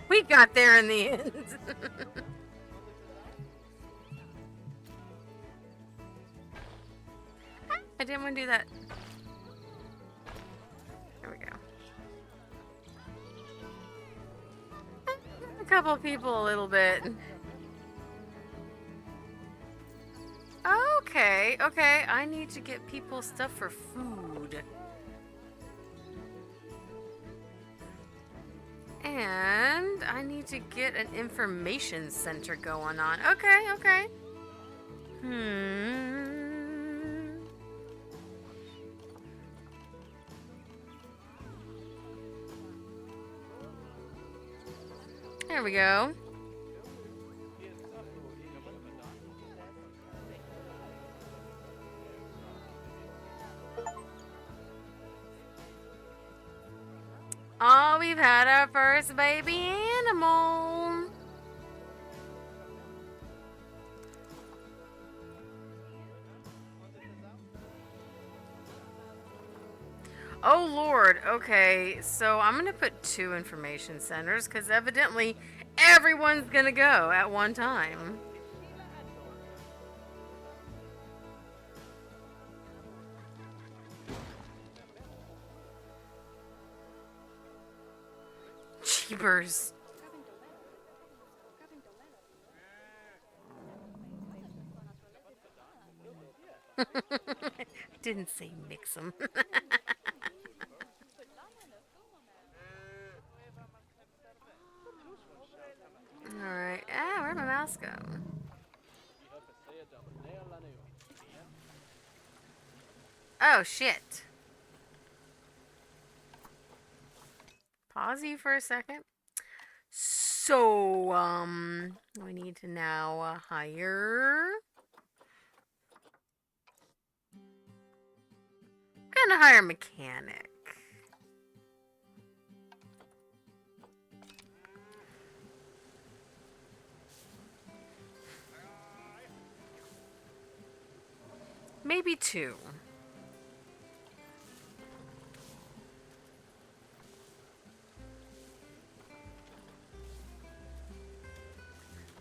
We got there in the end. I didn't want to do that. There we go. A couple of people a little bit. Okay, okay. I need to get people stuff for food. And I need to get an information center going on. Okay, okay. There we go. Oh, we've had our first baby animal. Oh, Lord. Okay, so I'm going to put 2 information centers because evidently everyone's going to go at one time. Jeepers. Didn't say mix them. Alright. Ah, where'd my mouse go? Oh, shit. Pause you for a second. So, we need to now hire... I'm gonna hire a mechanic. Maybe 2.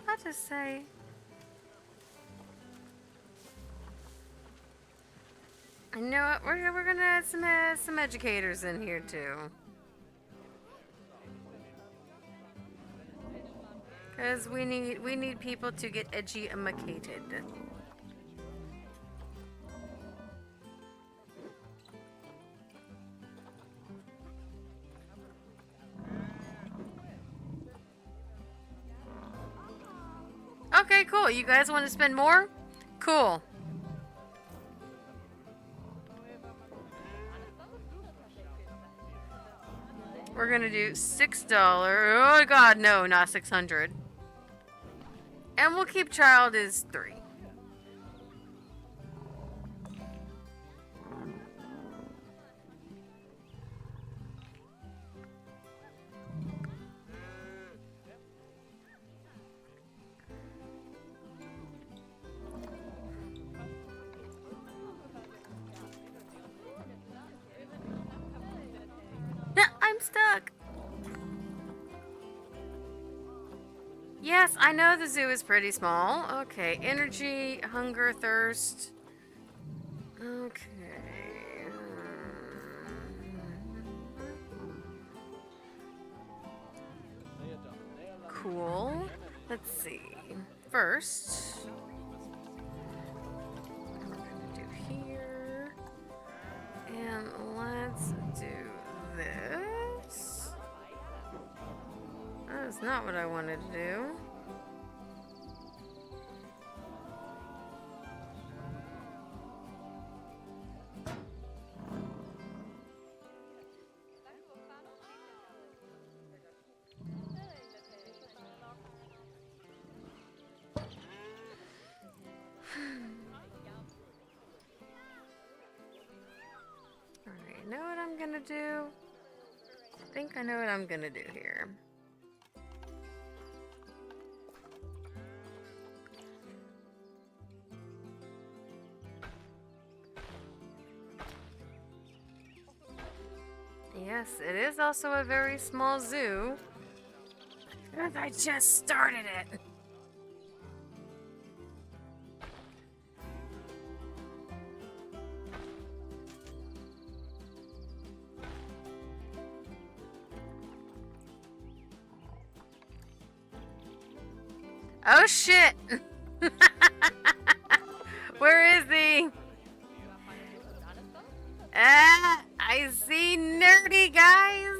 I'll just say... You know what? We're gonna add some educators in here too, because we need people to get educated. Okay, cool. You guys want to spend more? Cool. We're gonna do $6. Oh God, no, not 600. And we'll keep child as 3. I'm stuck. Yes, I know the zoo is pretty small. Okay, energy, hunger, thirst. Okay. Cool. Let's see. First, we're gonna do here. And let's do this. That's not what I wanted to do. Alright, you know what I'm gonna do? I think I know what I'm gonna do here. Yes, it is also a very small zoo. Because I just started it. Oh shit! Where is he? Ah, I see nerdy guys.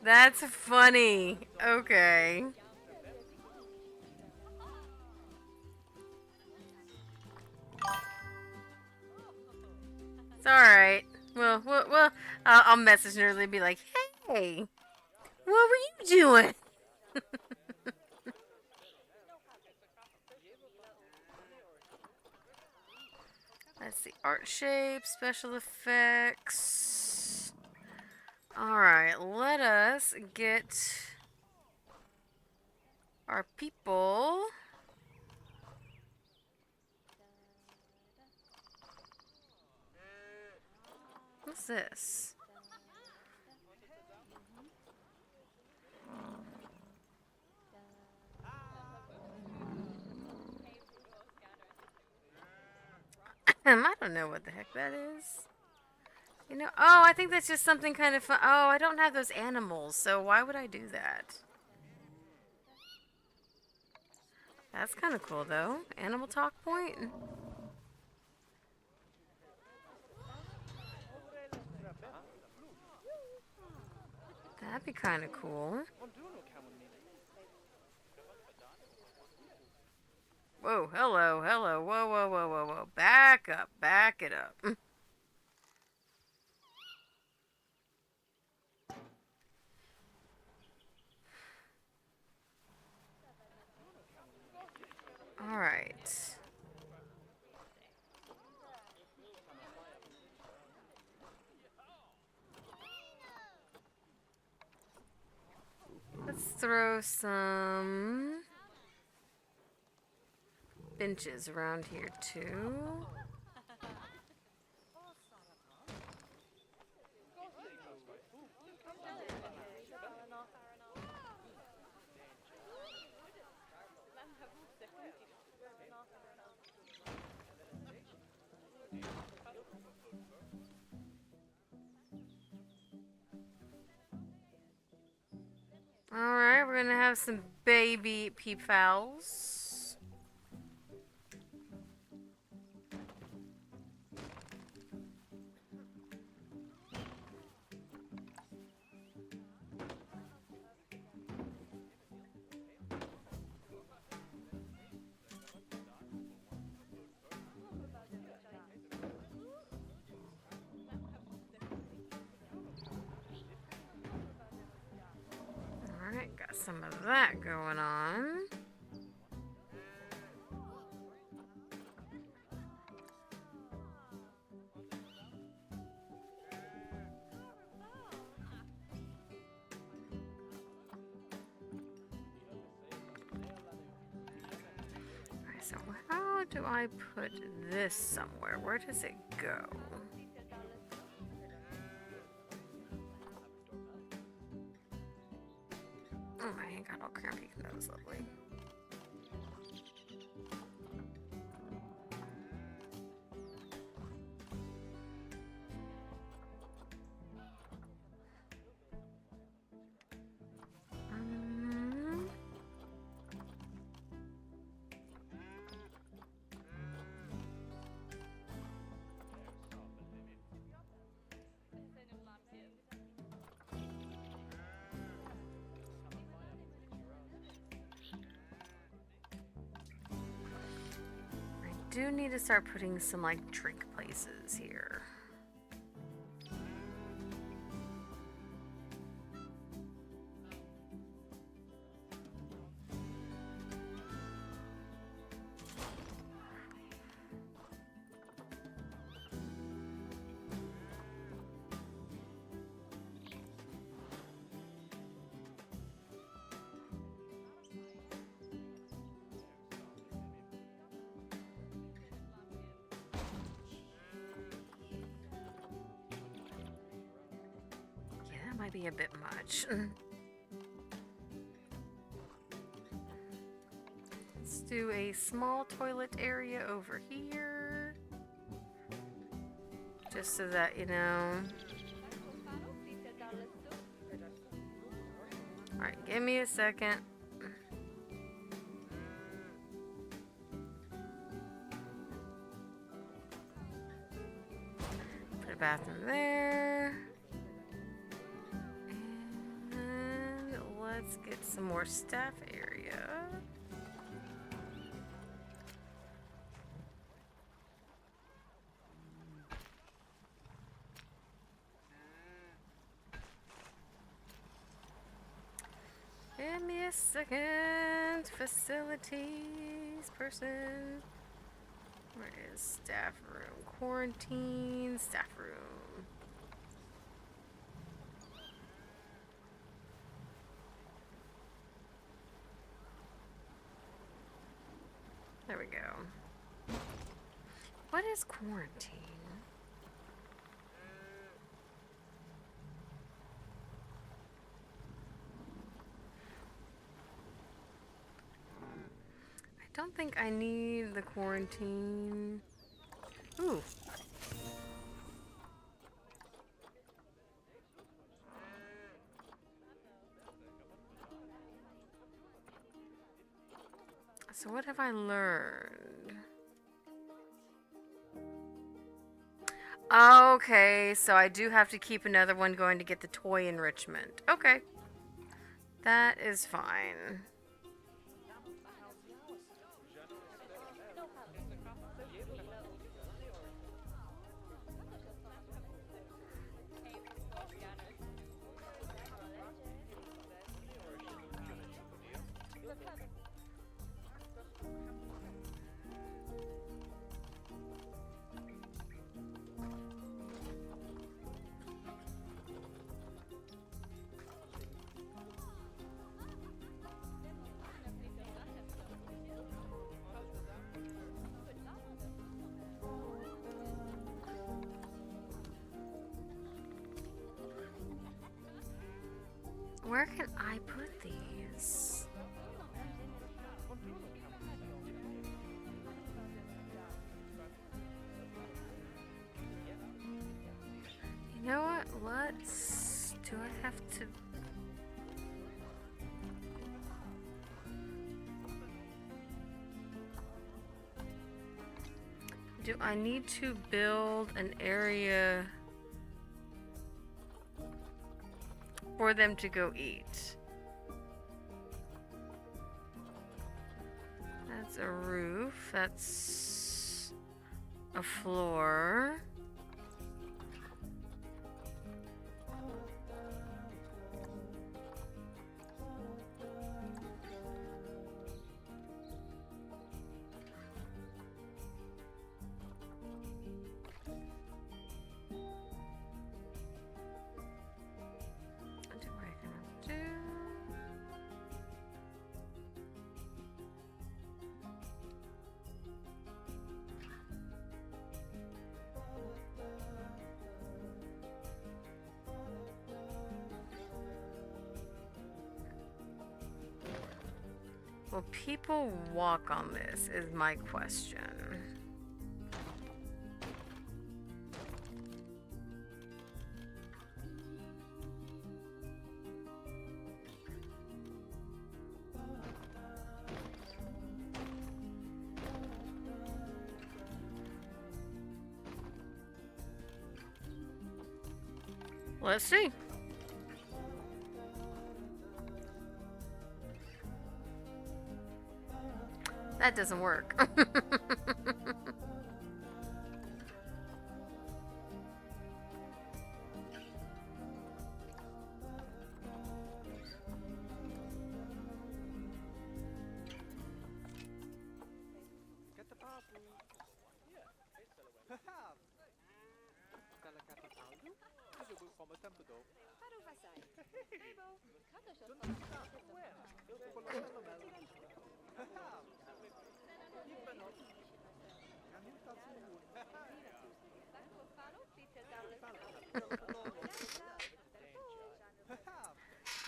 That's funny. Okay. It's alright. Well, I'll message Nerdly and be like, hey, what were you doing? Let's see. Art shape, special effects. Alright, let us get our people. What's this? I don't know what the heck that is. You know, oh, I think that's just something kind of fun. Oh, I don't have those animals, so why would I do that? That's kind of cool, though. Animal talk point. That'd be kind of cool. Whoa, hello, hello, whoa. Back up, back it up. Alright. Let's throw some benches around here too. Alright, we're gonna have some baby peepfowls. Alright, got some of that going on. Alright, so how do I put this somewhere? Where does it go? Oh, I ain't got all crampy. That was lovely. I do need to start putting some like drink places here. might be a bit much. Let's do a small toilet area over here. Just so that, you know. Alright, give me a second. Put a bathroom there. And let's get some more staff area. Give me a second. Facilities person. Where is staff room? Quarantine, staff room. There we go. What is quarantine? I don't think I need the quarantine. Ooh. So what have I learned? Okay, so I do have to keep another one going to get the toy enrichment. Okay. That is fine. Where can I put these? You know what? Let's... Do I have to... Do I need to build an area for them to go eat? That's a roof. That's a floor. Will people walk on this is my question. Let's see. That doesn't work.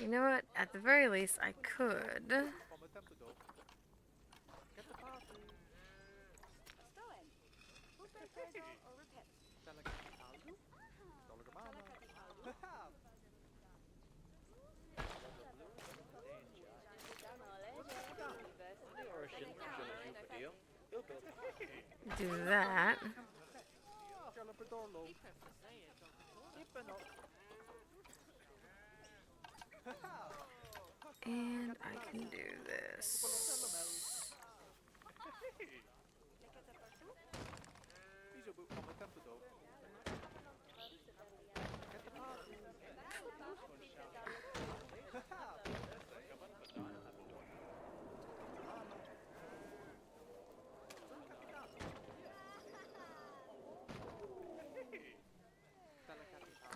You know what? At the very least, I could. Do that. And I can do this.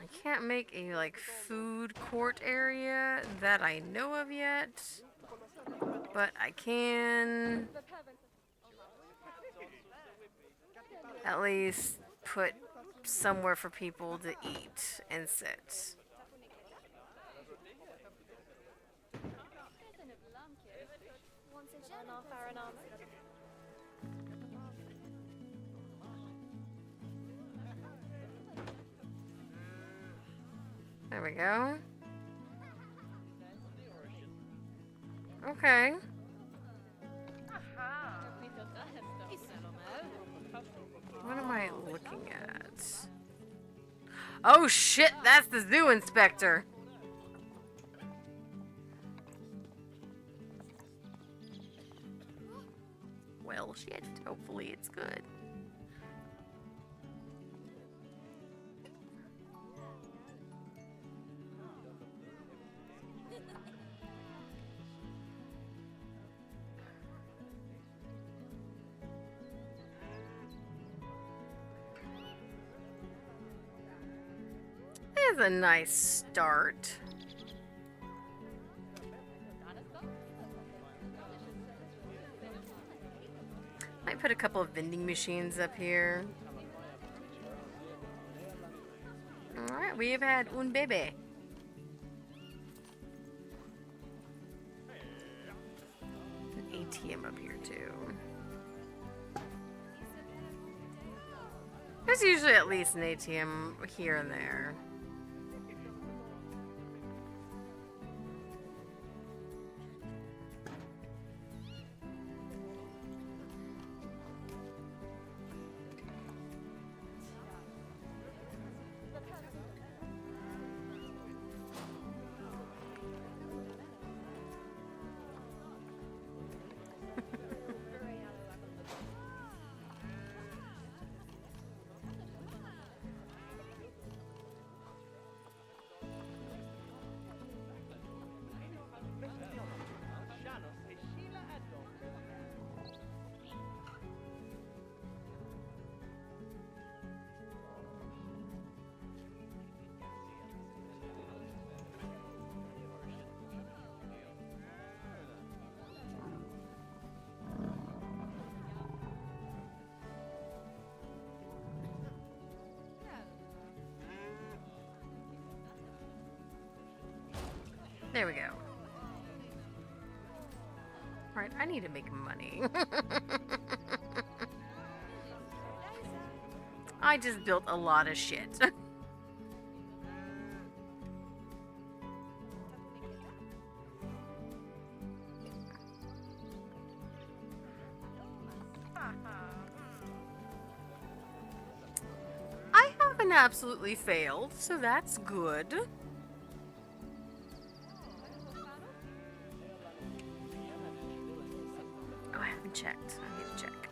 I can't make a like food court area that I know of yet, but I can at least put somewhere for people to eat and sit. There we go. Okay. What am I looking at? Oh shit, that's the zoo inspector. Well, shit. Hopefully it's good. That's a nice start. Might put a couple of vending machines up here. Alright, we have had un bebe. An ATM up here too. There's usually at least an ATM here and there. There we go. Alright, I need to make money. I just built a lot of shit. I haven't absolutely failed, so that's good. Checked. I need to check.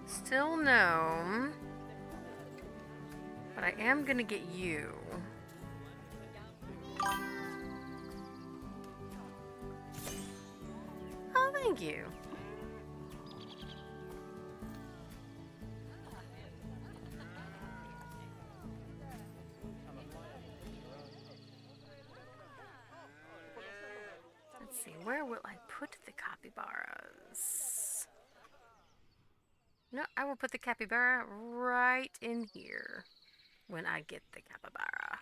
Still no. But I am gonna get you. Oh, thank you. Where will I put the capybaras? No, I will put the capybara right in here when I get the capybara.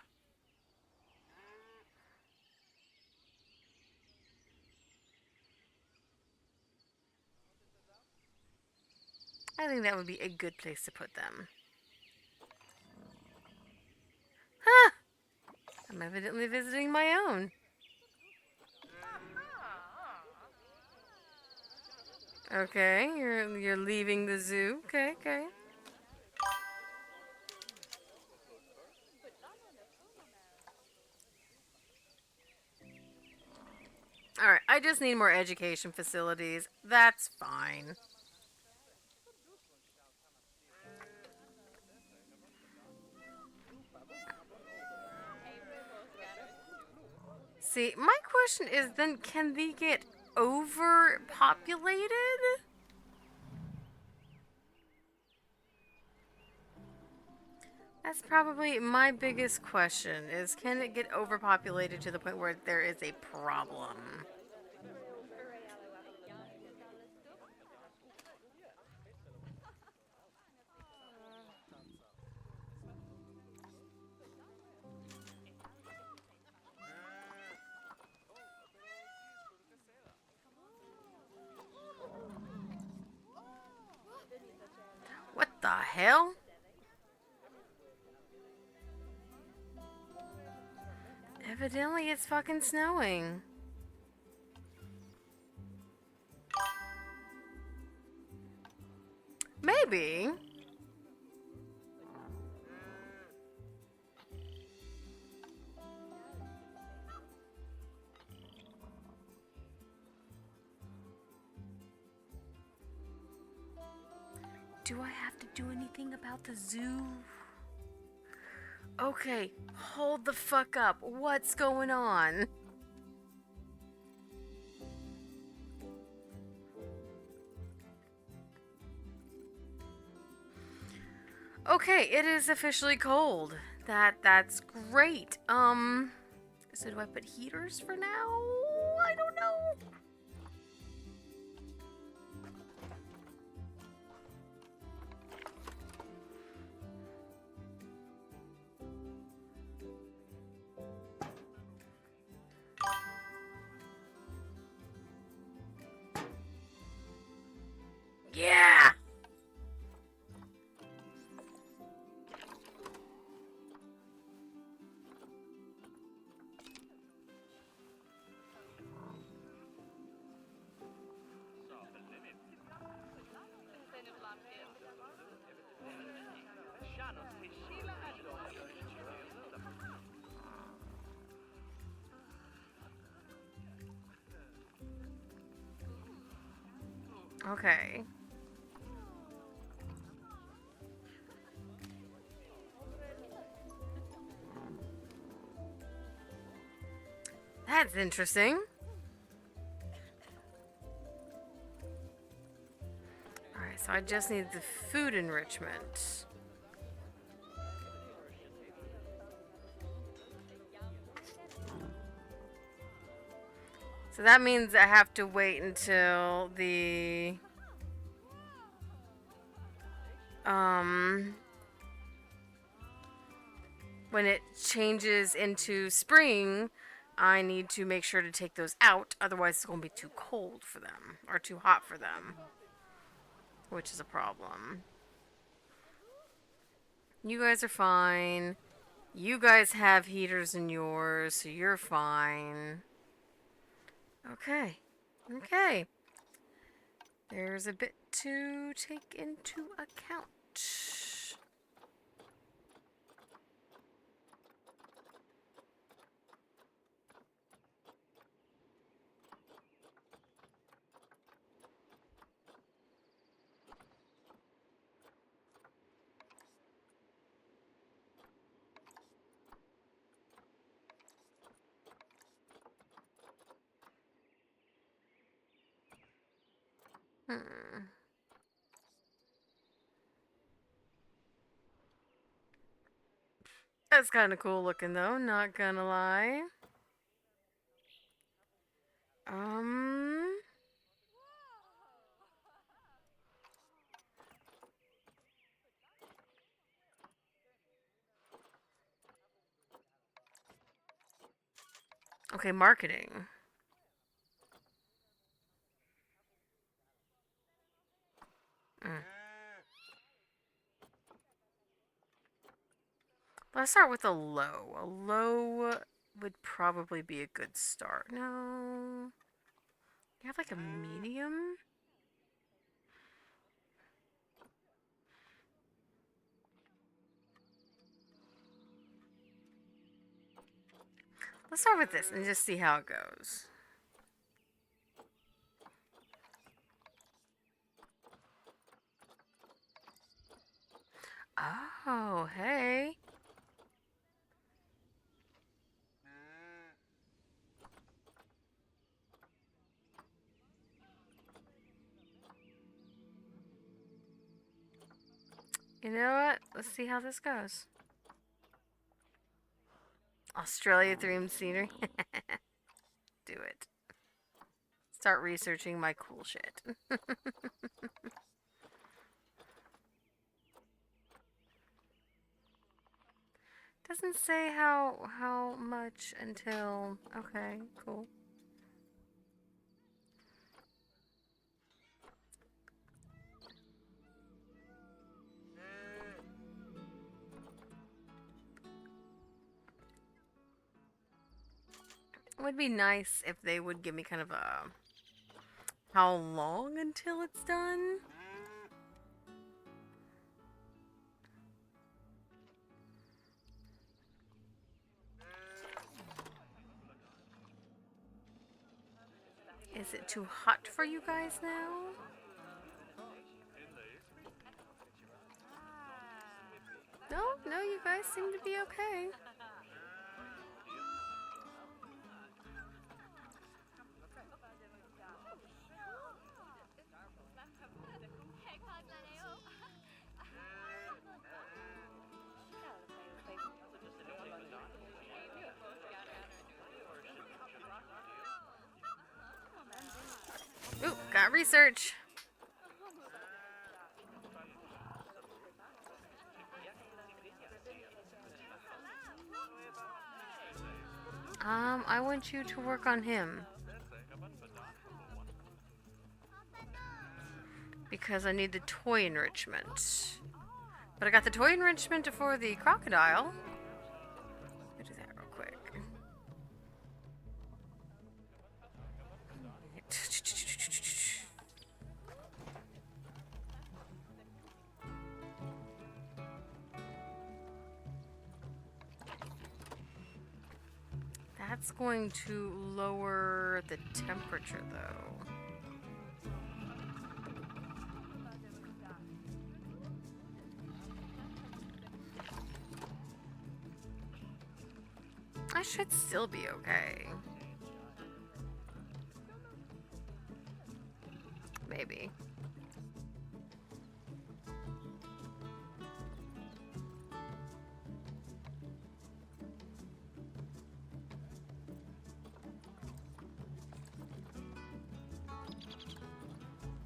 I think that would be a good place to put them. Huh! I'm evidently visiting my own. Okay, you're leaving the zoo. Okay, okay. Alright, I just need more education facilities. That's fine. See, my question is then, can they get overpopulated? That's probably my biggest question, is can it get overpopulated to the point where there is a problem? What the hell? Evidently it's fucking snowing. Maybe. Do I have to do anything about the zoo? Okay, hold the fuck up. What's going on? Okay, it is officially cold. That's great. So do I put heaters for now? I don't know. Yeah! Okay. That's interesting. Alright, so I just need the food enrichment. So that means I have to wait until the when it changes into spring, I need to make sure to take those out, otherwise it's going to be too cold for them or too hot for them, which is a problem. You guys are fine. You guys have heaters in yours, so you're fine. Okay. Okay. There's a bit to take into account. That's kind of cool looking though, not gonna lie. Okay, marketing. Mm. Let's start with a low. A low would probably be a good start. No. You have like a medium? Let's start with this and just see how it goes. Oh, hey. You know what? Let's see how this goes. Australia themed scenery. Do it. Start researching my cool shit. Doesn't say how much until okay, cool. It would be nice if they would give me kind of a how long until it's done. Is it too hot for you guys now? No, you guys seem to be okay. Ooh, got research. I want you to work on him. Because I need the toy enrichment. But I got the toy enrichment for the crocodile. Let me do that real quick. That's going to lower the temperature, though. I should still be okay. Maybe.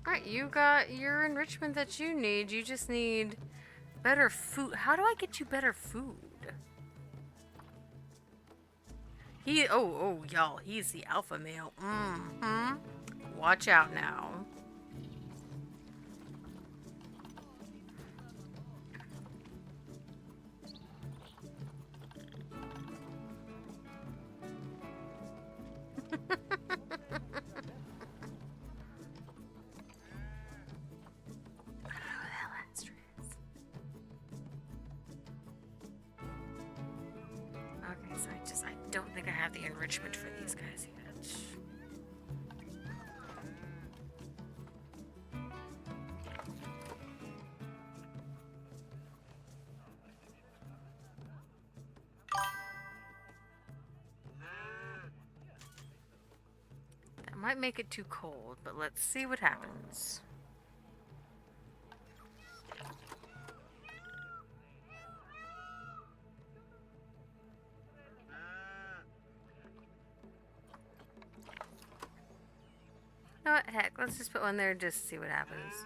Alright, you got your enrichment that you need. You just need better food. How do I get you better food? Y'all, he's the alpha male. Mm-hmm. Watch out now. Okay, so I don't think I have the enrichment for these guys yet. That might make it too cold, but let's see what happens. You know what? Heck, let's just put one there just to see what happens.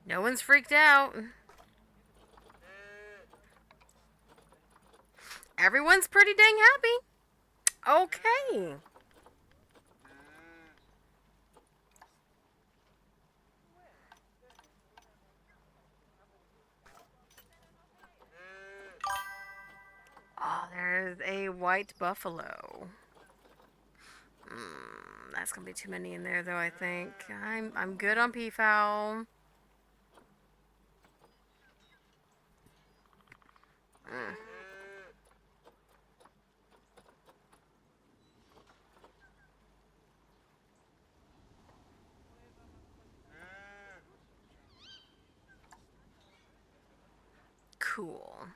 No one's freaked out. Everyone's pretty dang happy. Okay. Oh, there's a white buffalo. That's gonna be too many in there, though. I think I'm good on peafowl. Mm. Cool.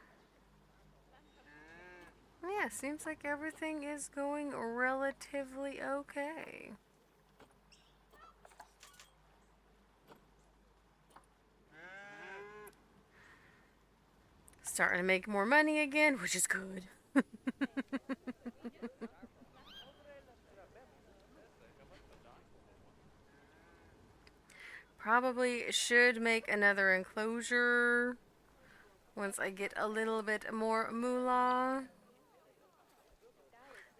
Yeah, seems like everything is going relatively okay. Starting to make more money again, which is good. Probably should make another enclosure once I get a little bit more moolah.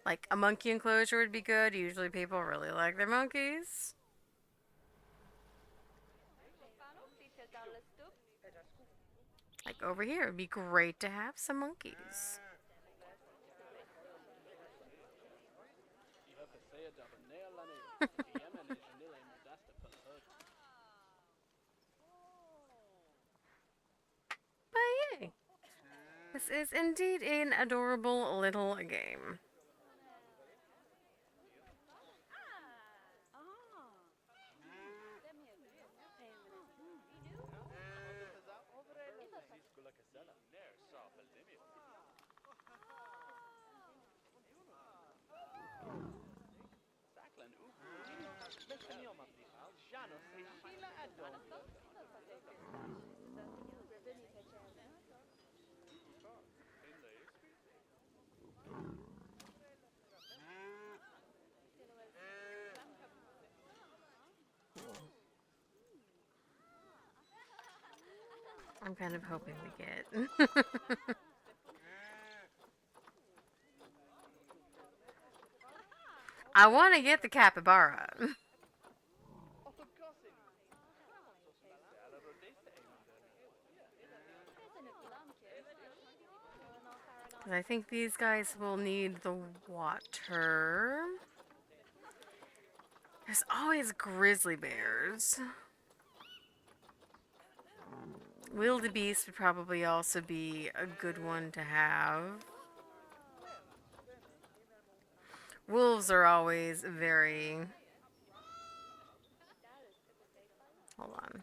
Like a monkey enclosure would be good. Usually people really like their monkeys. Like over here, it'd be great to have some monkeys. But yay! This is indeed an adorable little game. I'm kind of hoping we get. I want to get the capybara. I think these guys will need the water. There's always grizzly bears. Wildebeest would probably also be a good one to have. Wolves are always very... Hold on.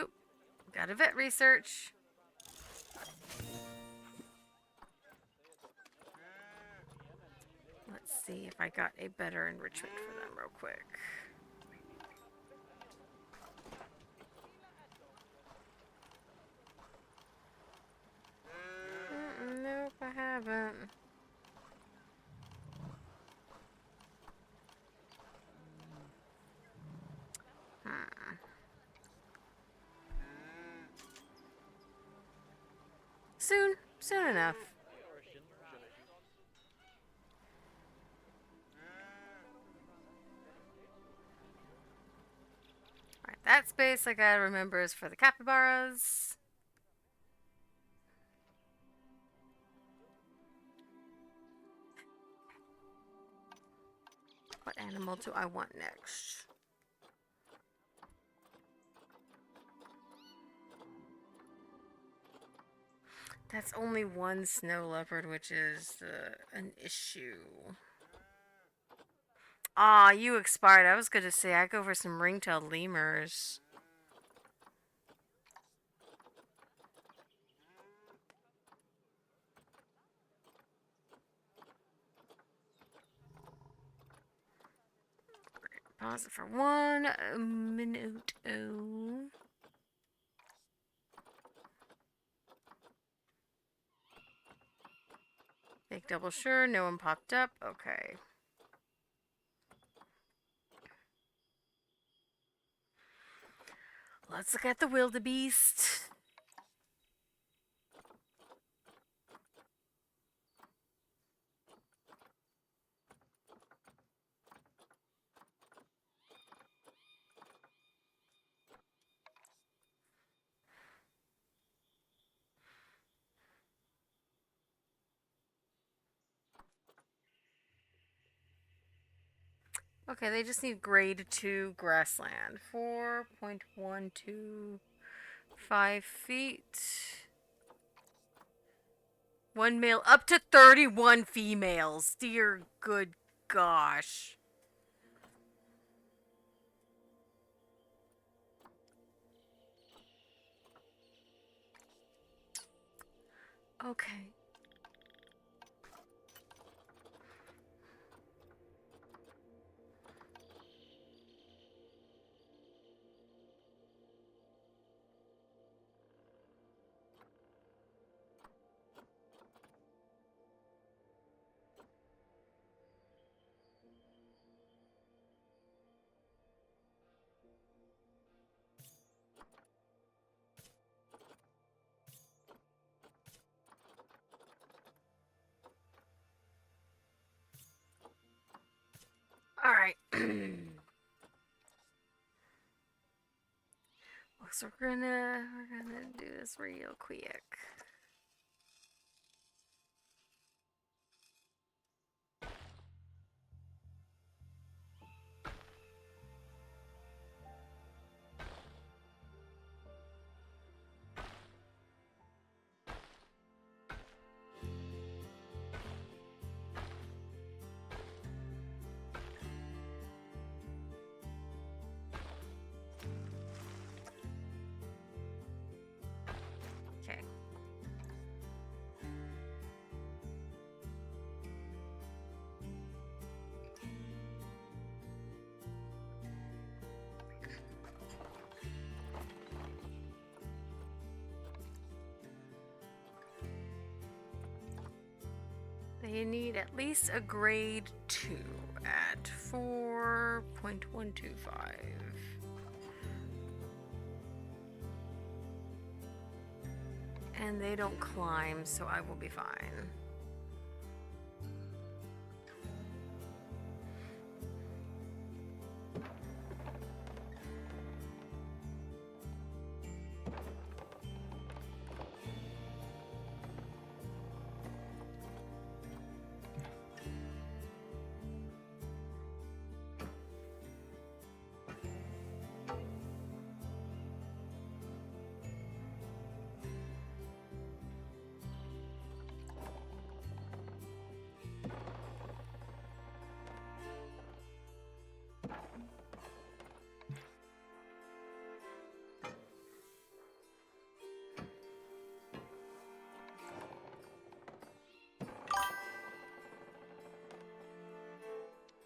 Oop. Got a vet research. Let's see if I got a better enrichment for them real quick. Nope, I haven't. Soon enough. Alright, that space I gotta remember is for the capybaras. What animal do I want next? That's only one snow leopard, which is an issue. Aw, you expired. I was gonna say I go for some ring-tailed lemurs. Pause it for 1 minute. Make double sure no one popped up. Okay. Let's look at the wildebeest. Okay, they just need grade 2 grassland. 4.125 feet. 1 male, up to 31 females. Dear good gosh. Okay. Alright. So we're gonna do this real quick. Okay. They need at least a grade 2 at 4.125. And they don't climb, so I will be fine.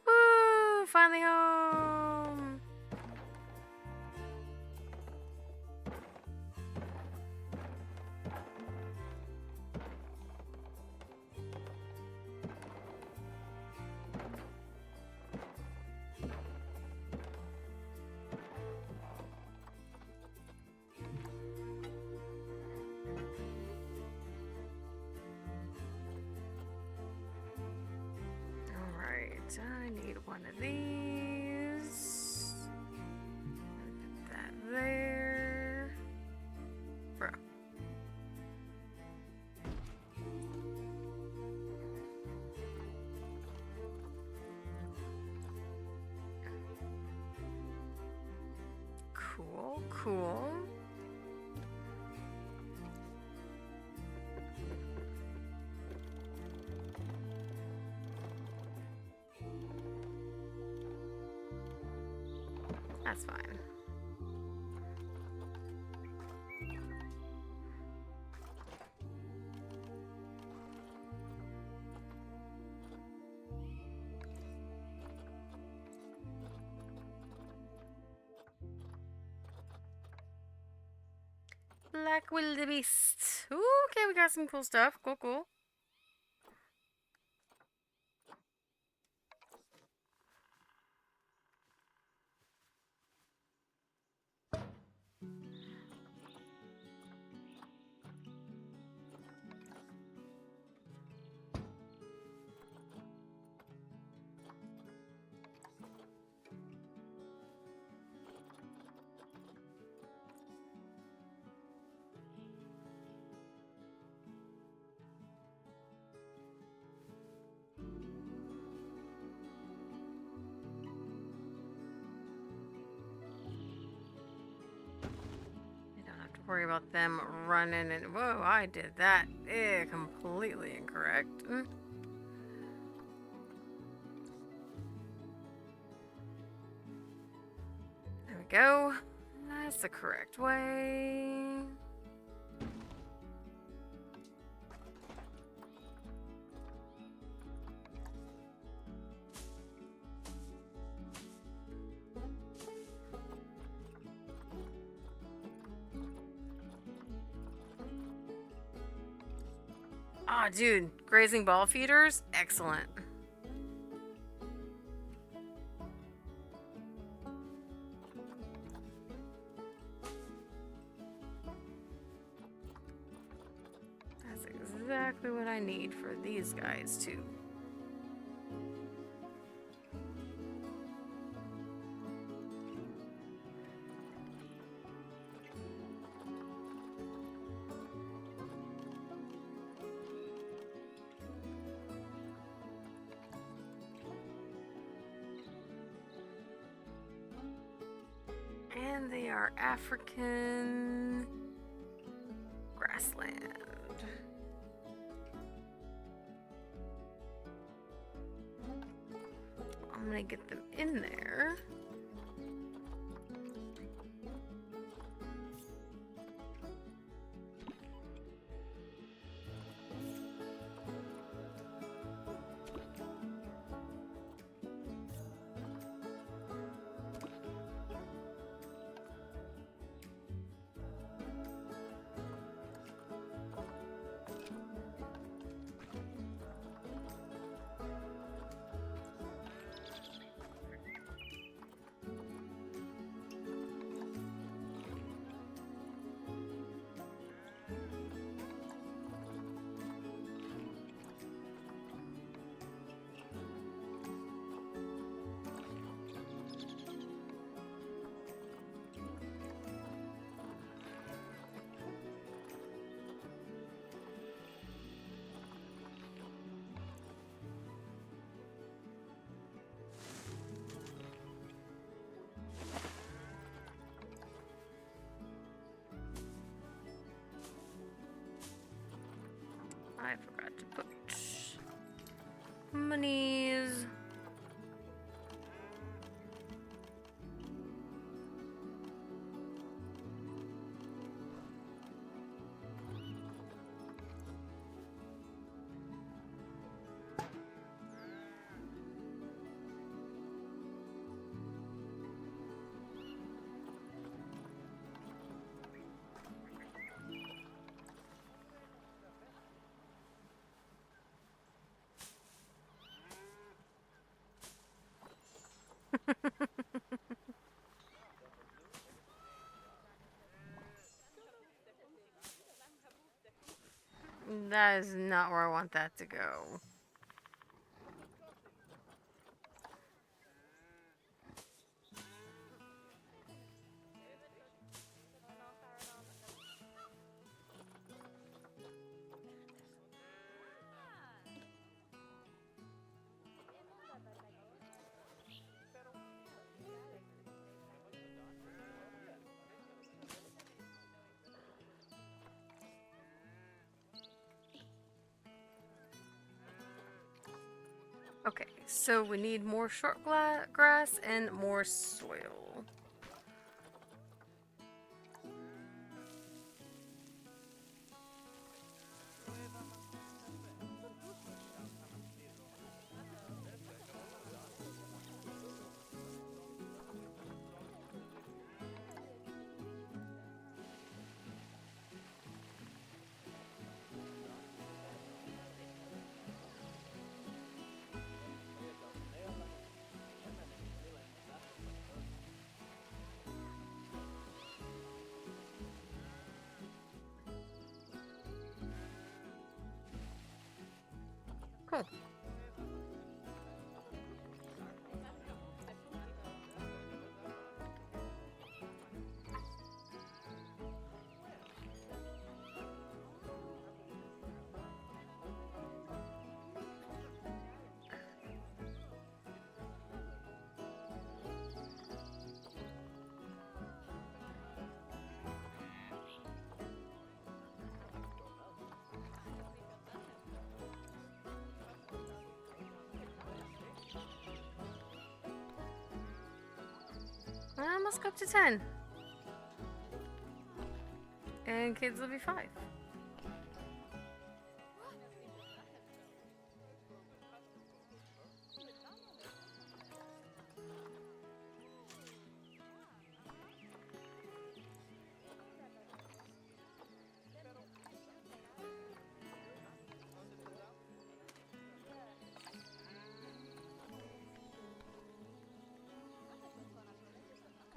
Woo! Finally home! Alright, I need one of these. Put that there. Bro. Cool, cool. That's fine. Black wildebeest. Ooh, okay, we got some cool stuff. Cool, cool. Worry about them running and whoa, I did that. Completely incorrect. There we go. That's the correct way. Ah, dude, grazing ball feeders? Excellent. That's exactly what I need for these guys, too. And they are African grassland. I'm gonna get them in there. I forgot to put monies. That is not where I want that to go. Okay, so we need more short grass and more soil. Cool. Let's go up to 10. And kids will be 5.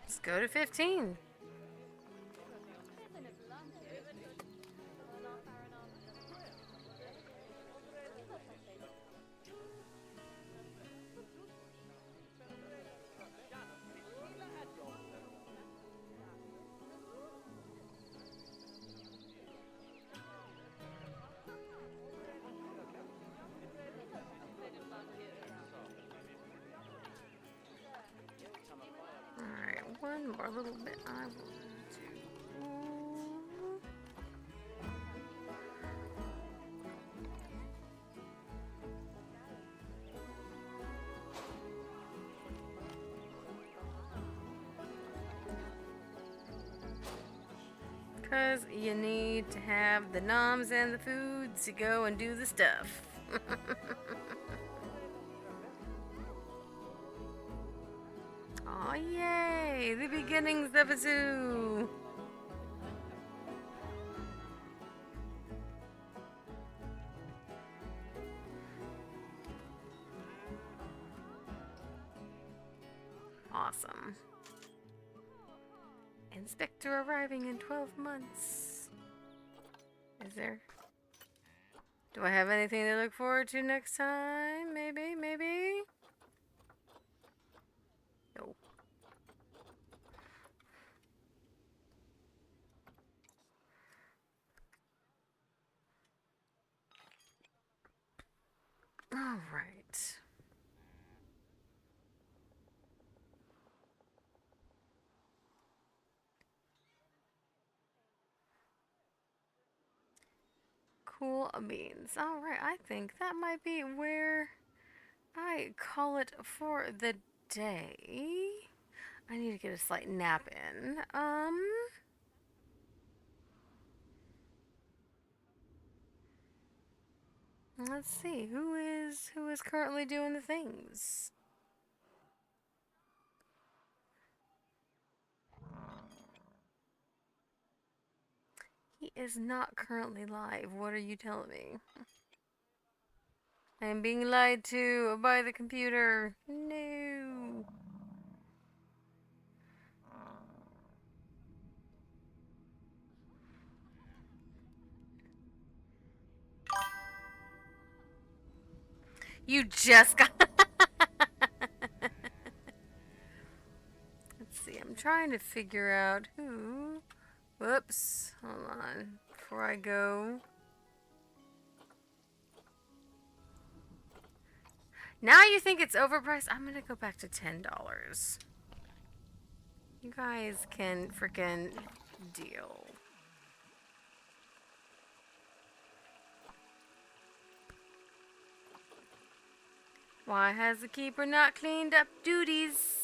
Let's go to 15. Alright, one more little bit I will do. Because you need to have the noms and the foods to go and do the stuff. Aw, yay! The beginnings of a zoo! Awesome. Inspector arriving in 12 months. Is there? Do I have anything to look forward to next time? Maybe, maybe? No. All right. Cool beans. All right, I think that might be where I call it for the day. I need to get a slight nap in. Let's see who is currently doing the things. He is not currently live. What are you telling me? I'm being lied to by the computer. No. You just got. Let's see. I'm trying to figure out who. Whoops. Hold on. Before I go. Now you think it's overpriced? I'm gonna go back to $10. You guys can frickin' deal. Why has the keeper not cleaned up duties?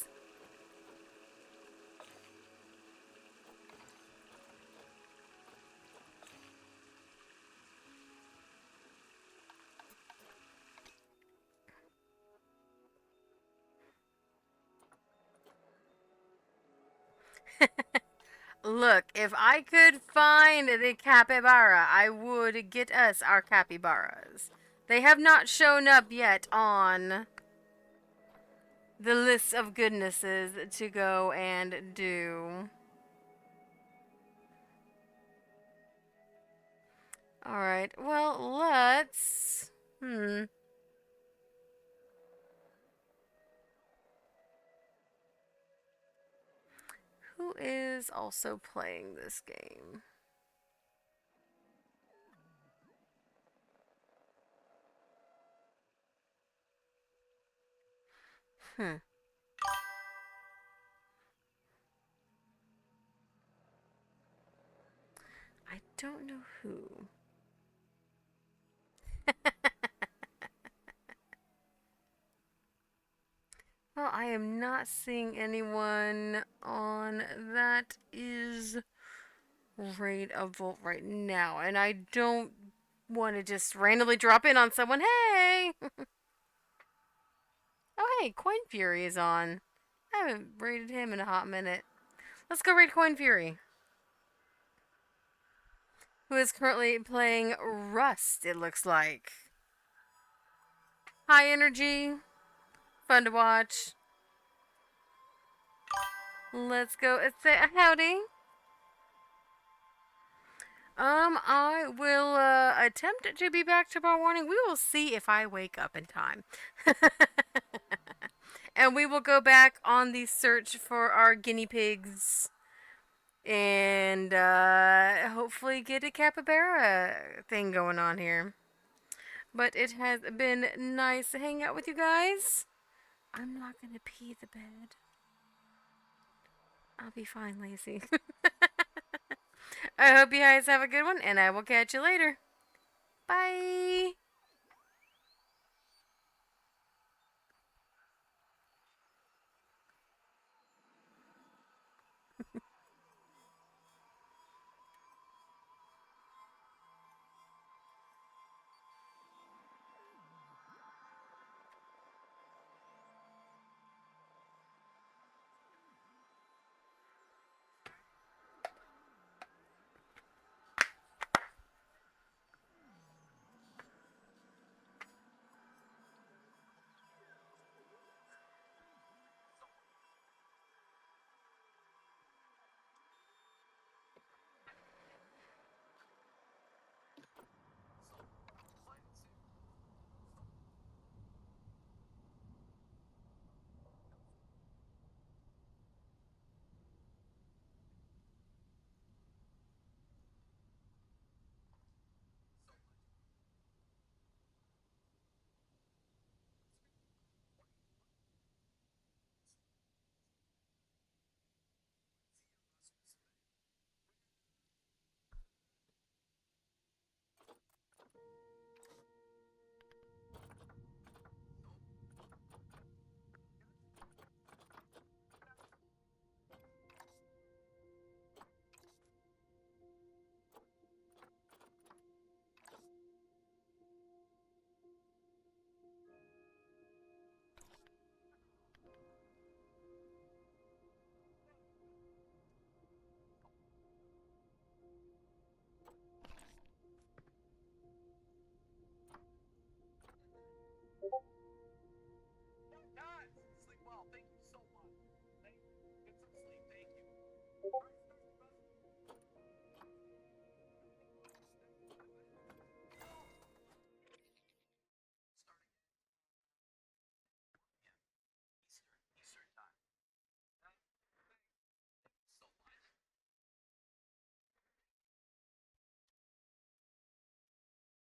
Look, if I could find the capybara, I would get us our capybaras. They have not shown up yet on the list of goodnesses to go and do. Alright, well, let's... Who is also playing this game? I don't know who. Well, I am not seeing anyone on that is rate a volt right now, and I don't want to just randomly drop in on someone. Hey! Oh, hey, Coin Fury is on. I haven't rated him in a hot minute. Let's go raid Coin Fury, who is currently playing Rust, it looks like. High energy, fun to watch. Let's go say howdy. I will attempt to be back tomorrow morning. We will see if I wake up in time. And we will go back on the search for our guinea pigs and hopefully get a capybara thing going on here. But it has been nice to hang out with you guys. I'm not gonna pee the bed. I'll be fine, Lacey. I hope you guys have a good one, and I will catch you later. Bye!